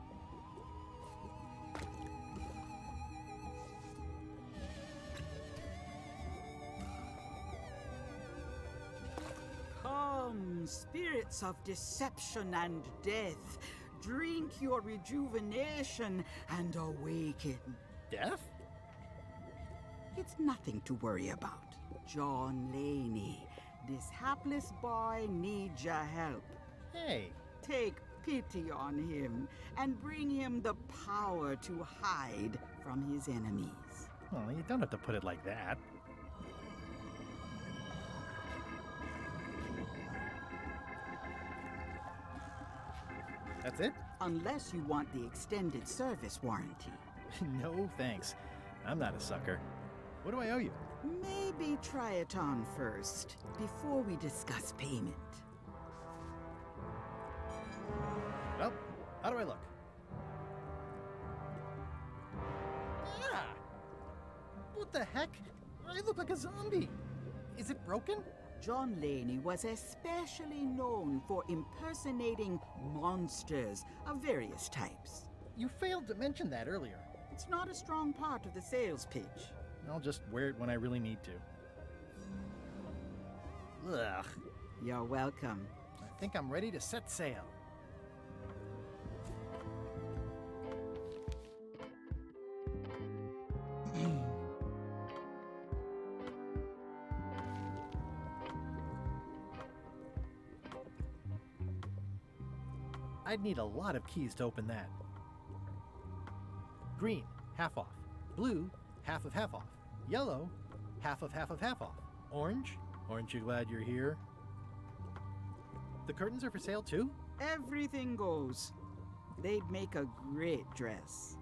Come, spirits of deception and death, drink your rejuvenation and awaken. Death? It's nothing to worry about. John Laney, this hapless boy needs your help. Hey. Take pity on him and bring him the power to hide from his enemies. Well, you don't have to put it like that. That's it? Unless you want the extended service warranty. No, thanks. I'm not a sucker. What do I owe you? Maybe try it on first, before we discuss payment. Well, how do I look? Ah! What the heck? I look like a zombie. Is it broken? John Laney was especially known for impersonating monsters of various types. You failed to mention that earlier. It's not a strong part of the sales pitch. I'll just wear it when I really need to. Ugh. You're welcome. I think I'm ready to set sail. I'd need a lot of keys to open that. Green, half off. Blue, half of half off. Yellow, half of half of half off. Orange, aren't you glad you're here? The curtains are for sale too? Everything goes. They'd make a great dress.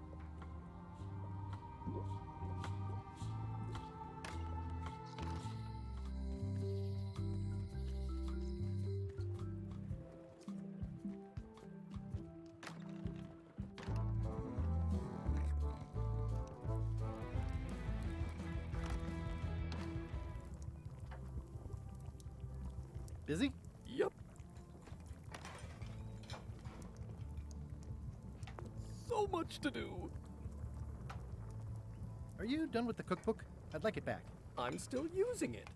Busy? Yep. So much to do. Are you done with the cookbook? I'd like it back. I'm still using it.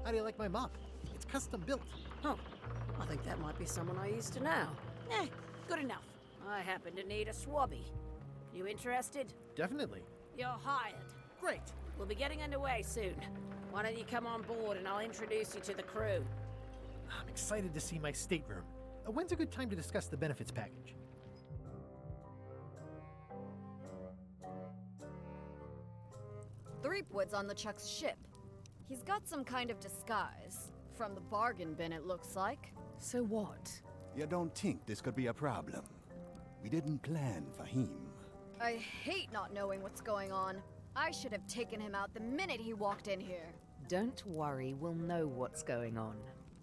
How do you like my mop? It's custom built. Oh, I think that might be someone I used to know. Good enough. I happen to need a swabby. You interested? Definitely. You're hired. Great. We'll be getting underway soon. Why don't you come on board and I'll introduce you to the crew? I'm excited to see my stateroom. When's a good time to discuss the benefits package? Threepwood's on the Chuck's ship. He's got some kind of disguise. From the bargain bin, it looks like. So what? You don't think this could be a problem? We didn't plan for him. I hate not knowing what's going on. I should have taken him out the minute he walked in here. Don't worry, we'll know what's going on.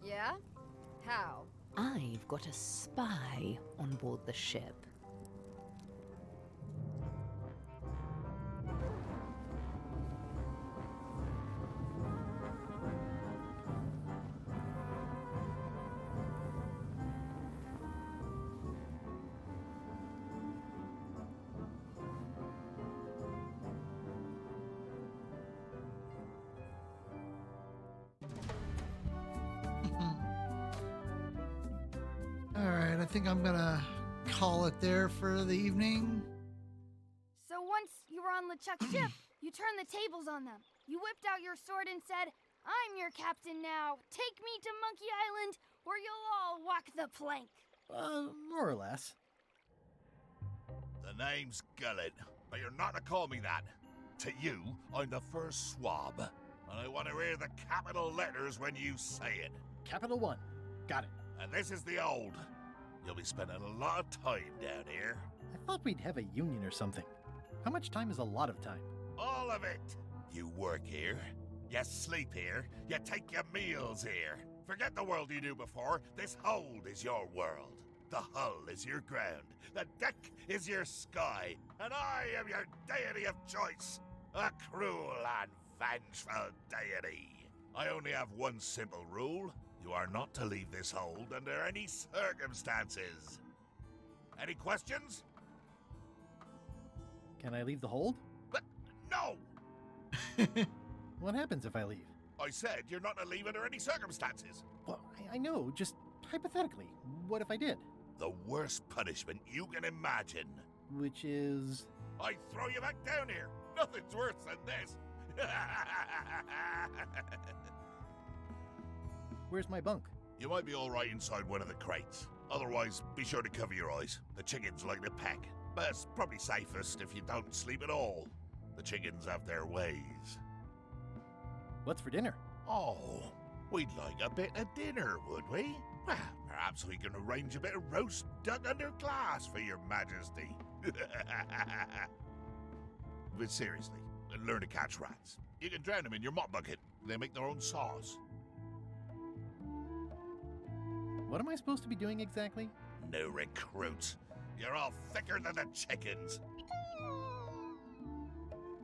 Yeah? How? I've got a spy on board the ship. All right, I think I'm gonna call it there for the evening. So once you were on LeChuck's ship, you turned the tables on them. You whipped out your sword and said, "I'm your captain now. Take me to Monkey Island, or you'll all walk the plank." More or less. The name's Gullet, but you're not to call me that. To you, I'm the first swab, and I want to hear the capital letters when you say it. Capital 1. Got it. And this is the old. You'll be spending a lot of time down here. I thought we'd have a union or something. How much time is a lot of time? All of it. You work here, you sleep here, you take your meals here. Forget the world you knew before. This hold is your world. The hull is your ground. The deck is your sky. And I am your deity of choice. A cruel and vengeful deity. I only have one simple rule. You are not to leave this hold under any circumstances. Any questions? Can I leave the hold? But no! What happens if I leave? I said you're not to leave under any circumstances. Well, I know, just hypothetically. What if I did? The worst punishment you can imagine. Which is? I throw you back down here. Nothing's worse than this. Where's my bunk? You might be all right inside one of the crates. Otherwise, be sure to cover your eyes. The chickens like to peck. But it's probably safest if you don't sleep at all. The chickens have their ways. What's for dinner? Oh, we'd like a bit of dinner, would we? Well, perhaps we can arrange a bit of roast duck under glass for your majesty. But seriously, learn to catch rats. You can drown them in your mop bucket. They make their own sauce. What am I supposed to be doing exactly? No recruits. You're all thicker than the chickens.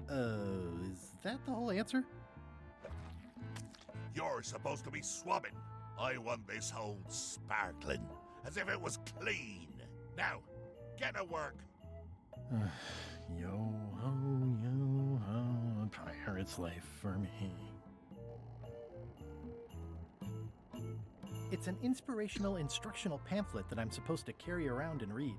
Is that the whole answer? You're supposed to be swabbing. I want this hold sparkling, as if it was clean. Now, get to work. Yo-ho, a pirate's life for me. It's an inspirational instructional pamphlet that I'm supposed to carry around and read.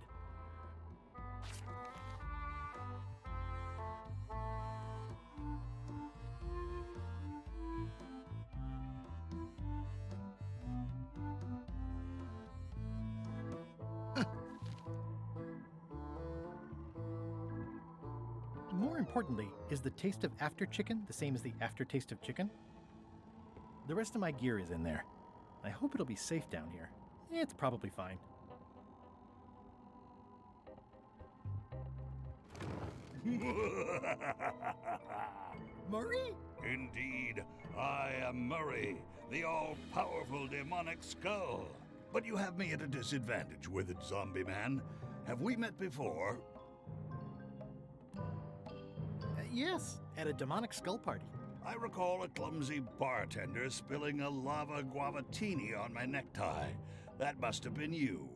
More importantly, is the taste of after chicken the same as the aftertaste of chicken? The rest of my gear is in there. I hope it'll be safe down here. It's probably fine. Murray? Indeed, I am Murray, the all-powerful demonic skull. But you have me at a disadvantage, withered zombie man. Have we met before? Yes, at a demonic skull party. I recall a clumsy bartender spilling a lava guavatini on my necktie. That must have been you.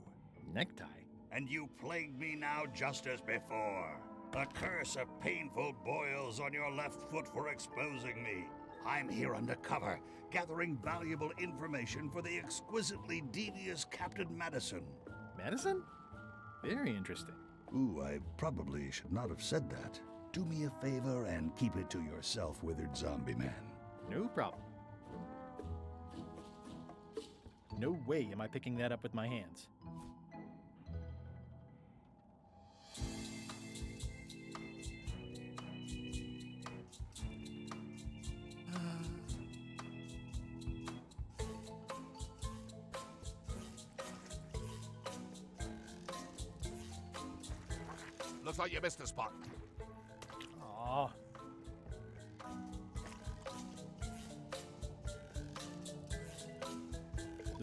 Necktie? And you plagued me now just as before. A curse of painful boils on your left foot for exposing me. I'm here undercover, gathering valuable information for the exquisitely devious Captain Madison. Madison? Very interesting. Ooh, I probably should not have said that. Do me a favor and keep it to yourself, withered zombie man. No problem. No way am I picking that up with my hands. Looks like you missed a spot. Aw.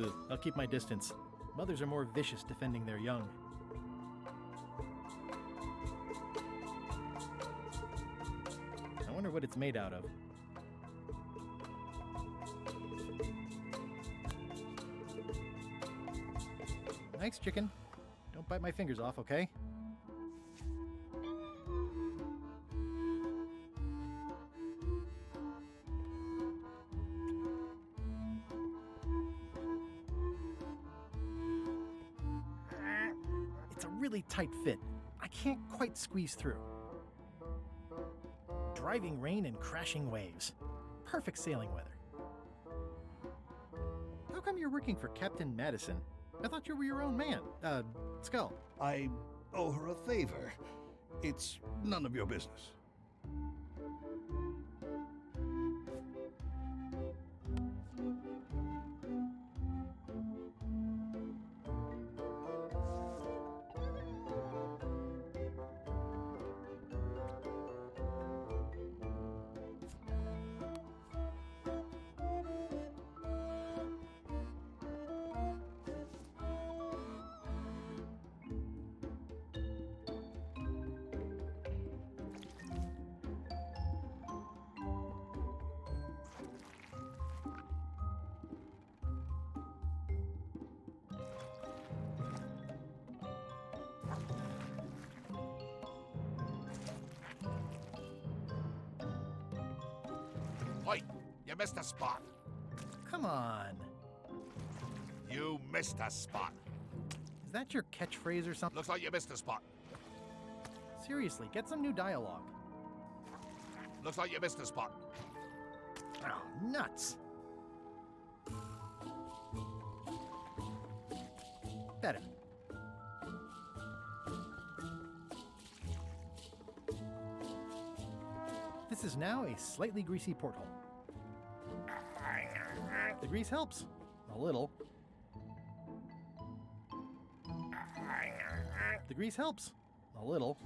Ugh, I'll keep my distance. Mothers are more vicious defending their young. I wonder what it's made out of. Thanks, chicken. Don't bite my fingers off, okay? It's a really tight fit. I can't quite squeeze through. Driving rain and crashing waves. Perfect sailing weather. How come you're working for Captain Madison? I thought you were your own man. Skull. I owe her a favor. It's none of your business. Oi, you missed a spot. Come on. You missed a spot. Is that your catchphrase or something? Looks like you missed a spot. Seriously, get some new dialogue. Looks like you missed a spot. Oh, nuts. Better. This is now a slightly greasy porthole. The grease helps. A little. The grease helps. A little.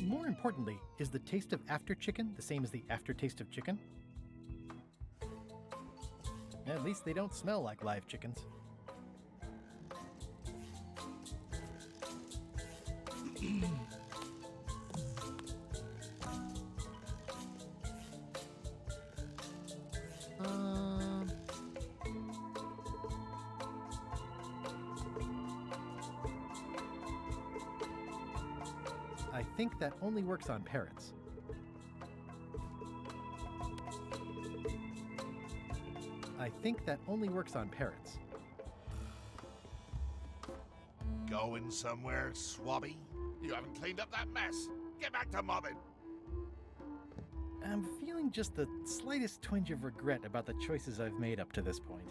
More importantly, is the taste of after chicken the same as the aftertaste of chicken? At least they don't smell like live chickens. I think that only works on parrots. I think that only works on parrots. Going somewhere, swabby? You haven't cleaned up that mess. Get back to mobbing. I'm feeling just the slightest twinge of regret about the choices I've made up to this point.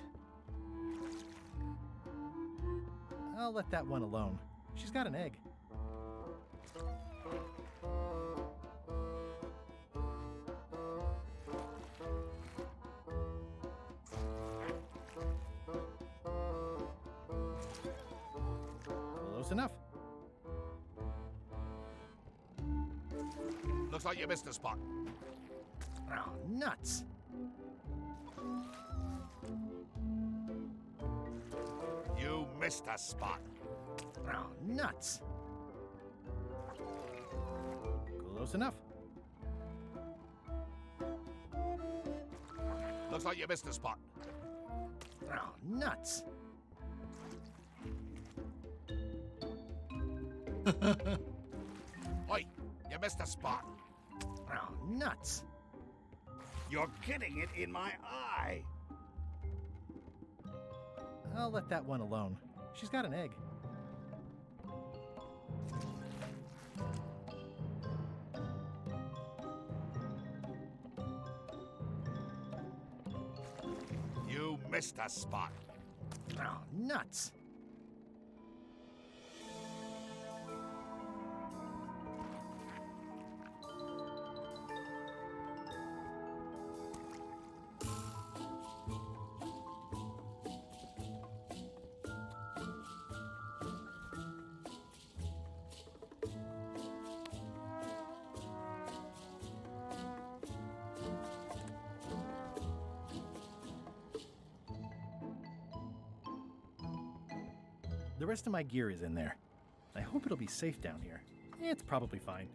I'll let that one alone. She's got an egg. Close enough. Looks like you missed a spot. Oh, nuts. You missed a spot. Oh, nuts. Close enough. Looks like you missed a spot. Oh, nuts. Oi, you missed a spot. Oh, nuts. You're getting it in my eye. I'll let that one alone. She's got an egg. You missed a spot. Oh, nuts. The rest of my gear is in there. I hope it'll be safe down here. It's probably fine.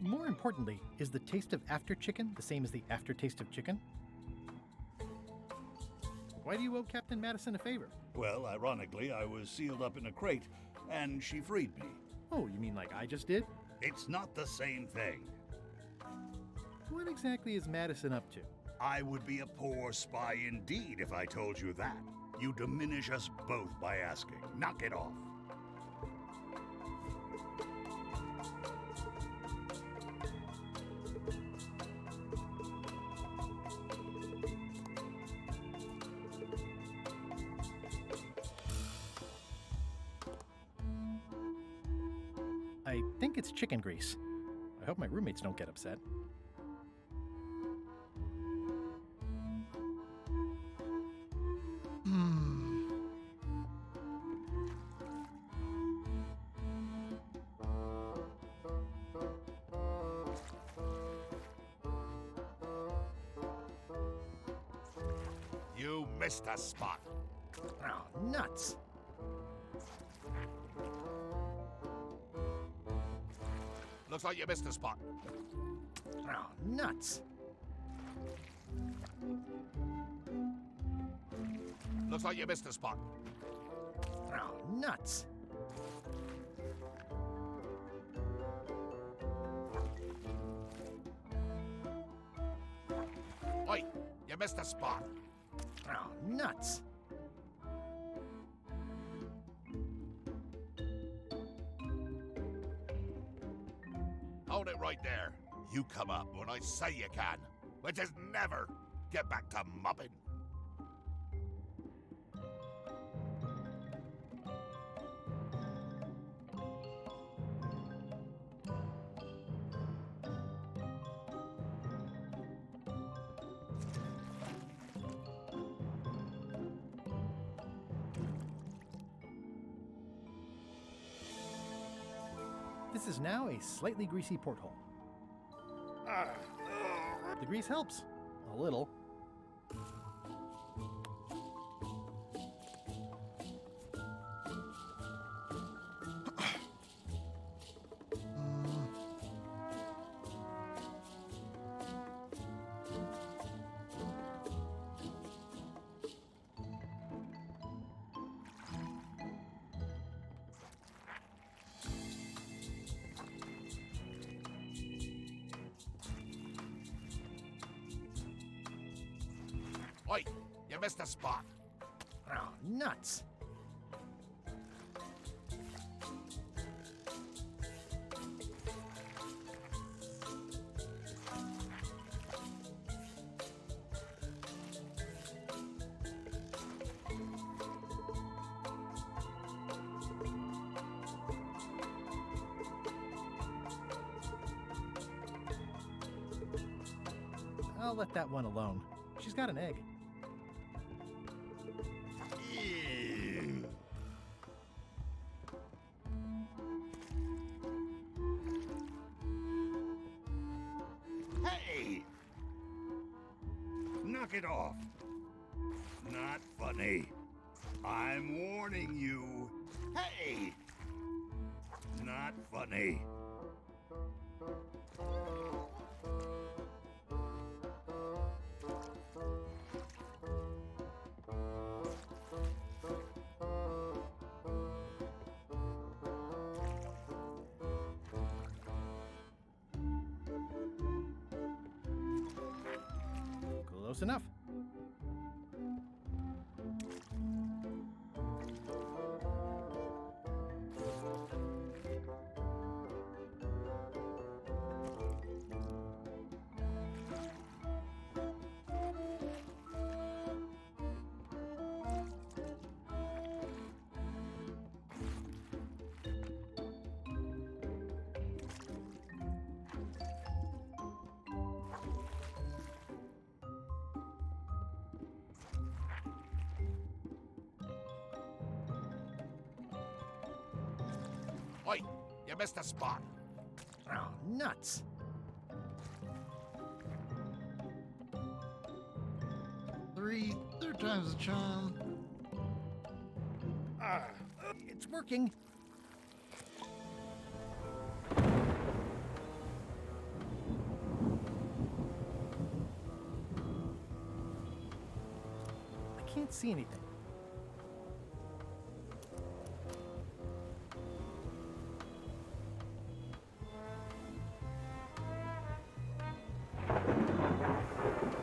More importantly, is the taste of after chicken the same as the aftertaste of chicken? Why do you owe Captain Madison a favor? Well, ironically, I was sealed up in a crate, and she freed me. Oh, you mean like I just did? It's not the same thing. What exactly is Madison up to? I would be a poor spy indeed if I told you that. You diminish us both by asking. Knock it off. I think it's chicken grease. I hope my roommates don't get upset. You missed a spot. Oh, nuts! Looks like you missed a spot. Oh, nuts! Looks like you missed a spot. Oh, nuts! Oi, you missed a spot. Oh, nuts! Hold it right there. You come up when I say you can, which is never. Get back to mopping. This is now a slightly greasy porthole. The grease helps. A little. Oi, you missed a spot. Oh, nuts! I'll let that one alone. She's got an egg. Hey! Knock it off. Not funny. I'm warning you. Hey! Not funny. Close enough. Oi, you missed a spot. Oh, nuts! Third time's a charm. It's working. I can't see anything.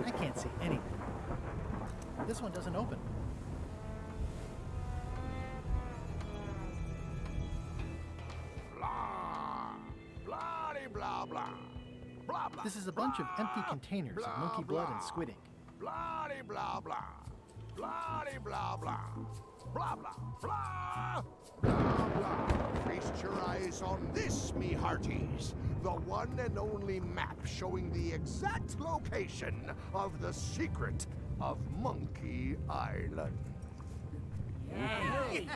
I can't see anything. This one doesn't open. Blah, blah, blah. Blah, blah. This is a bunch of empty containers of monkey blood and squid ink. Blah, blah, blah. Blah, blah, blah. Blah, blah, blah. Blah, blah. Feast your eyes on this, me hearties. The one and only map showing the exact location of the secret of Monkey Island. Yay!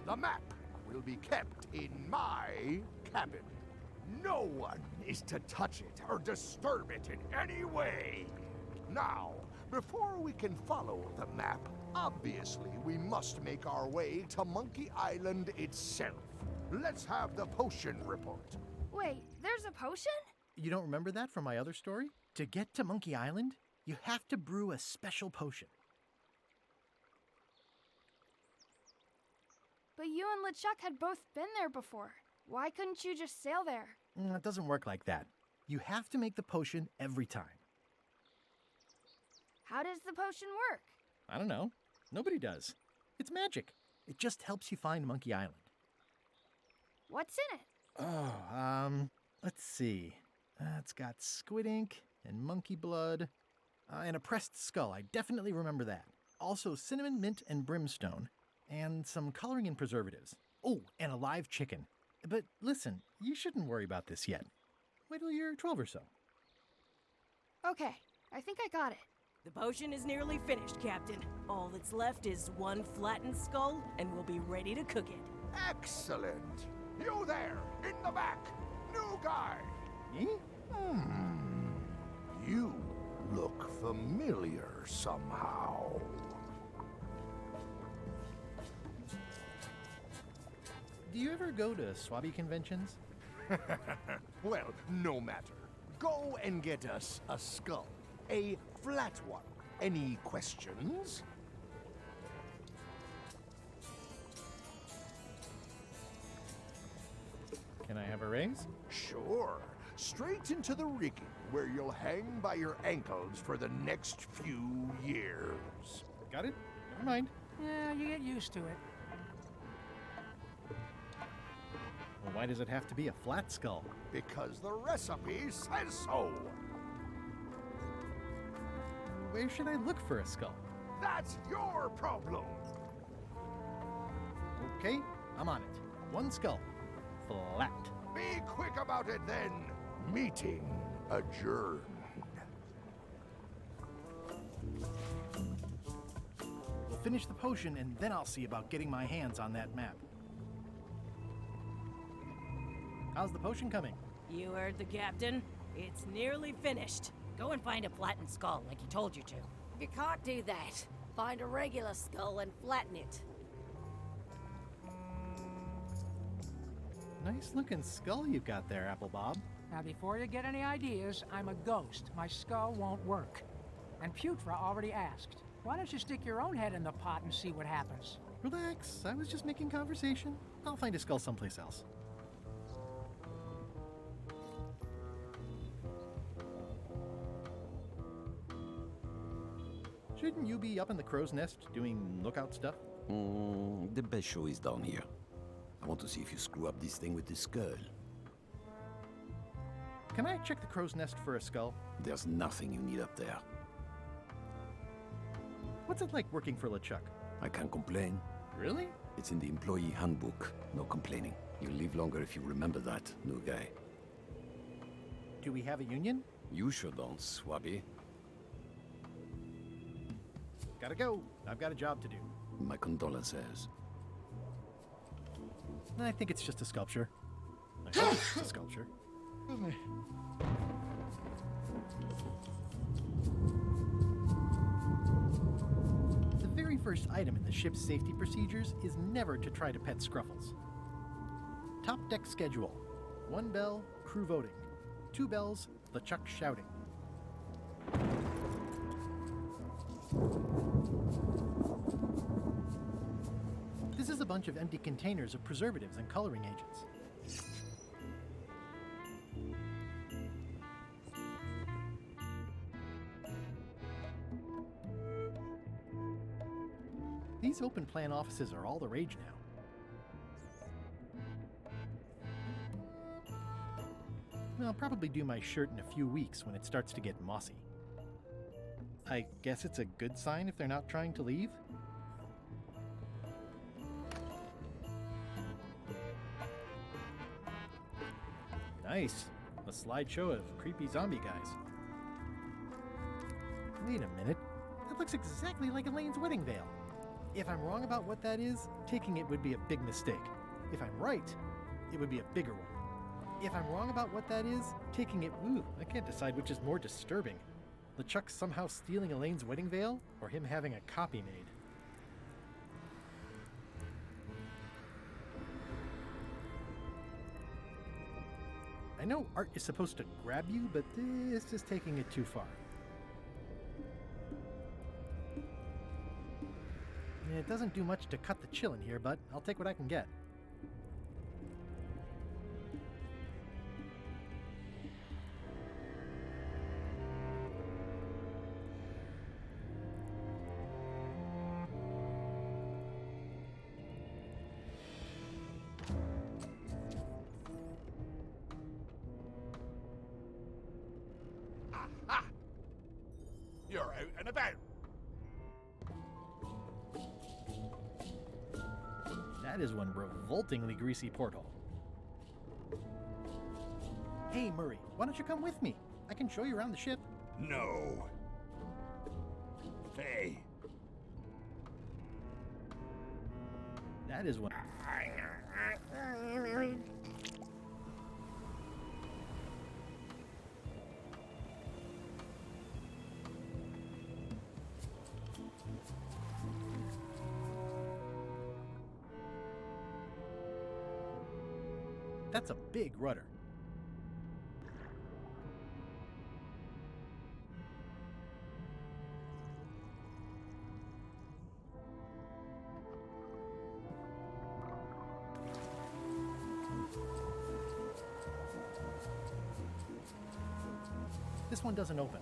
The map will be kept in my cabin. No one is to touch it or disturb it in any way. Now, before we can follow the map, obviously we must make our way to Monkey Island itself. Let's have the potion report. Wait, there's a potion? You don't remember that from my other story? To get to Monkey Island, you have to brew a special potion. But you and LeChuck had both been there before. Why couldn't you just sail there? It doesn't work like that. You have to make the potion every time. How does the potion work? I don't know. Nobody does. It's magic. It just helps you find Monkey Island. What's in it? Oh, let's see. It's got squid ink and monkey blood and a pressed skull. I definitely remember that. Also cinnamon, mint, and brimstone, and some coloring and preservatives. Oh, and a live chicken. But listen, you shouldn't worry about this yet. Wait till you're 12 or so. Okay, I think I got it. The potion is nearly finished, Captain. All that's left is one flattened skull, and we'll be ready to cook it. Excellent. You there, in the back, new guy. Me? You look familiar somehow. Do you ever go to Swabby conventions? Well, no matter. Go and get us a skull. A flat one. Any questions? Can I have a raise? Sure. Straight into the rigging, where you'll hang by your ankles for the next few years. Got it? Never mind. Yeah, you get used to it. Well, why does it have to be a flat skull? Because the recipe says so. Where should I look for a skull? That's your problem. Okay, I'm on it. One skull. Flat. Be quick about it then. Meeting adjourned. We'll finish the potion and then I'll see about getting my hands on that map. How's the potion coming? You heard the Captain. It's nearly finished. Go and find a flattened skull like he told you to. If you can't do that, find a regular skull and flatten it. Nice looking skull you've got there, Apple Bob. Now, before you get any ideas, I'm a ghost. My skull won't work. And Putra already asked. Why don't you stick your own head in the pot and see what happens? Relax, I was just making conversation. I'll find a skull someplace else. Shouldn't you be up in the crow's nest doing lookout stuff? The best show is down here. I want to see if you screw up this thing with this skull. Can I check the crow's nest for a skull? There's nothing you need up there. What's it like working for LeChuck? I can't complain. Really? It's in the employee handbook. No complaining. You'll live longer if you remember that, new guy. Do we have a union? You sure don't, Swabby. Gotta go. I've got a job to do. My condolences. I think it's just a sculpture. I hope it's just a sculpture. The very very first item in the ship's safety procedures is never to try to pet Scruffles. Top deck schedule. 1 bell, crew voting. 2 bells, LeChuck shouting. This is a bunch of empty containers of preservatives and coloring agents. These open plan offices are all the rage now. I'll probably do my shirt in a few weeks when it starts to get mossy. I guess it's a good sign if they're not trying to leave? Nice. A slideshow of creepy zombie guys. Wait a minute. That looks exactly like Elaine's wedding veil. If I'm wrong about what that is, taking it would be a big mistake. If I'm right, it would be a bigger one. If I'm wrong about what that is, taking it... Ooh, I can't decide which is more disturbing. LeChuck somehow stealing Elaine's wedding veil, or him having a copy made. I know art is supposed to grab you, but this is taking it too far. It doesn't do much to cut the chill in here, but I'll take what I can get. Aha! You're out and about. That is one revoltingly greasy porthole. Hey, Murray, why don't you come with me? I can show you around the ship. No. Hey. That is one. That's a big rudder. This one doesn't open.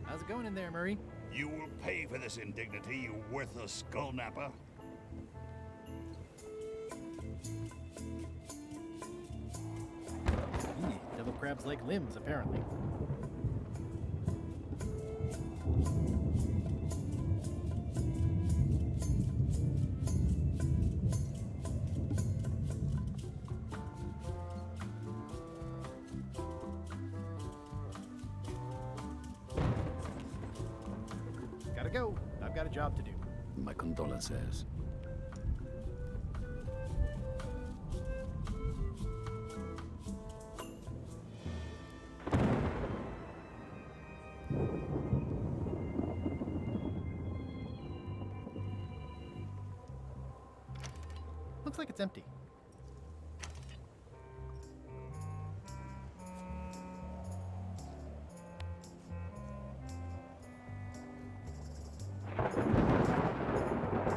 How's it going in there, Murray? You will pay for this indignity, you worthless skullnapper. Devil crabs like limbs, apparently. Gotta go. I've got a job to do. My condolences. Looks like it's empty.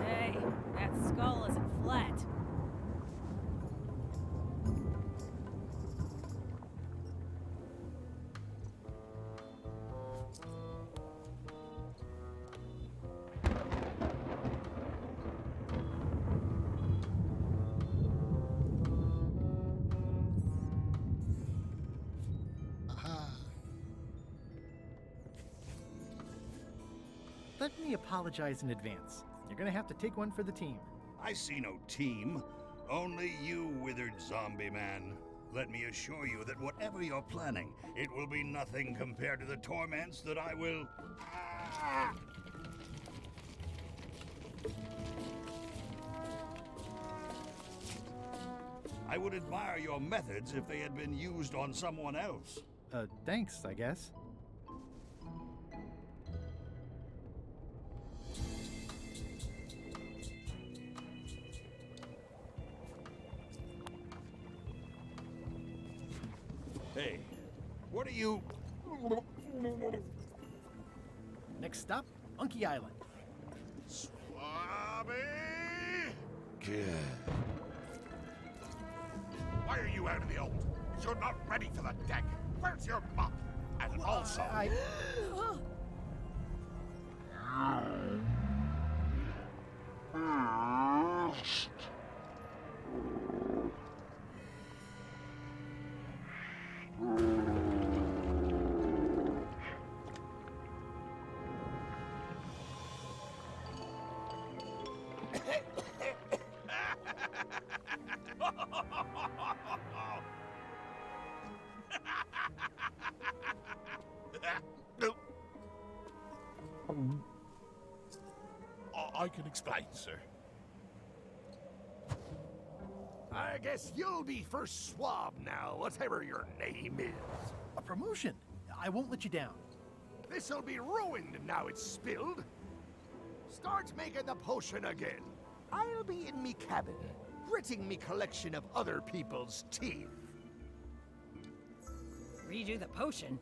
Hey, that skull isn't flat. Let me apologize in advance. You're gonna have to take one for the team. I see no team. Only you, withered zombie man. let me assure you that whatever you're planning, it will be nothing compared to the torments that I will... I would admire your methods if they had been used on someone else. Thanks, I guess. Hey, what are you... Next stop, Monkey Island. Swabby! Why are you out of the old? You're not ready for the deck. Where's your mop? And also... I can explain, sir. I guess you'll be first swab now, whatever your name is. A promotion! I won't let you down. This'll be ruined now it's spilled. Start making the potion again. I'll be in me cabin, gritting me collection of other people's teeth. Redo the potion?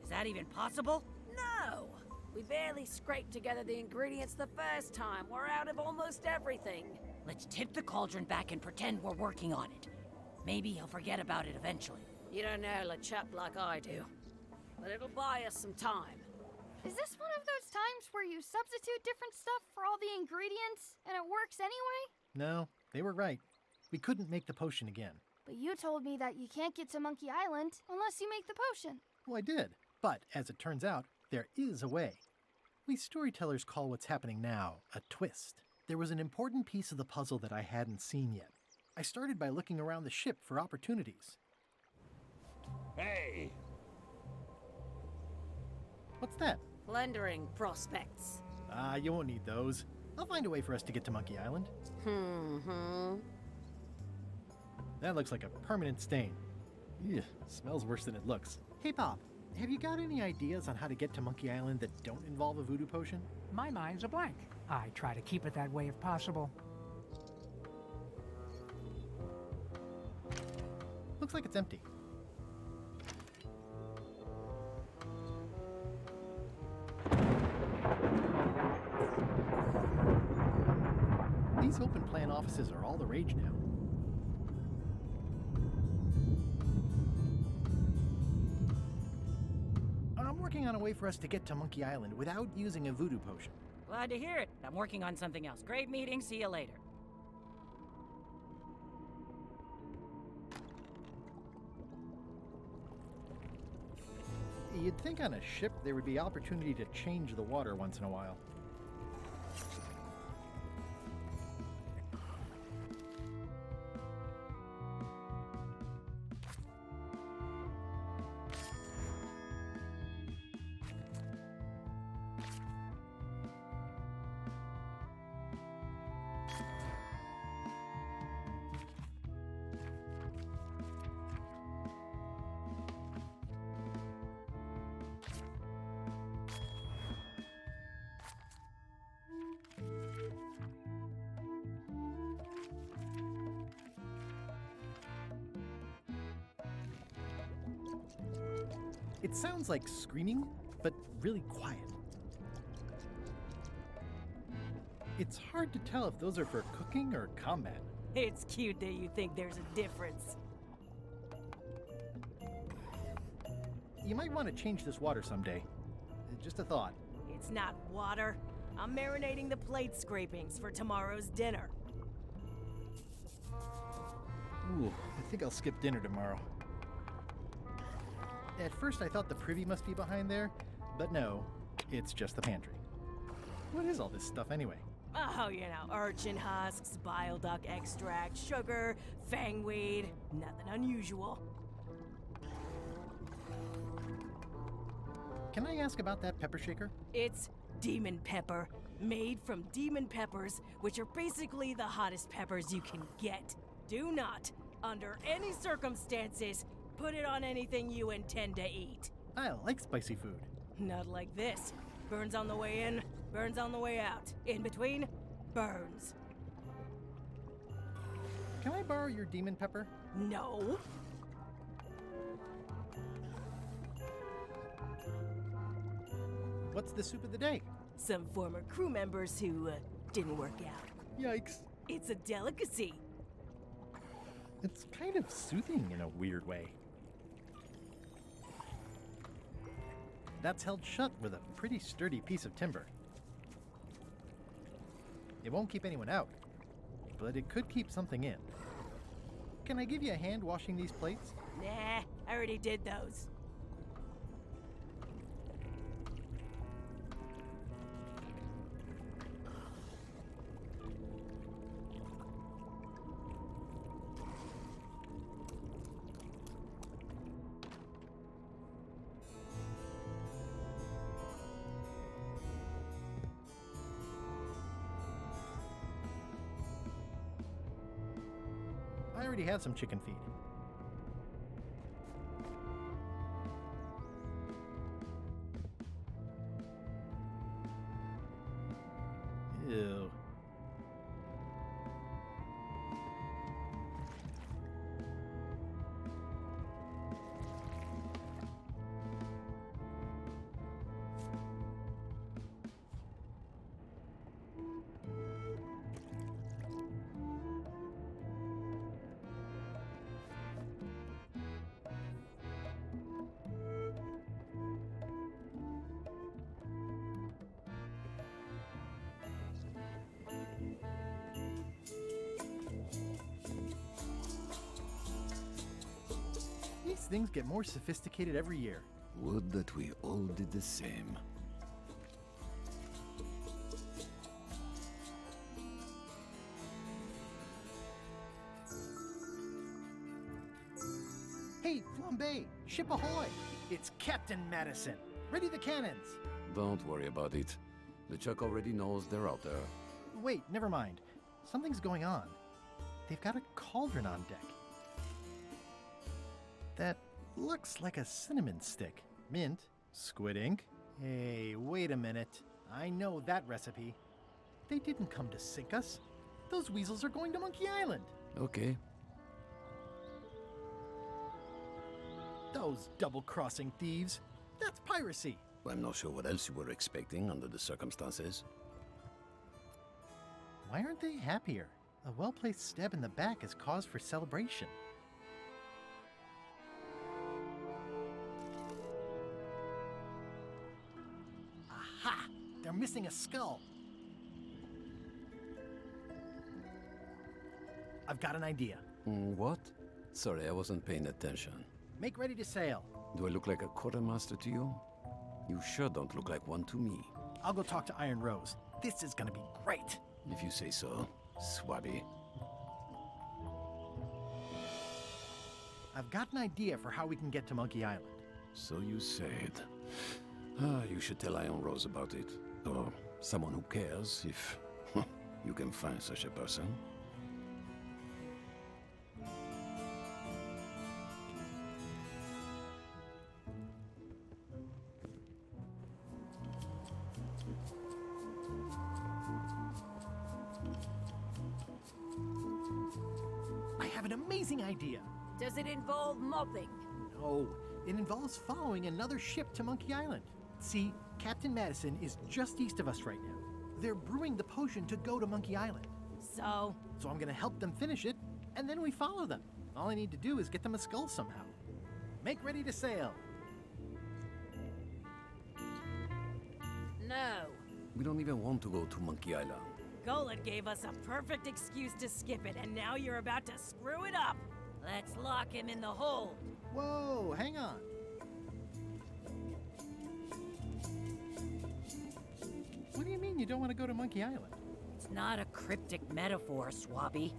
Is that even possible? No! We barely scraped together the ingredients the first time. We're out of almost everything. Let's tip the cauldron back and pretend we're working on it. Maybe he'll forget about it eventually. You don't know a chap like I do. But it'll buy us some time. Is this one of those times where you substitute different stuff for all the ingredients and it works anyway? No, they were right. We couldn't make the potion again. But you told me that you can't get to Monkey Island unless you make the potion. Well, I did. But, as it turns out, there is a way. We storytellers call what's happening now a twist. There was an important piece of the puzzle that I hadn't seen yet. I started by looking around the ship for opportunities. Hey! What's that? Plundering prospects. You won't need those. I'll find a way for us to get to Monkey Island. That looks like a permanent stain. Ew, smells worse than it looks. Hey, Bob, have you got any ideas on how to get to Monkey Island that don't involve a voodoo potion? My mind's a blank. I try to keep it that way if possible. Looks like it's empty. These open plan offices are all the rage now. I'm working on a way for us to get to Monkey Island without using a voodoo potion. Glad to hear it. I'm working on something else. Great meeting. See you later. You'd think on a ship there would be opportunity to change the water once in a while. It sounds like screaming, but really quiet. It's hard to tell if those are for cooking or combat. It's cute that you think there's a difference. You might want to change this water someday. Just a thought. It's not water. I'm marinating the plate scrapings for tomorrow's dinner. Ooh, I think I'll skip dinner tomorrow. At first I thought the privy must be behind there, but no, it's just the pantry. What is all this stuff anyway? Oh, you know, urchin husks, bile duck extract, sugar, fangweed. Nothing unusual. Can I ask about that pepper shaker? It's demon pepper, made from demon peppers, which are basically the hottest peppers you can get. Do not, under any circumstances, put it on anything you intend to eat. I like spicy food. Not like this. Burns on the way in, burns on the way out. In between, burns. Can I borrow your demon pepper? No. What's the soup of the day? Some former crew members who didn't work out. Yikes. It's a delicacy. It's kind of soothing in a weird way. That's held shut with a pretty sturdy piece of timber. It won't keep anyone out, but it could keep something in. Can I give you a hand washing these plates? Nah, I already did those. I already have some chicken feed. Ew. These things get more sophisticated every year. Would that we all did the same. Hey, Flambe! Ship ahoy! It's Captain Madison! Ready the cannons! Don't worry about it. The Chuck already knows they're out there. Wait, never mind. Something's going on. They've got a cauldron on deck. That looks like a cinnamon stick. Mint, squid ink. Hey, wait a minute. I know that recipe. They didn't come to sink us. Those weasels are going to Monkey Island. Okay. Those double-crossing thieves. That's piracy. I'm not sure what else you were expecting under the circumstances. Why aren't they happier? A well-placed stab in the back is cause for celebration. Aha! They're missing a skull. I've got an idea. What? Sorry, I wasn't paying attention. Make ready to sail. Do I look like a quartermaster to you? You sure don't look like one to me. I'll go talk to Iron Rose. This is gonna be great. If you say so, Swabby. I've got an idea for how we can get to Monkey Island. So you said. You should tell Iron Rose about it. Or someone who cares, if you can find such a person. I have an amazing idea. Does it involve mopping? No, it involves following another ship to Monkey Island. See, Captain Madison is just east of us right now. They're brewing the potion to go to Monkey Island. So I'm gonna help them finish it, and then we follow them. All I need to do is get them a skull somehow. Make ready to sail. No. We don't even want to go to Monkey Island. Golan gave us a perfect excuse to skip it, and now you're about to screw it up. Let's lock him in the hold. Whoa, hang on. What do you mean you don't want to go to Monkey Island? It's not a cryptic metaphor, Swabby.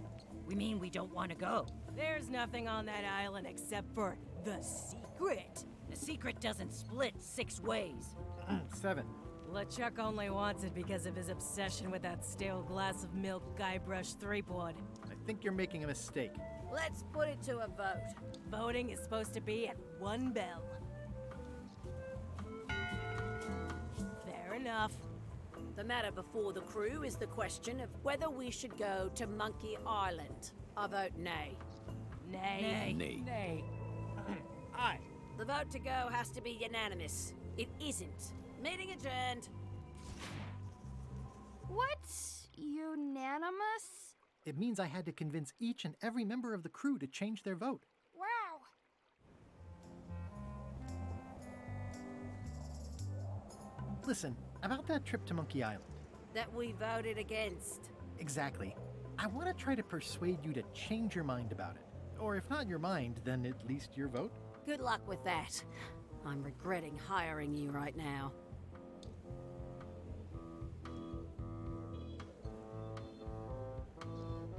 We mean we don't want to go. There's nothing on that island except for the secret. The secret doesn't split 6 ways. 7. LeChuck only wants it because of his obsession with that stale glass of milk Guybrush Threepwood. I think you're making a mistake. Let's put it to a vote. Voting is supposed to be at 1 bell. Fair enough. The matter before the crew is the question of whether we should go to Monkey Island. I vote nay. Nay. Nay. Nay. Aye. The vote to go has to be unanimous. It isn't. Meeting adjourned. What's unanimous? It means I had to convince each and every member of the crew to change their vote. Wow. Listen, about that trip to Monkey Island. That we voted against. Exactly. I want to try to persuade you to change your mind about it. Or if not your mind, then at least your vote. Good luck with that. I'm regretting hiring you right now.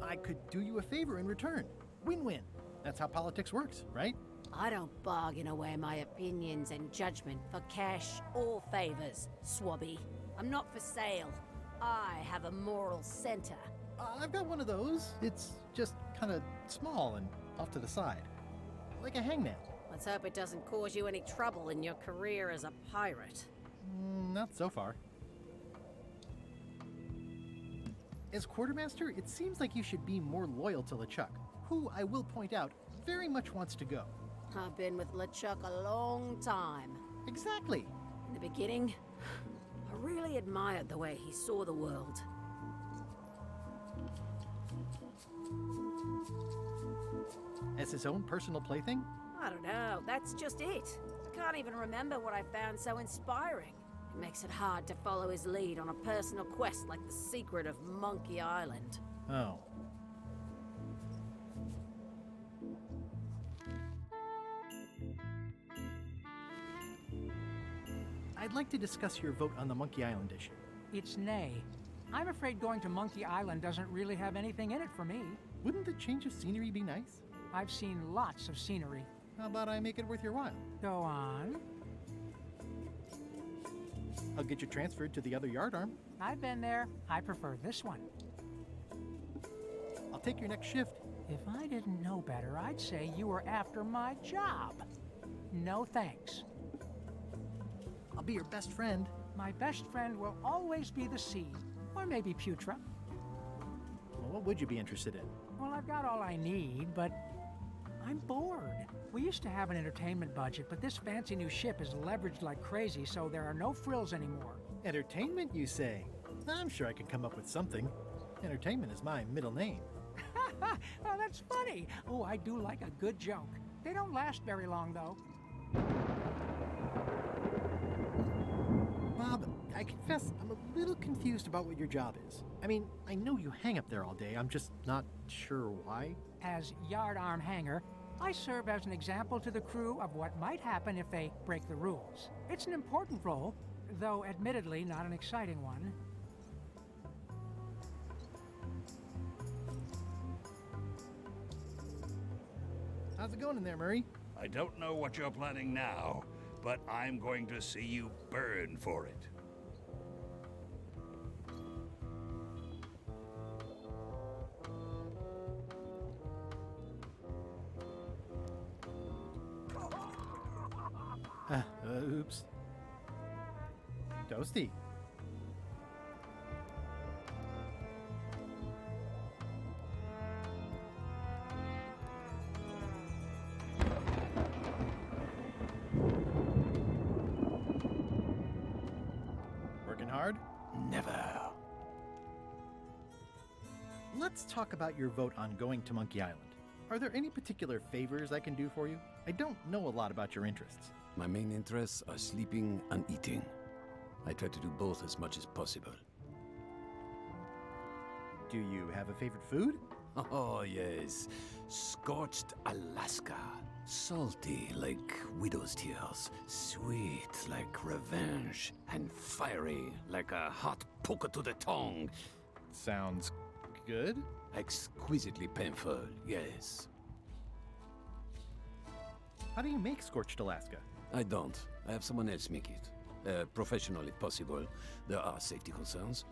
I could do you a favor in return. Win-win. That's how politics works, right? I don't bargain away my opinions and judgment for cash or favors, Swabby. I'm not for sale. I have a moral center. I've got one of those. It's just kind of small and off to the side. Like a hangnail. Let's hope it doesn't cause you any trouble in your career as a pirate. Not so far. As quartermaster, it seems like you should be more loyal to LeChuck, who, I will point out, very much wants to go. I've been with LeChuck a long time. Exactly. In the beginning, I really admired the way he saw the world. As his own personal plaything? I don't know, that's just it. I can't even remember what I found so inspiring. It makes it hard to follow his lead on a personal quest like the secret of Monkey Island. Oh. I'd like to discuss your vote on the Monkey Island issue. It's nay. I'm afraid going to Monkey Island doesn't really have anything in it for me. Wouldn't the change of scenery be nice? I've seen lots of scenery. How about I make it worth your while? Go on. I'll get you transferred to the other yardarm. I've been there. I prefer this one. I'll take your next shift. If I didn't know better, I'd say you were after my job. No thanks. I'll be your best friend. My best friend will always be the sea, or maybe Putra. Well, what would you be interested in? Well, I've got all I need, but I'm bored. We used to have an entertainment budget, but this fancy new ship is leveraged like crazy, so there are no frills anymore. Entertainment, you say? I'm sure I can come up with something. Entertainment is my middle name. Oh, that's funny. Oh, I do like a good joke. They don't last very long, though. Bob, I confess I'm a little confused about what your job is. I mean, I know you hang up there all day. I'm just not sure why. As yardarm hanger, I serve as an example to the crew of what might happen if they break the rules. It's an important role, though admittedly not an exciting one. How's it going in there, Murray? I don't know what you're planning now, but I'm going to see you burn for it. Oops. Toasty. Working hard? Never. Let's talk about your vote on going to Monkey Island. Are there any particular favors I can do for you? I don't know a lot about your interests. My main interests are sleeping and eating. I try to do both as much as possible. Do you have a favorite food? Oh, yes. Scorched Alaska. Salty like widow's tears. Sweet like revenge. And fiery like a hot poker to the tongue. Sounds good. Exquisitely painful, yes. How do you make scorched Alaska? I don't. I have someone else make it. Professional if possible. There are safety concerns.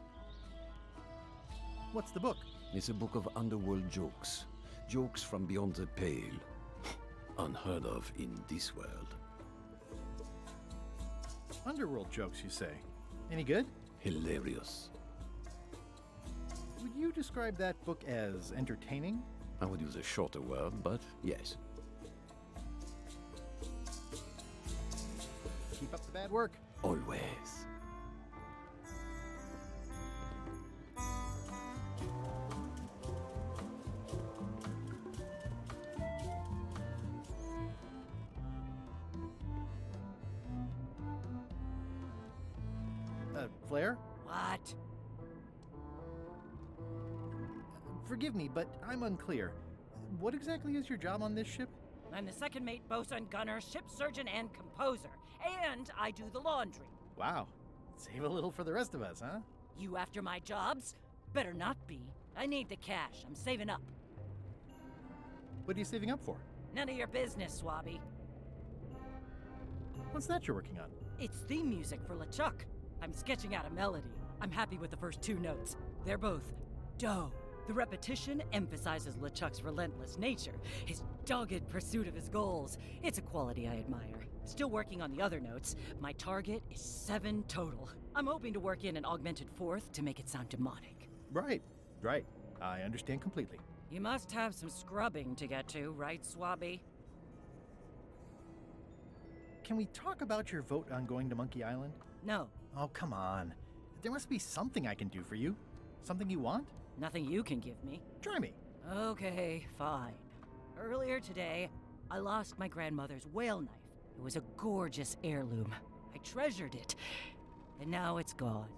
What's the book? It's a book of underworld jokes. Jokes from beyond the pale. Unheard of in this world. Underworld jokes, you say? Any good? Hilarious. Would you describe that book as entertaining? I would use a shorter word, but yes. Keep up the bad work. Always. Flair? What? Forgive me, but I'm unclear. What exactly is your job on this ship? I'm the second mate, bosun, gunner, ship surgeon, and composer. And I do the laundry. Wow. Save a little for the rest of us, huh? You after my jobs? Better not be. I need the cash. I'm saving up. What are you saving up for? None of your business, Swabby. What's that you're working on? It's theme music for LeChuck. I'm sketching out a melody. I'm happy with the first 2 notes. They're both do. The repetition emphasizes LeChuck's relentless nature, his dogged pursuit of his goals. It's a quality I admire. Still working on the other notes. My target is 7 total. I'm hoping to work in an augmented 4th to make it sound demonic. Right. I understand completely. You must have some scrubbing to get to, right, Swabby? Can we talk about your vote on going to Monkey Island? No. Oh, come on. There must be something I can do for you. Something you want? Nothing you can give me. Try me. Okay, fine. Earlier today, I lost my grandmother's whale knife. It was a gorgeous heirloom. I treasured it. And now it's gone.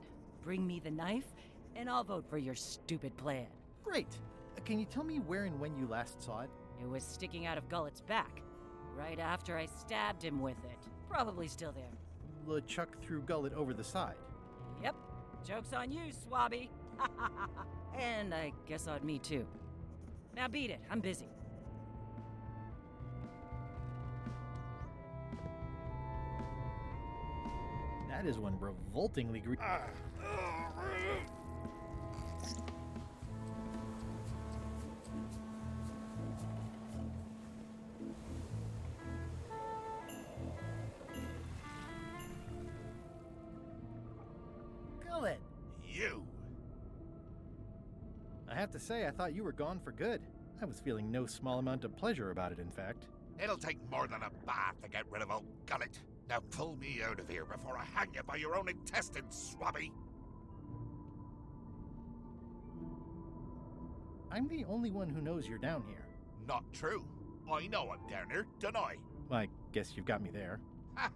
Bring me the knife, and I'll vote for your stupid plan. Great. Can you tell me where and when you last saw it? It was sticking out of Gullet's back, right after I stabbed him with it. Probably still there. LeChuck threw Gullet over the side. Yep. Joke's on you, Swabby. And I guess on me, too. Now beat it. I'm busy. That is one revoltingly Gullet! You! I have to say, I thought you were gone for good. I was feeling no small amount of pleasure about it, in fact. It'll take more than a bath to get rid of old Gullet. Now pull me out of here before I hang you by your own intestines, Swabby! I'm the only one who knows you're down here. Not true. I know I'm down here, don't I? I guess you've got me there. Ha!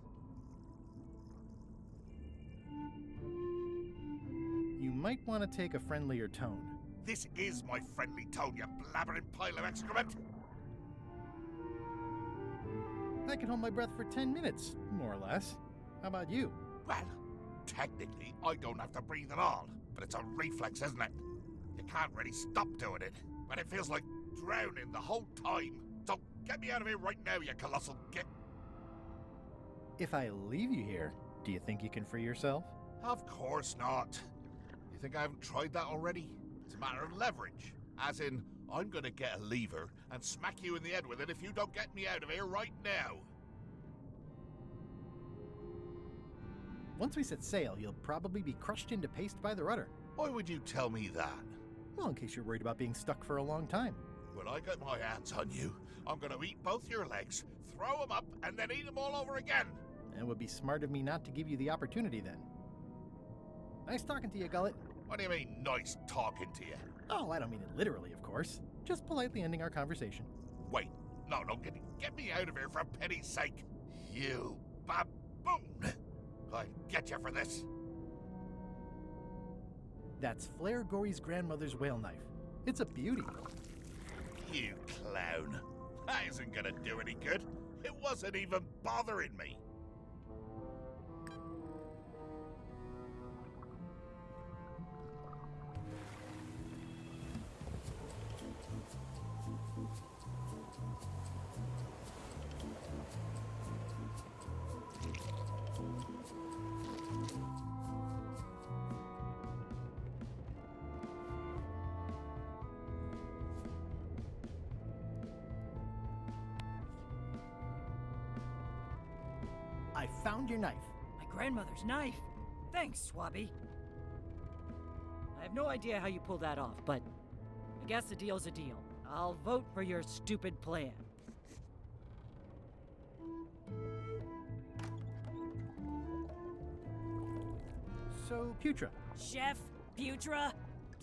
You might want to take a friendlier tone. This is my friendly tone, you blabbering pile of excrement! I can hold my breath for 10 minutes, more or less. How about you? Well, technically, I don't have to breathe at all, but it's a reflex, isn't it? You can't really stop doing it, but it feels like drowning the whole time. So get me out of here right now, you colossal git! If I leave you here, do you think you can free yourself? Of course not. You think I haven't tried that already? It's a matter of leverage. As in, I'm gonna get a lever and smack you in the head with it if you don't get me out of here right now. Once we set sail, you'll probably be crushed into paste by the rudder. Why would you tell me that? Well, in case you're worried about being stuck for a long time. When I get my hands on you, I'm gonna eat both your legs, throw them up, and then eat them all over again. It would be smart of me not to give you the opportunity then. Nice talking to you, Gullet. What do you mean, nice talking to you? Oh, I don't mean it literally, of course. Just politely ending our conversation. Wait, no, get me out of here for pity's sake. You baboon! I'll get you for this. That's Flair Gory's grandmother's whale knife. It's a beauty. You clown. That isn't gonna do any good. It wasn't even bothering me. found your knife. My grandmother's knife. Thanks, Swabby. I have no idea how you pulled that off, but I guess a deal's a deal. I'll vote for your stupid plan. So, Putra. Chef? Putra?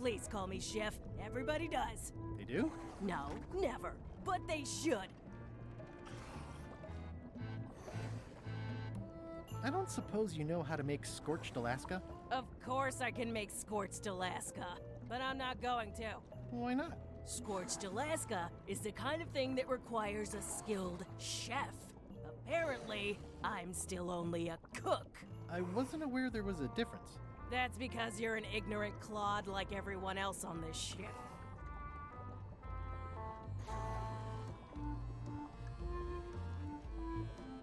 Please call me Chef. Everybody does. They do? No, never. But they should. I don't suppose you know how to make scorched Alaska? Of course I can make scorched Alaska, but I'm not going to. Why not? Scorched Alaska is the kind of thing that requires a skilled chef. Apparently, I'm still only a cook. I wasn't aware there was a difference. That's because you're an ignorant clod like everyone else on this ship.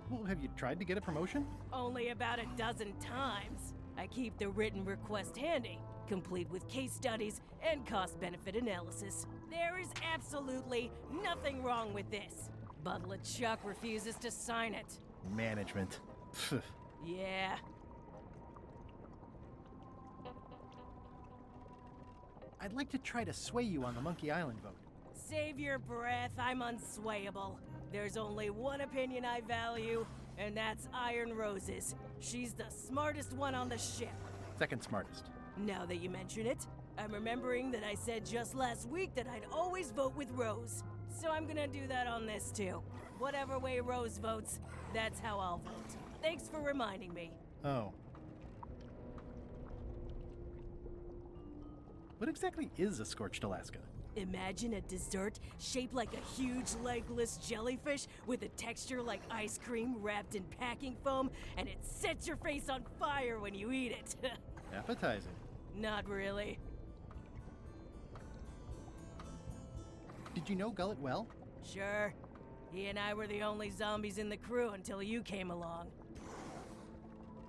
Well, have you tried to get a promotion? Only about a dozen times. I keep the written request handy, complete with case studies and cost-benefit analysis. There is absolutely nothing wrong with this. But LeChuck refuses to sign it. Management. Yeah. I'd like to try to sway you on the Monkey Island vote. Save your breath, I'm unswayable. There's only one opinion I value, and that's Iron Rose's. She's the smartest one on the ship. Second smartest. Now that you mention it, I'm remembering that I said just last week that I'd always vote with Rose. So I'm gonna do that on this too. Whatever way Rose votes, that's how I'll vote. Thanks for reminding me. Oh. What exactly is a scorched Alaska? Imagine a dessert shaped like a huge legless jellyfish with a texture like ice cream wrapped in packing foam, and it sets your face on fire when you eat it. Appetizing. Not really. Did you know Gullet well? Sure. He and I were the only zombies in the crew until you came along.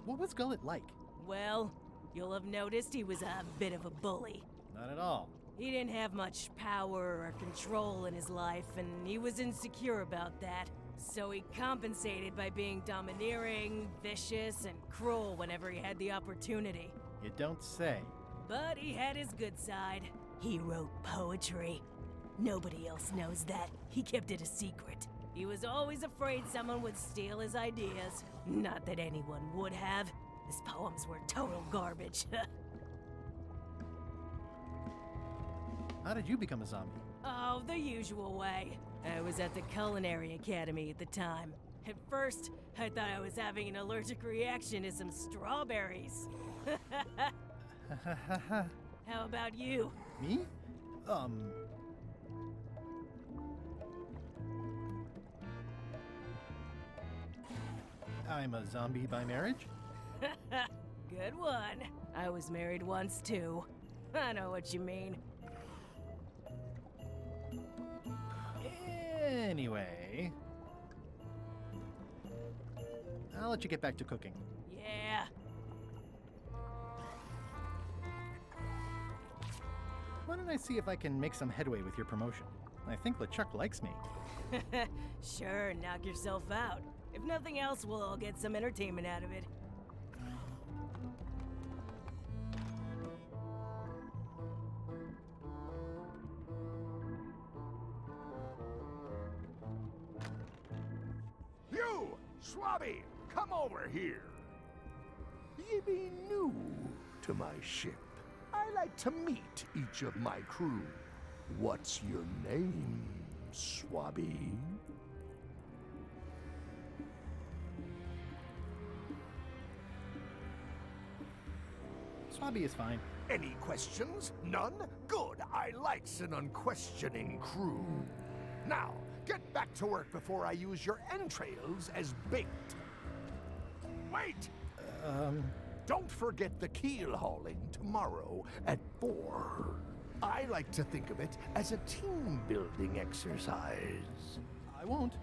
What was Gullet like? Well, you'll have noticed he was a bit of a bully. Not at all. He didn't have much power or control in his life, and he was insecure about that. So he compensated by being domineering, vicious, and cruel whenever he had the opportunity. You don't say. But he had his good side. He wrote poetry. Nobody else knows that. He kept it a secret. He was always afraid someone would steal his ideas. Not that anyone would have. His poems were total garbage. How did you become a zombie? Oh, the usual way. I was at the Culinary Academy at the time. At first, I thought I was having an allergic reaction to some strawberries. How about you? Me? I'm a zombie by marriage? Good one. I was married once too. I know what you mean. Anyway, I'll let you get back to cooking. Yeah. Why don't I see if I can make some headway with your promotion? I think LeChuck likes me. Sure, knock yourself out. If nothing else, we'll all get some entertainment out of it. You, Swabby, come over here. Ye be new to my ship. I like to meet each of my crew. What's your name, Swabby? Swabby is fine. Any questions? None? Good. I likes an unquestioning crew. Now, get back to work before I use your entrails as bait. Wait! Don't forget the keel hauling tomorrow at 4. I like to think of it as a team-building exercise. I won't.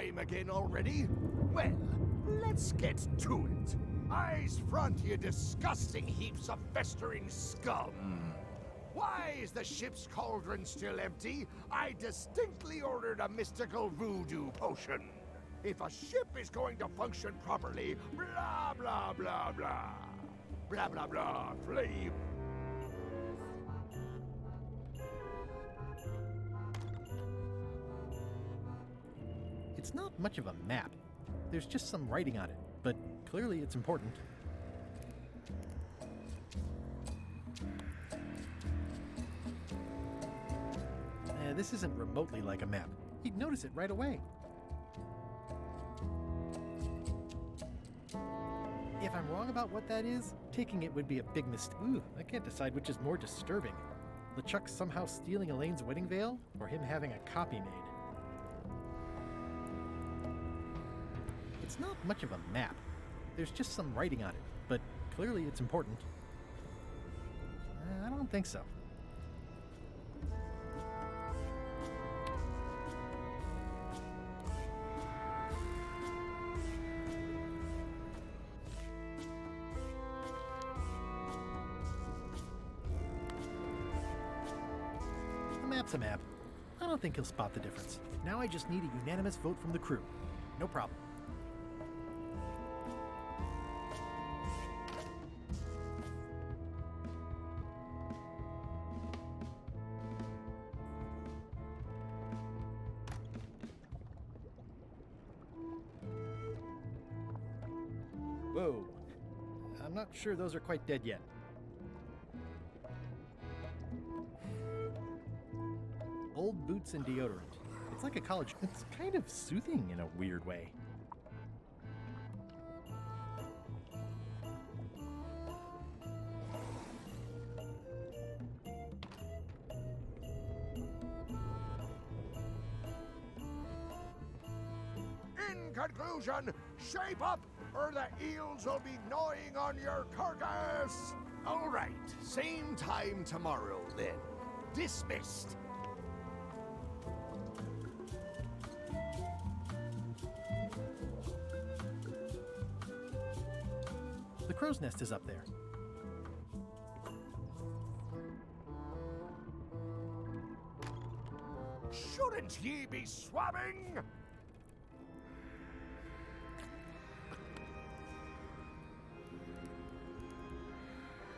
time again already? Well, let's get to it. Eyes front, you disgusting heaps of festering scum! Why is the ship's cauldron still empty? I distinctly ordered a mystical voodoo potion. If a ship is going to function properly, blah, blah, blah, blah. Blah, blah, blah, flame. It's not much of a map. There's just some writing on it, but clearly it's important. This isn't remotely like a map. You'd notice it right away. If I'm wrong about what that is, taking it would be a big mistake. Ooh, I can't decide which is more disturbing. LeChuck somehow stealing Elaine's wedding veil, or him having a copy made. It's not much of a map. There's just some writing on it, but clearly it's important. I don't think so. A map's a map. I don't think he'll spot the difference. Now I just need a unanimous vote from the crew. No problem. Whoa. I'm not sure those are quite dead yet. Old boots and deodorant. It's like a college. It's kind of soothing in a weird way. In conclusion, shape up or the eels will be gnawing on your carcass. All right, same time tomorrow then. Dismissed. The crow's nest is up there. Shouldn't ye be swabbing?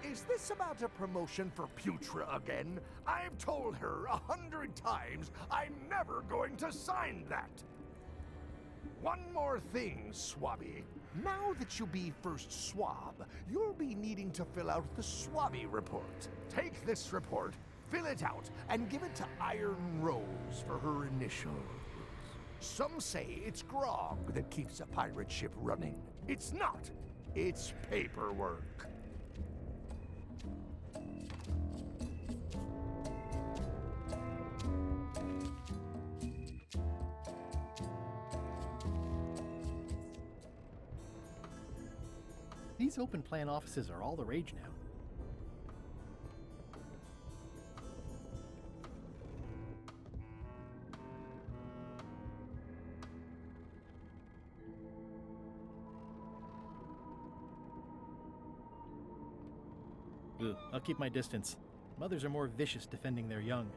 Is this about a promotion for Putra again? I've told her 100 times I'm never going to sign that. One more thing, Swabby. Now that you be first swab, you'll be needing to fill out the Swabby report. Take this report, fill it out, and give it to Iron Rose for her initials. Some say it's grog that keeps a pirate ship running. It's not. It's paperwork. These open plan offices are all the rage now. Ugh, I'll keep my distance. Mothers are more vicious defending their young.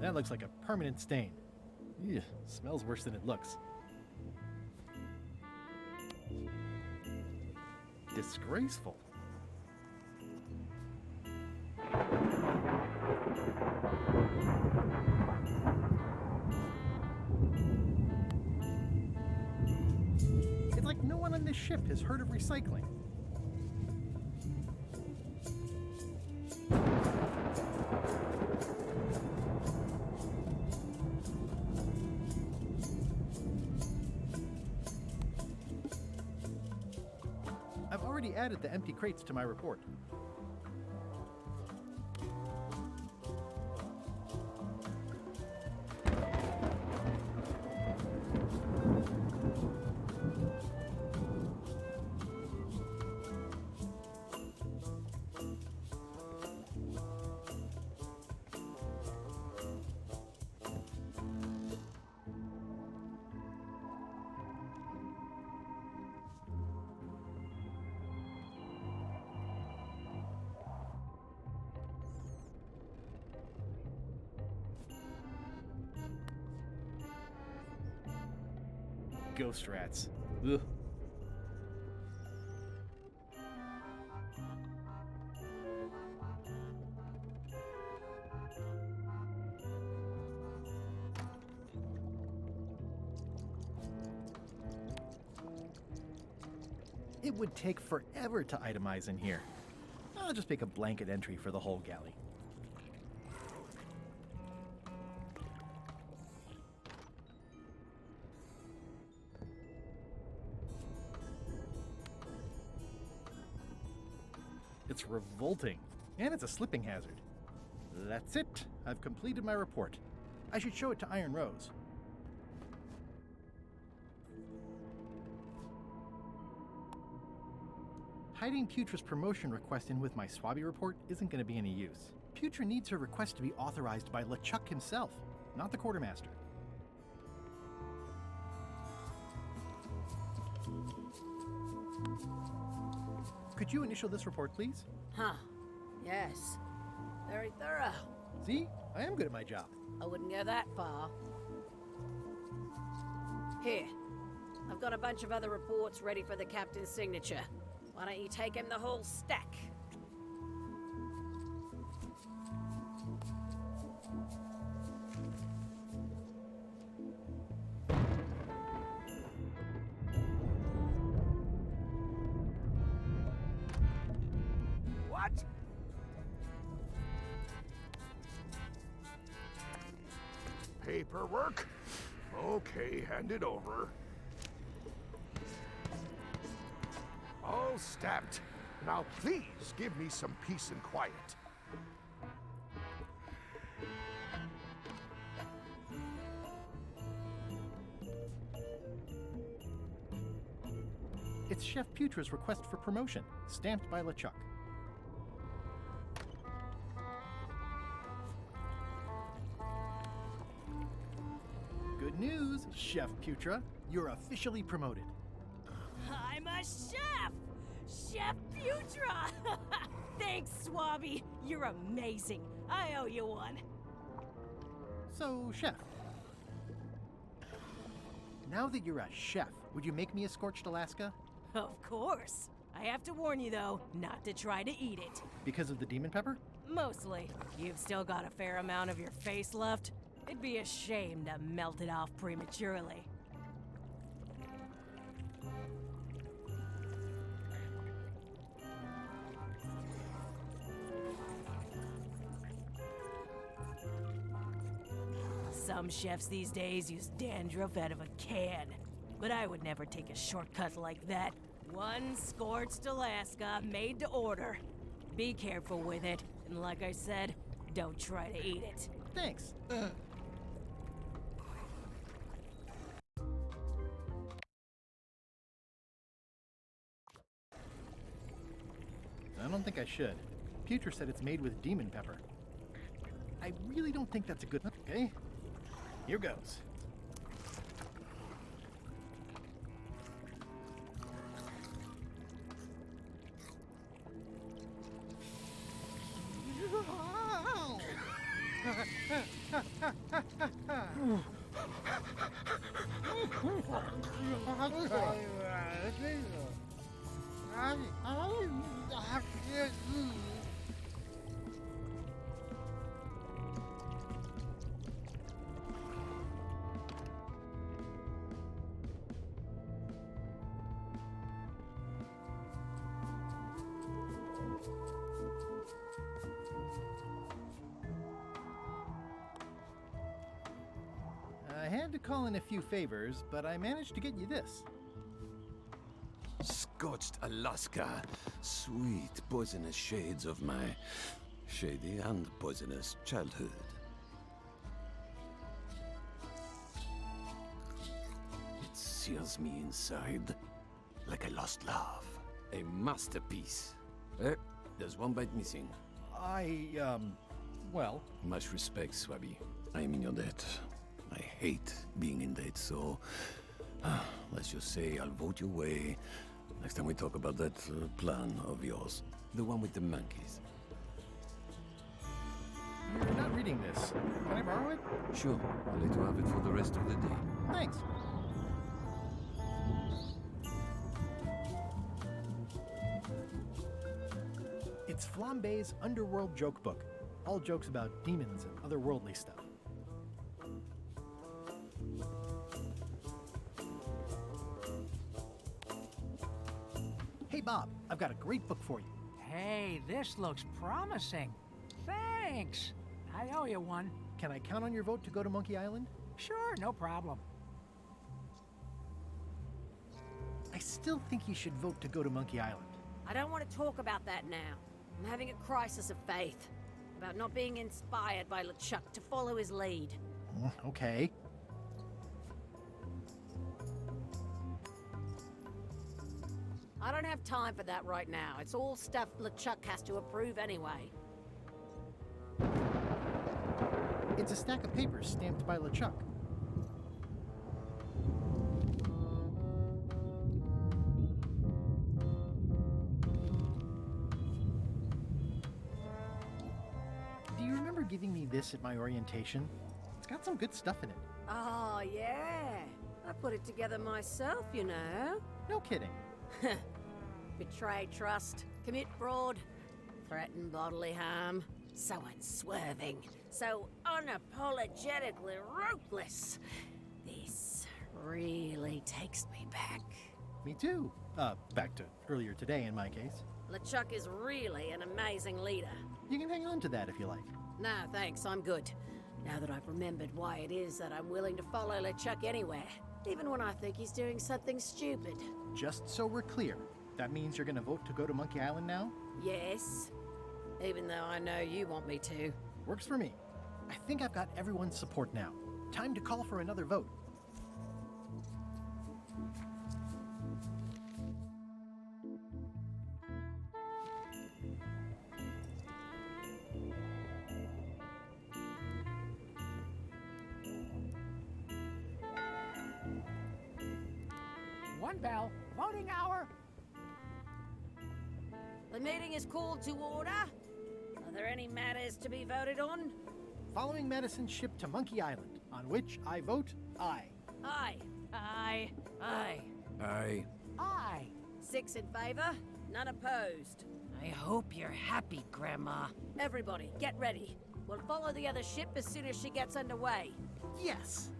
That looks like a permanent stain. Ew, smells worse than it looks. Disgraceful. It's like no one on this ship has heard of recycling. already added the empty crates to my report. Ghost rats. Ugh. It would take forever to itemize in here. I'll just make a blanket entry for the whole galley. It's revolting, and it's a slipping hazard. That's it. I've completed my report. I should show it to Iron Rose. Hiding Putra's promotion request in with my Swabby report isn't going to be any use. Putra needs her request to be authorized by LeChuck himself, not the quartermaster. Could you initial this report, please? Huh. Yes. Very thorough. See? I am good at my job. I wouldn't go that far. Here. I've got a bunch of other reports ready for the captain's signature. Why don't you take him the whole stack? What? Paperwork? Okay, hand it over. All stamped. Now please give me some peace and quiet. It's Chef Putra's request for promotion, stamped by LeChuck. Good news, Chef Putra. You're officially promoted. I'm a chef! Chef Putra! Thanks, Swabby. You're amazing. I owe you one. So, Chef. Now that you're a chef, would you make me a scorched Alaska? Of course. I have to warn you, though, not to try to eat it. Because of the demon pepper? Mostly. You've still got a fair amount of your face left. It'd be a shame to melt it off prematurely. Some chefs these days use dandruff out of a can, but I would never take a shortcut like that. One scorched Alaska, made to order. Be careful with it, and like I said, don't try to eat it. Thanks. I don't think I should. Putra said it's made with demon pepper. I really don't think that's a good... Okay, here goes. I had to call in a few favors, but I managed to get you this. Scorched Alaska. Sweet, poisonous shades of my shady and poisonous childhood. It sears me inside like a lost love. A masterpiece. Eh, there's one bite missing. Well... Much respect, Swabby. I am in your debt. I hate being in debt, so... let's just say I'll vote your way next time we talk about that plan of yours. The one with the monkeys. You're not reading this. Can I borrow it? Sure. I'll let you have it for the rest of the day. Thanks. It's Flambe's Underworld Joke Book. All jokes about demons and otherworldly stuff. Hey Bob, I've got a great book for you. Hey, this looks promising. Thanks. I owe you one. Can I count on your vote to go to Monkey Island? Sure, no problem. I still think you should vote to go to Monkey Island. I don't want to talk about that now. I'm having a crisis of faith. About not being inspired by LeChuck to follow his lead. Okay. I don't have time for that right now. It's all stuff LeChuck has to approve anyway. It's a stack of papers stamped by LeChuck. Do you remember giving me this at my orientation? It's got some good stuff in it. Oh, yeah. I put it together myself, you know. No kidding. Betray trust, commit fraud, threaten bodily harm. So unswerving, so unapologetically ruthless. This really takes me back. Me too. Back to earlier today in my case. LeChuck is really an amazing leader. You can hang on to that if you like. No, thanks, I'm good. Now that I've remembered why it is that I'm willing to follow LeChuck anywhere, even when I think he's doing something stupid. Just so we're clear, that means you're gonna vote to go to Monkey Island now? Yes. Even though I know you want me to. Works for me. I think I've got everyone's support now. Time to call for another vote. One bell. Voting hour. The meeting is called to order. Are there any matters to be voted on? Following Madison's ship to Monkey Island, on which I vote aye. Aye. Aye. Aye. Aye. Aye. 6 in favor, none opposed. I hope you're happy, Grandma. Everybody, get ready. We'll follow the other ship as soon as she gets underway. Yes!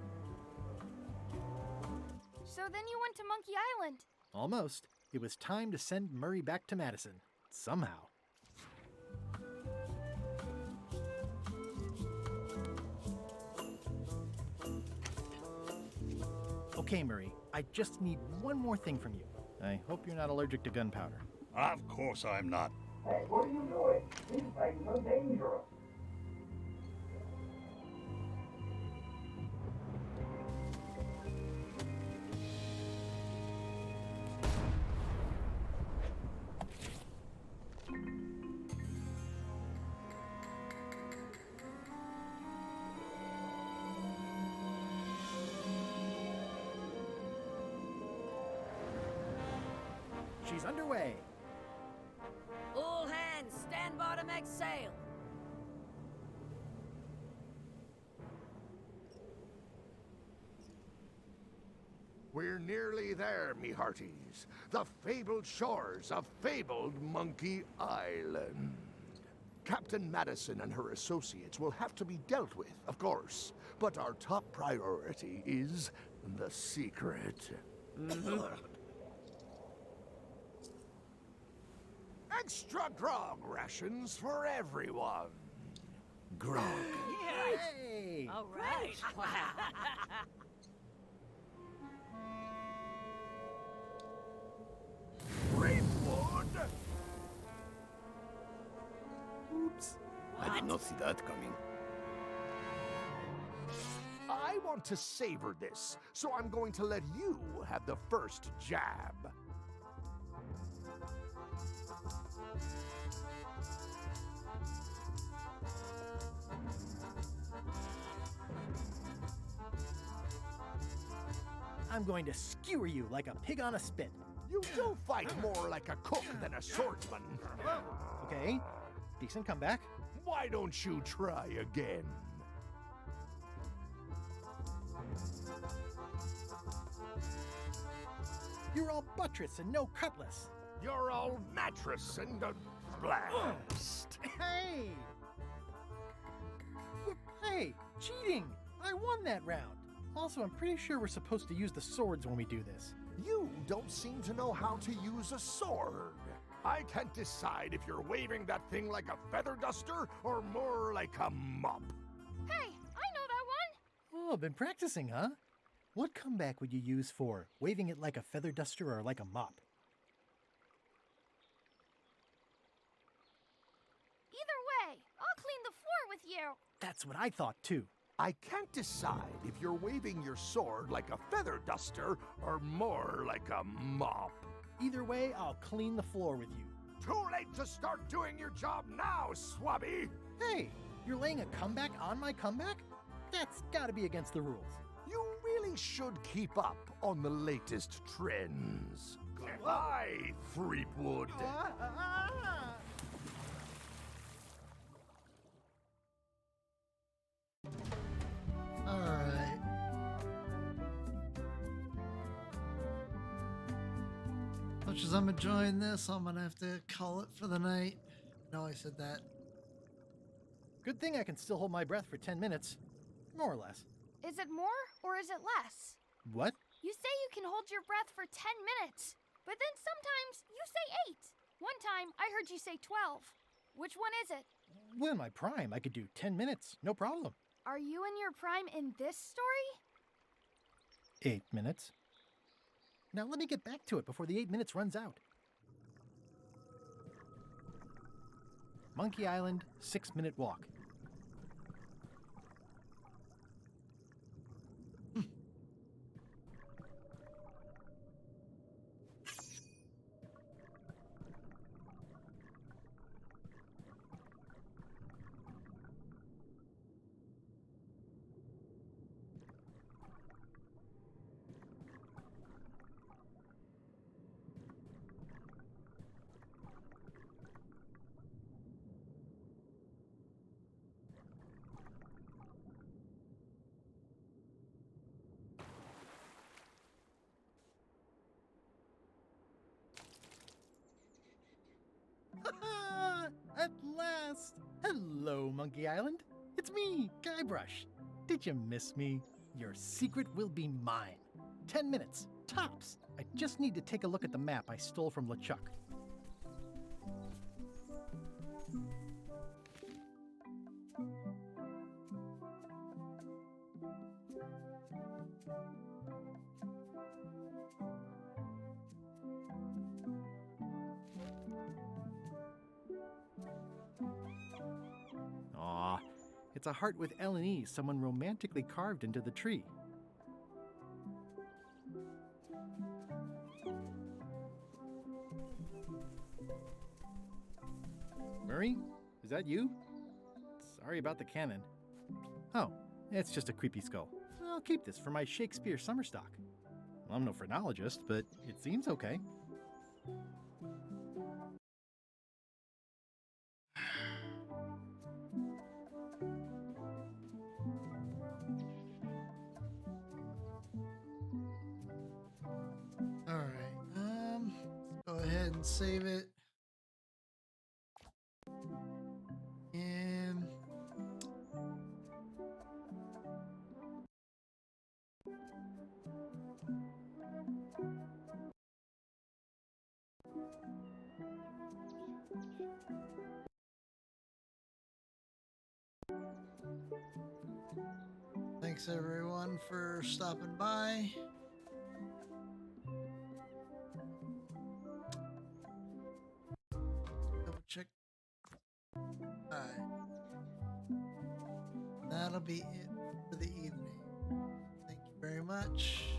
So then you went to Monkey Island. Almost. It was time to send Murray back to Madison. Somehow. Okay, Murray. I just need one more thing from you. I hope you're not allergic to gunpowder. Of course I'm not. Hey, what are you doing? These things are dangerous. She's underway. All hands, stand by to make sail. We're nearly there, me hearties. The fabled shores of fabled Monkey Island. Captain Madison and her associates will have to be dealt with, of course. But our top priority is the secret. Extra grog rations for everyone. Grog. Hey! All right. did not see that coming. I want to savor this, so I'm going to let you have the first jab. I'm going to skewer you like a pig on a spit. You do fight more like a cook than a swordsman. Okay, decent comeback. Why don't you try again? You're all buttress and no cutlass. You're all mattress and a blast. Hey! Hey, cheating! I won that round. Also, I'm pretty sure we're supposed to use the swords when we do this. You don't seem to know how to use a sword. I can't decide if you're waving that thing like a feather duster or more like a mop. Hey, I know that one! Oh, been practicing, huh? What comeback would you use for waving it like a feather duster or like a mop? Either way, I'll clean the floor with you. That's what I thought, too. I can't decide if you're waving your sword like a feather duster or more like a mop. Either way, I'll clean the floor with you. Too late to start doing your job now, Swabby! Hey, you're laying a comeback on my comeback? That's gotta be against the rules. You really should keep up on the latest trends. Goodbye, Threepwood. All right. Much as I'm enjoying this, I'm gonna have to call it for the night. No, I said that. Good thing I can still hold my breath for 10 minutes. More or less. Is it more or is it less? What? You say you can hold your breath for 10 minutes, but then sometimes you say 8. One time I heard you say 12. Which one is it? Well, in my prime, I could do 10 minutes, no problem. Are you in your prime in this story? 8 minutes. Now let me get back to it before the 8 minutes runs out. Monkey Island, 6-minute walk. At last! Hello, Monkey Island. It's me, Guybrush. Did you miss me? Your secret will be mine. 10 minutes, tops. I just need to take a look at the map I stole from LeChuck. Aw, it's a heart with L and E someone romantically carved into the tree. Murray, is that you? Sorry about the cannon. Oh, it's just a creepy skull. I'll keep this for my Shakespeare summer stock. I'm no phrenologist, but it seems okay. All right. Go ahead and save it. And thanks everyone for stopping by. Double check. All right. that'll be it for the evening. Thank you very much.